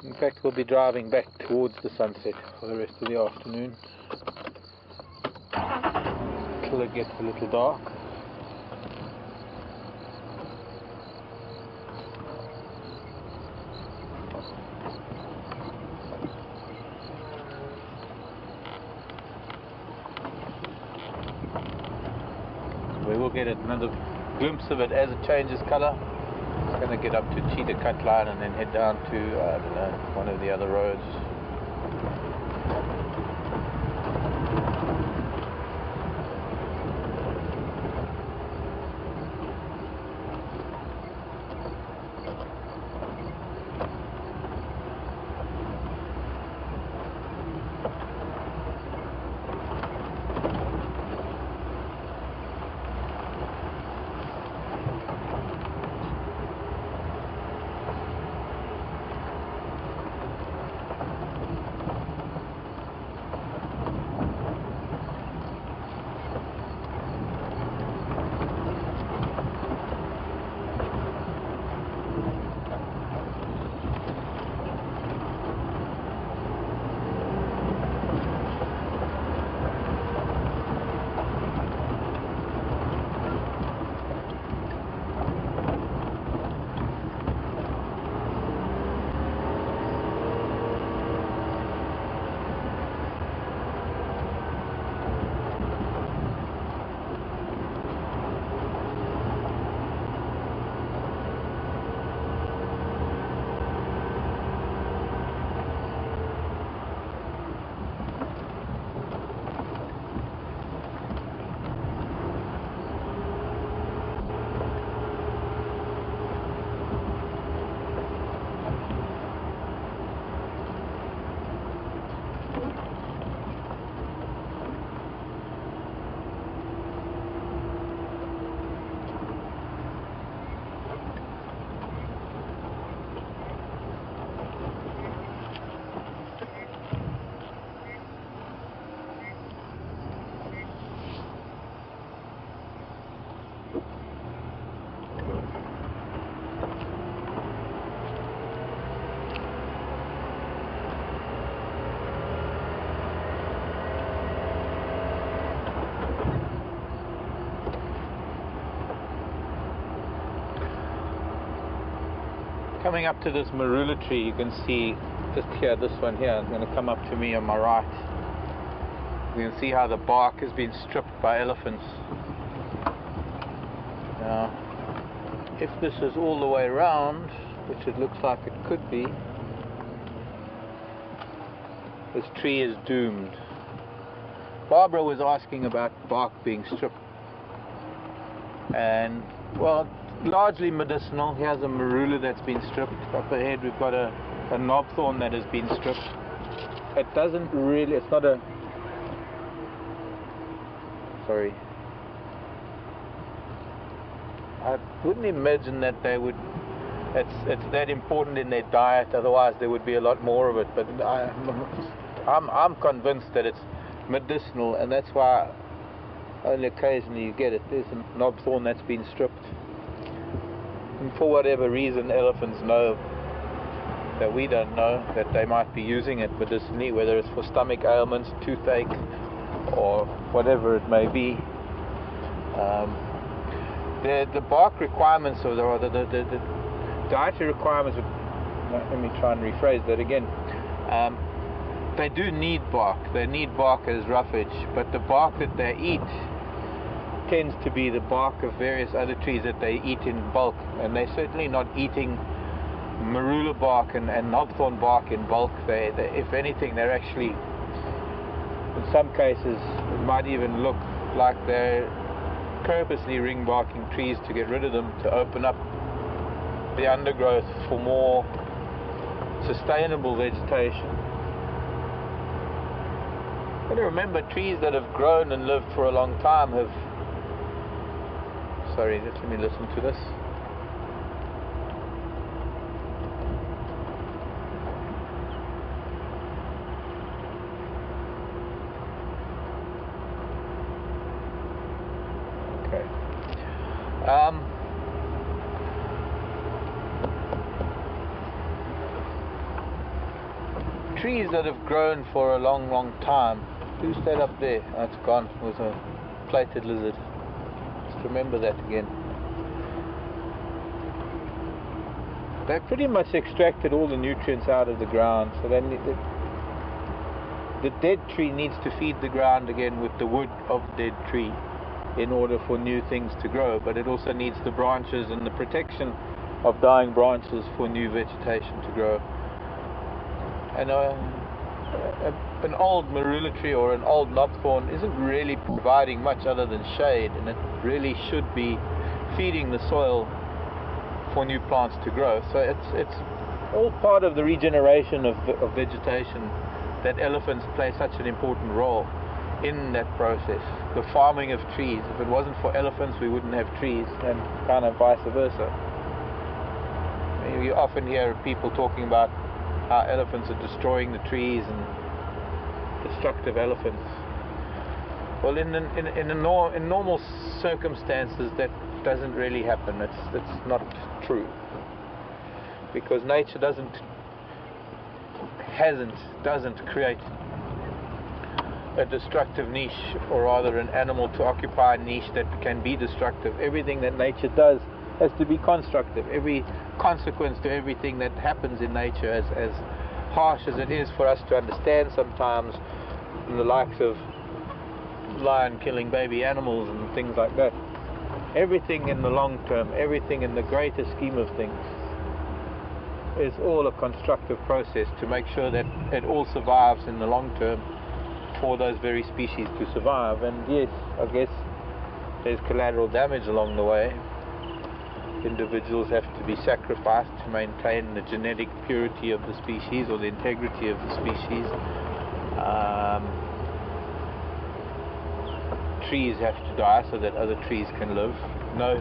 In fact, we'll be driving back towards the sunset for the rest of the afternoon till it gets a little dark. We will get another glimpse of it as it changes colour. It's going to get up to Cheetah Cut Line and then head down to, I don't know, one of the other roads. Coming up to this marula tree, you can see just here, this one here is going to come up to me on my right. You can see how the bark has been stripped by elephants. Now, if this is all the way around, which it looks like it could be, this tree is doomed. Barbara was asking about bark being stripped, and well, largely medicinal. Here's a marula that's been stripped. Up ahead we've got a knobthorn that has been stripped. It doesn't really, it's not a, sorry, I wouldn't imagine that they would, it's that important in their diet, otherwise there would be a lot more of it, but I'm convinced that it's medicinal, and that's why only occasionally you get it. There's a knobthorn that's been stripped, and for whatever reason elephants know that we don't know, that they might be using it medicinally, whether it's for stomach ailments, toothache, or whatever it may be. The bark requirements, or the dietary requirements, let me try and rephrase that again. They do need bark. They need bark as roughage, but the bark that they eat tends to be the bark of various other trees that they eat in bulk, and they're certainly not eating marula bark and knobthorn bark in bulk. They, if anything, they're actually, in some cases, it might even look like they're purposely ring barking trees to get rid of them, to open up the undergrowth for more sustainable vegetation. But remember, trees that have grown and lived for a long time have, sorry, just let me listen to this. Okay. Trees that have grown for a long, long time. Who's that up there? Oh, it's gone. It was a plated lizard. Just remember that again. They pretty much extracted all the nutrients out of the ground, so then the dead tree needs to feed the ground again with the wood of the dead tree in order for new things to grow, but it also needs the branches and the protection of dying branches for new vegetation to grow. And an old marula tree or an old knobthorn isn't really providing much other than shade, and it really should be feeding the soil for new plants to grow. So it's all part of the regeneration of vegetation, that elephants play such an important role in that process. The farming of trees. If it wasn't for elephants, we wouldn't have trees, and kind of vice versa. You often hear people talking about how elephants are destroying the trees and destructive elephants. Well, in normal circumstances, that doesn't really happen. It's not true, because nature doesn't create a destructive niche, or rather an animal to occupy a niche that can be destructive. Everything that nature does has to be constructive. Every consequence to everything that happens in nature, as harsh as it is for us to understand sometimes, in the likes of lion killing baby animals and things like that, everything in the long term, everything in the greater scheme of things, is all a constructive process to make sure that it all survives in the long term for those very species to survive. And yes, I guess there's collateral damage along the way. Individuals have to be sacrificed to maintain the genetic purity of the species, or the integrity of the species. Trees have to die so that other trees can live. No.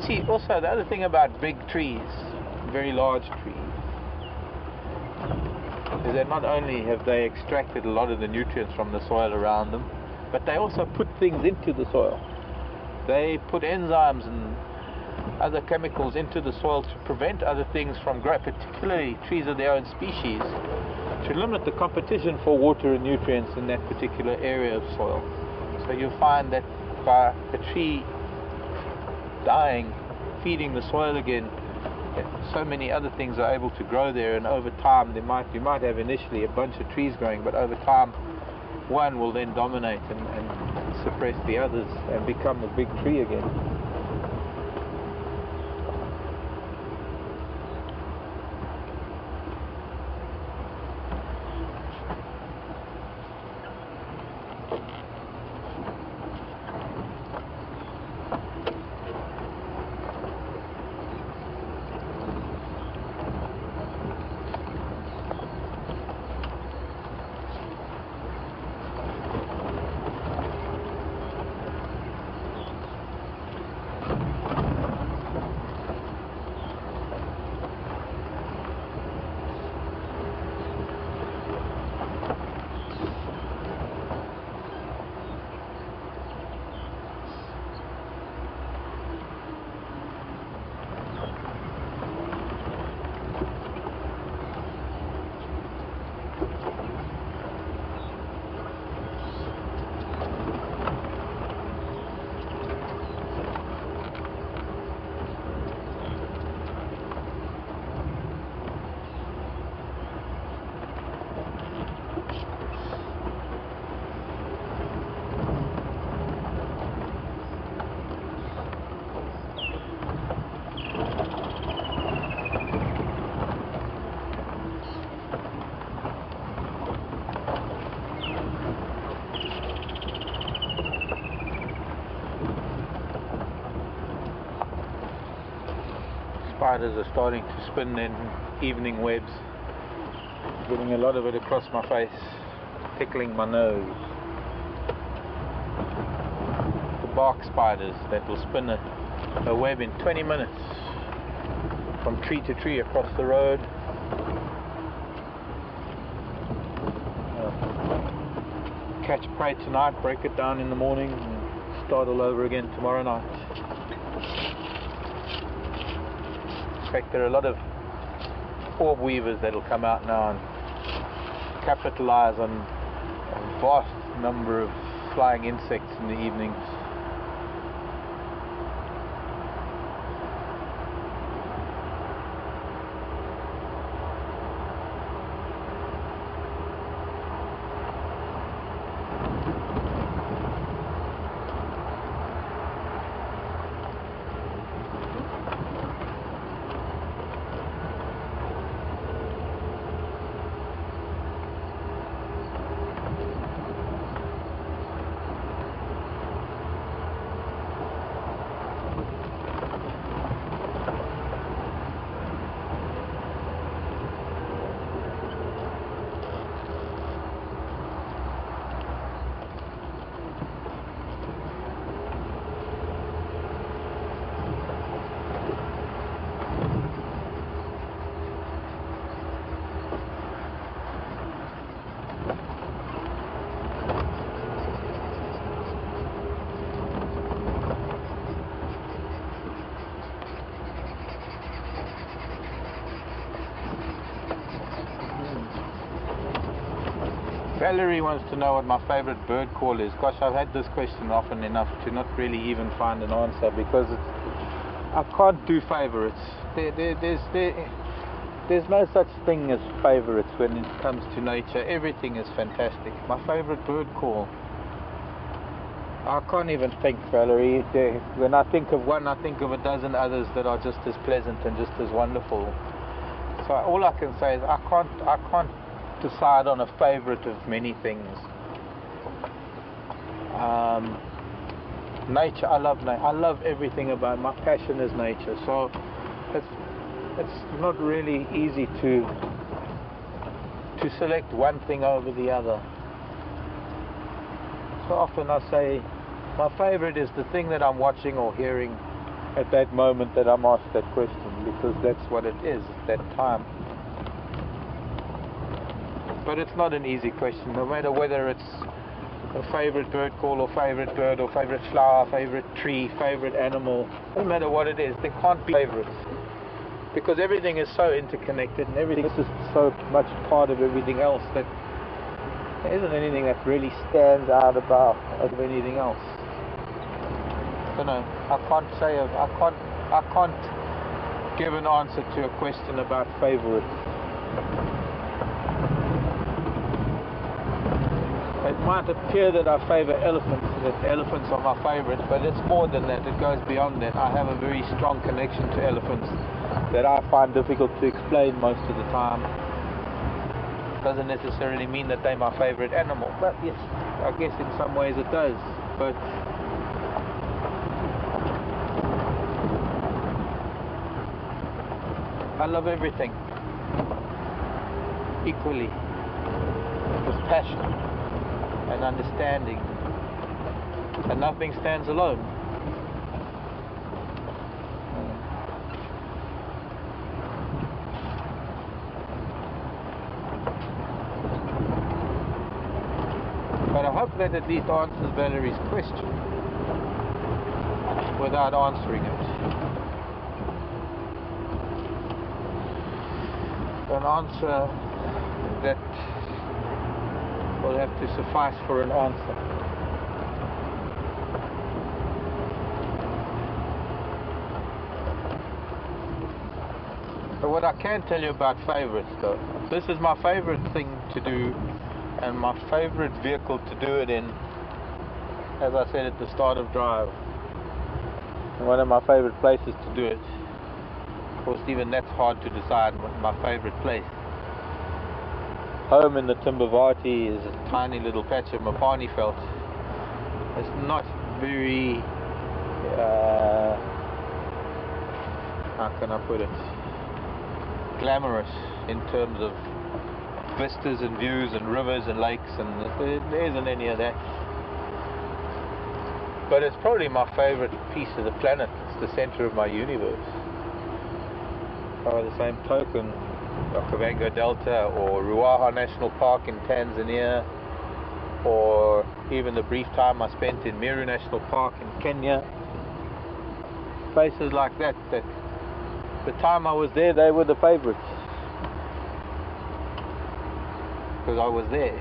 See, also the other thing about big trees, very large trees, is that not only have they extracted a lot of the nutrients from the soil around them, but they also put things into the soil. They put enzymes and other chemicals into the soil to prevent other things from growing, particularly trees of their own species, to limit the competition for water and nutrients in that particular area of soil. So you'll find that by a tree dying, feeding the soil again, so many other things are able to grow there, and over time you might have initially a bunch of trees growing, but over time one will then dominate and suppress the others and become a big tree again. Spiders are starting to spin in evening webs, getting a lot of it across my face, tickling my nose. The bark spiders that will spin a web in 20 minutes from tree to tree across the road. Catch prey tonight, break it down in the morning, and start all over again tomorrow night. In fact, there are a lot of orb weavers that will come out now and capitalize on a vast number of flying insects in the evenings. Valerie wants to know what my favorite bird call is. Gosh, I've had this question often enough to not really even find an answer, because I can't do favorites. There's no such thing as favorites when it comes to nature. Everything is fantastic. My favorite bird call, I can't even think, Valerie. When I think of one, I think of a dozen others that are just as pleasant and just as wonderful. So all I can say is I can't decide on a favorite of many things. Nature, I love everything about it. My passion is nature, so it's not really easy to select one thing over the other. So often I say my favorite is the thing that I'm watching or hearing at that moment that I'm asked that question, because that's what it is at that time. But it's not an easy question, no matter whether it's a favorite bird call or favorite bird or favorite flower, favorite tree, favorite animal. No matter what it is, there can't be favorites, because everything is so interconnected and everything is just so much part of everything else that there isn't anything that really stands out above anything else. I don't know. I can't give an answer to a question about favorites. It might appear that I favor elephants, that elephants are my favorites, but it's more than that. It goes beyond that. I have a very strong connection to elephants that I find difficult to explain most of the time. Doesn't necessarily mean that they're my favorite animal, but yes, I guess in some ways it does. But I love everything equally, with passion and understanding, and nothing stands alone. But I hope that at least answers Valerie's question without answering it. An answer that will have to suffice for an answer. But what I can tell you about favorites though, this is my favorite thing to do and my favorite vehicle to do it in, as I said at the start of drive. And one of my favorite places to do it. Of course, even that's hard to decide what my favorite place. Home in the Timbavati is a tiny little patch of Mopani veld. It's not very, how can I put it, glamorous in terms of vistas and views and rivers and lakes, and there isn't any of that. But it's probably my favorite piece of the planet. It's the center of my universe. By the same token, Okavango Delta or Ruaha National Park in Tanzania, or even the brief time I spent in Meru National Park in Kenya, places like that, that the time I was there, they were the favorites, because I was there,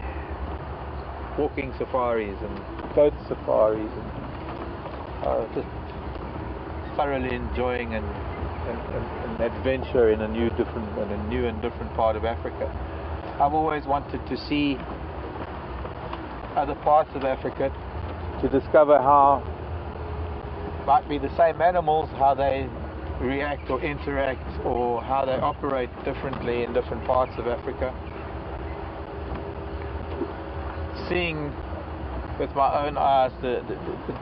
walking safaris and boat safaris, and just thoroughly enjoying an adventure in a new and different part of Africa. I've always wanted to see other parts of Africa, to discover how might be the same animals, how they react or interact, or how they operate differently in different parts of Africa. Seeing with my own eyes the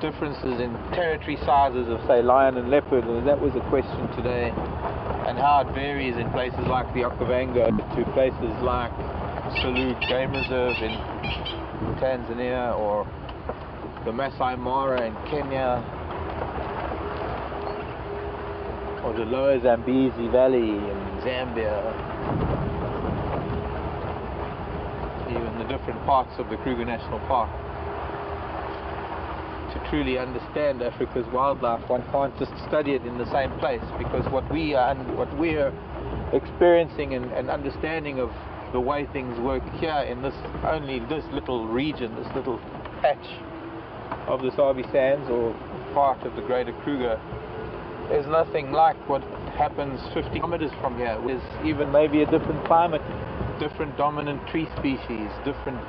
differences in territory sizes of, say, lion and leopard, and that was a question today, and how it varies in places like the Okavango to places like Selous Game Reserve in Tanzania, or the Masai Mara in Kenya, or the lower Zambezi Valley in Zambia, even the different parts of the Kruger National Park. To truly understand Africa's wildlife, one can't just study it in the same place, because what we're experiencing and understanding of the way things work here in this little region, this little patch of the Sabi Sands, or part of the greater Kruger, is nothing like what happens 50 kilometers from here. There's even maybe a different climate, different dominant tree species, different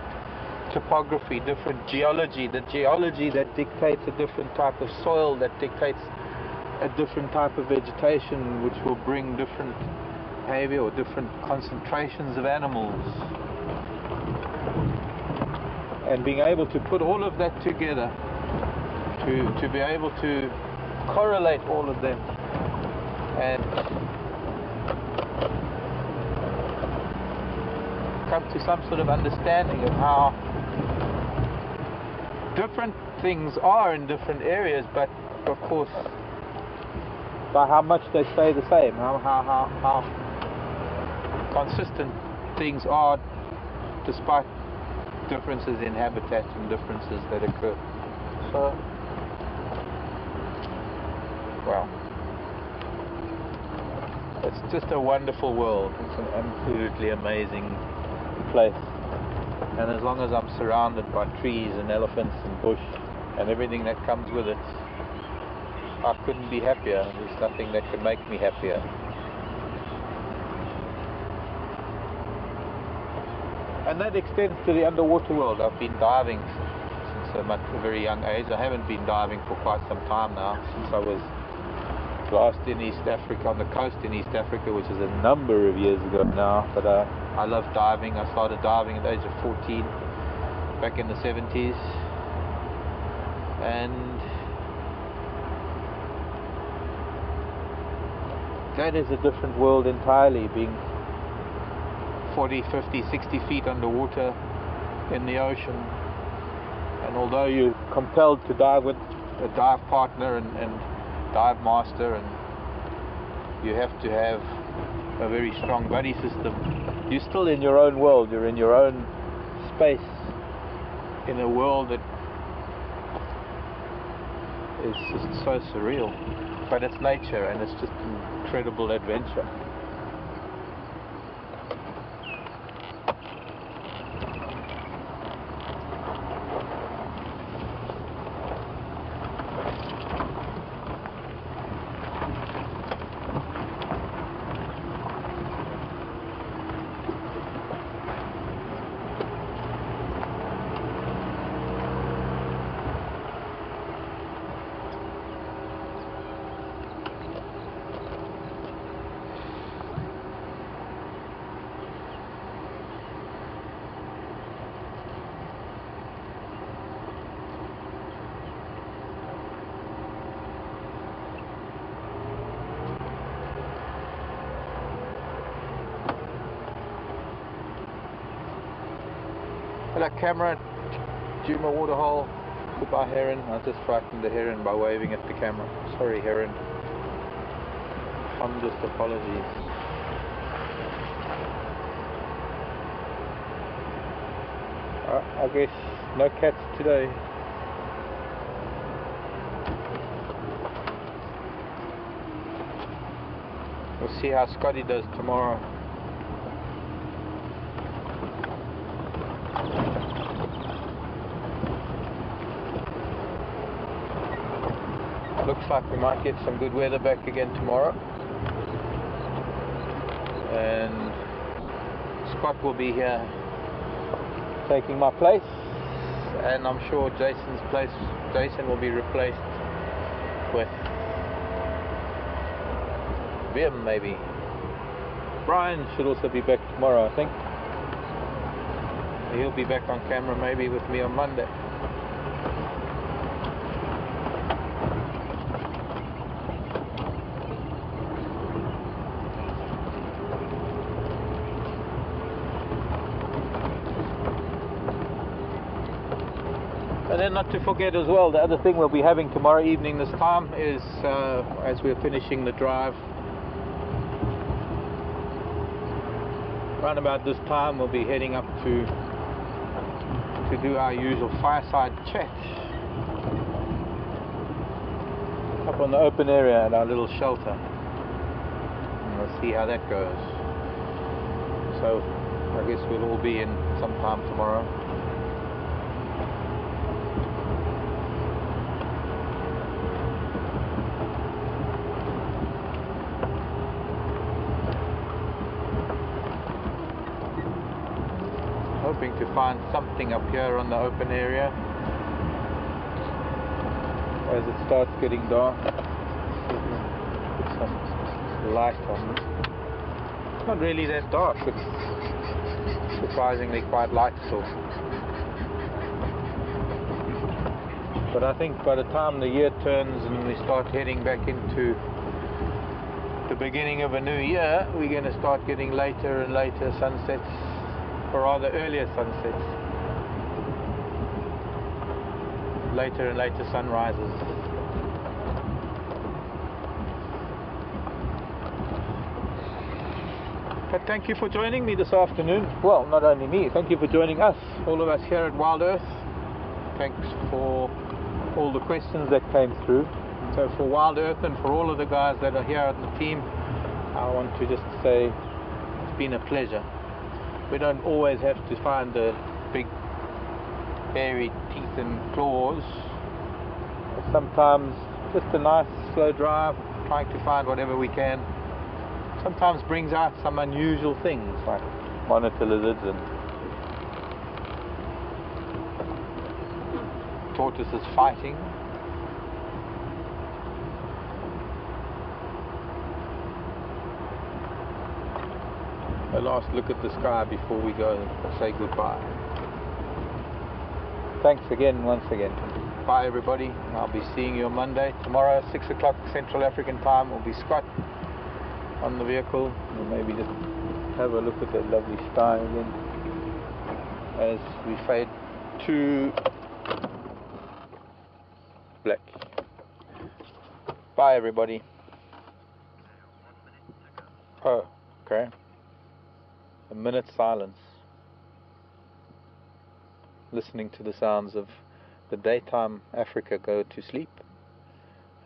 topography, different geology, the geology that dictates a different type of soil, that dictates a different type of vegetation, which will bring different behavior or different concentrations of animals. And being able to put all of that together, to be able to correlate all of them and come to some sort of understanding of how different things are in different areas, but of course by how much they stay the same, how consistent things are despite differences in habitat and differences that occur. So, well, it's just a wonderful world. It's an absolutely amazing place, and as long as I'm surrounded by trees and elephants and bush and everything that comes with it, I couldn't be happier. There's nothing that could make me happier. And that extends to the underwater world. I've been diving since a very young age. I haven't been diving for quite some time now, since I was last in East Africa, on the coast in East Africa, which is a number of years ago now. But I love diving. I started diving at the age of 14 back in the 70s, and that is a different world entirely, being 40, 50, 60 feet underwater in the ocean. And although you're compelled to dive with a dive partner and dive master, and you have to have a very strong buddy system, you're still in your own world. You're in your own space in a world that is just so surreal. But it's nature, and it's just an incredible adventure. Hello camera, Juma waterhole, goodbye heron. I just frightened the heron by waving at the camera. Sorry heron, fondest apologies. I guess no cats today. We'll see how Scotty does tomorrow. Looks like we might get some good weather back again tomorrow, and Scott will be here taking my place, and I'm sure Jason will be replaced with Vim maybe. Brian should also be back tomorrow, I think. He'll be back on camera maybe with me on Monday. And then not to forget as well, the other thing we'll be having tomorrow evening this time is, as we're finishing the drive, around about this time we'll be heading up to do our usual fireside chat up on the open area at our little shelter, and we'll see how that goes. So I guess we'll all be in sometime tomorrow. Hoping to find something up here on the open area as it starts getting dark. Put some light on this. It's not really that dark, it's surprisingly quite light still. But I think by the time the year turns and we start heading back into the beginning of a new year, we're going to start getting later and later sunsets, or rather earlier sunsets, later and later sunrises. But thank you for joining me this afternoon. Well, not only me, thank you for joining us, all of us here at WildEarth. Thanks for all the questions that came through. So for WildEarth and for all of the guys that are here on the team, I want to just say it's been a pleasure. We don't always have to find the big hairy teeth and claws. Sometimes just a nice slow drive, trying to find whatever we can, sometimes brings out some unusual things like monitor lizards and tortoises fighting. A last look at the sky before we go say goodbye. Thanks again, once again. Bye everybody. I'll be seeing you on Monday. Tomorrow, 6 o'clock Central African time, will be Scott on the vehicle. We'll maybe just have a look at that lovely sky again as we fade to black. Bye everybody. Oh, okay. A minute silence. Listening to the sounds of the daytime Africa go to sleep,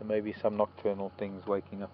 and maybe some nocturnal things waking up.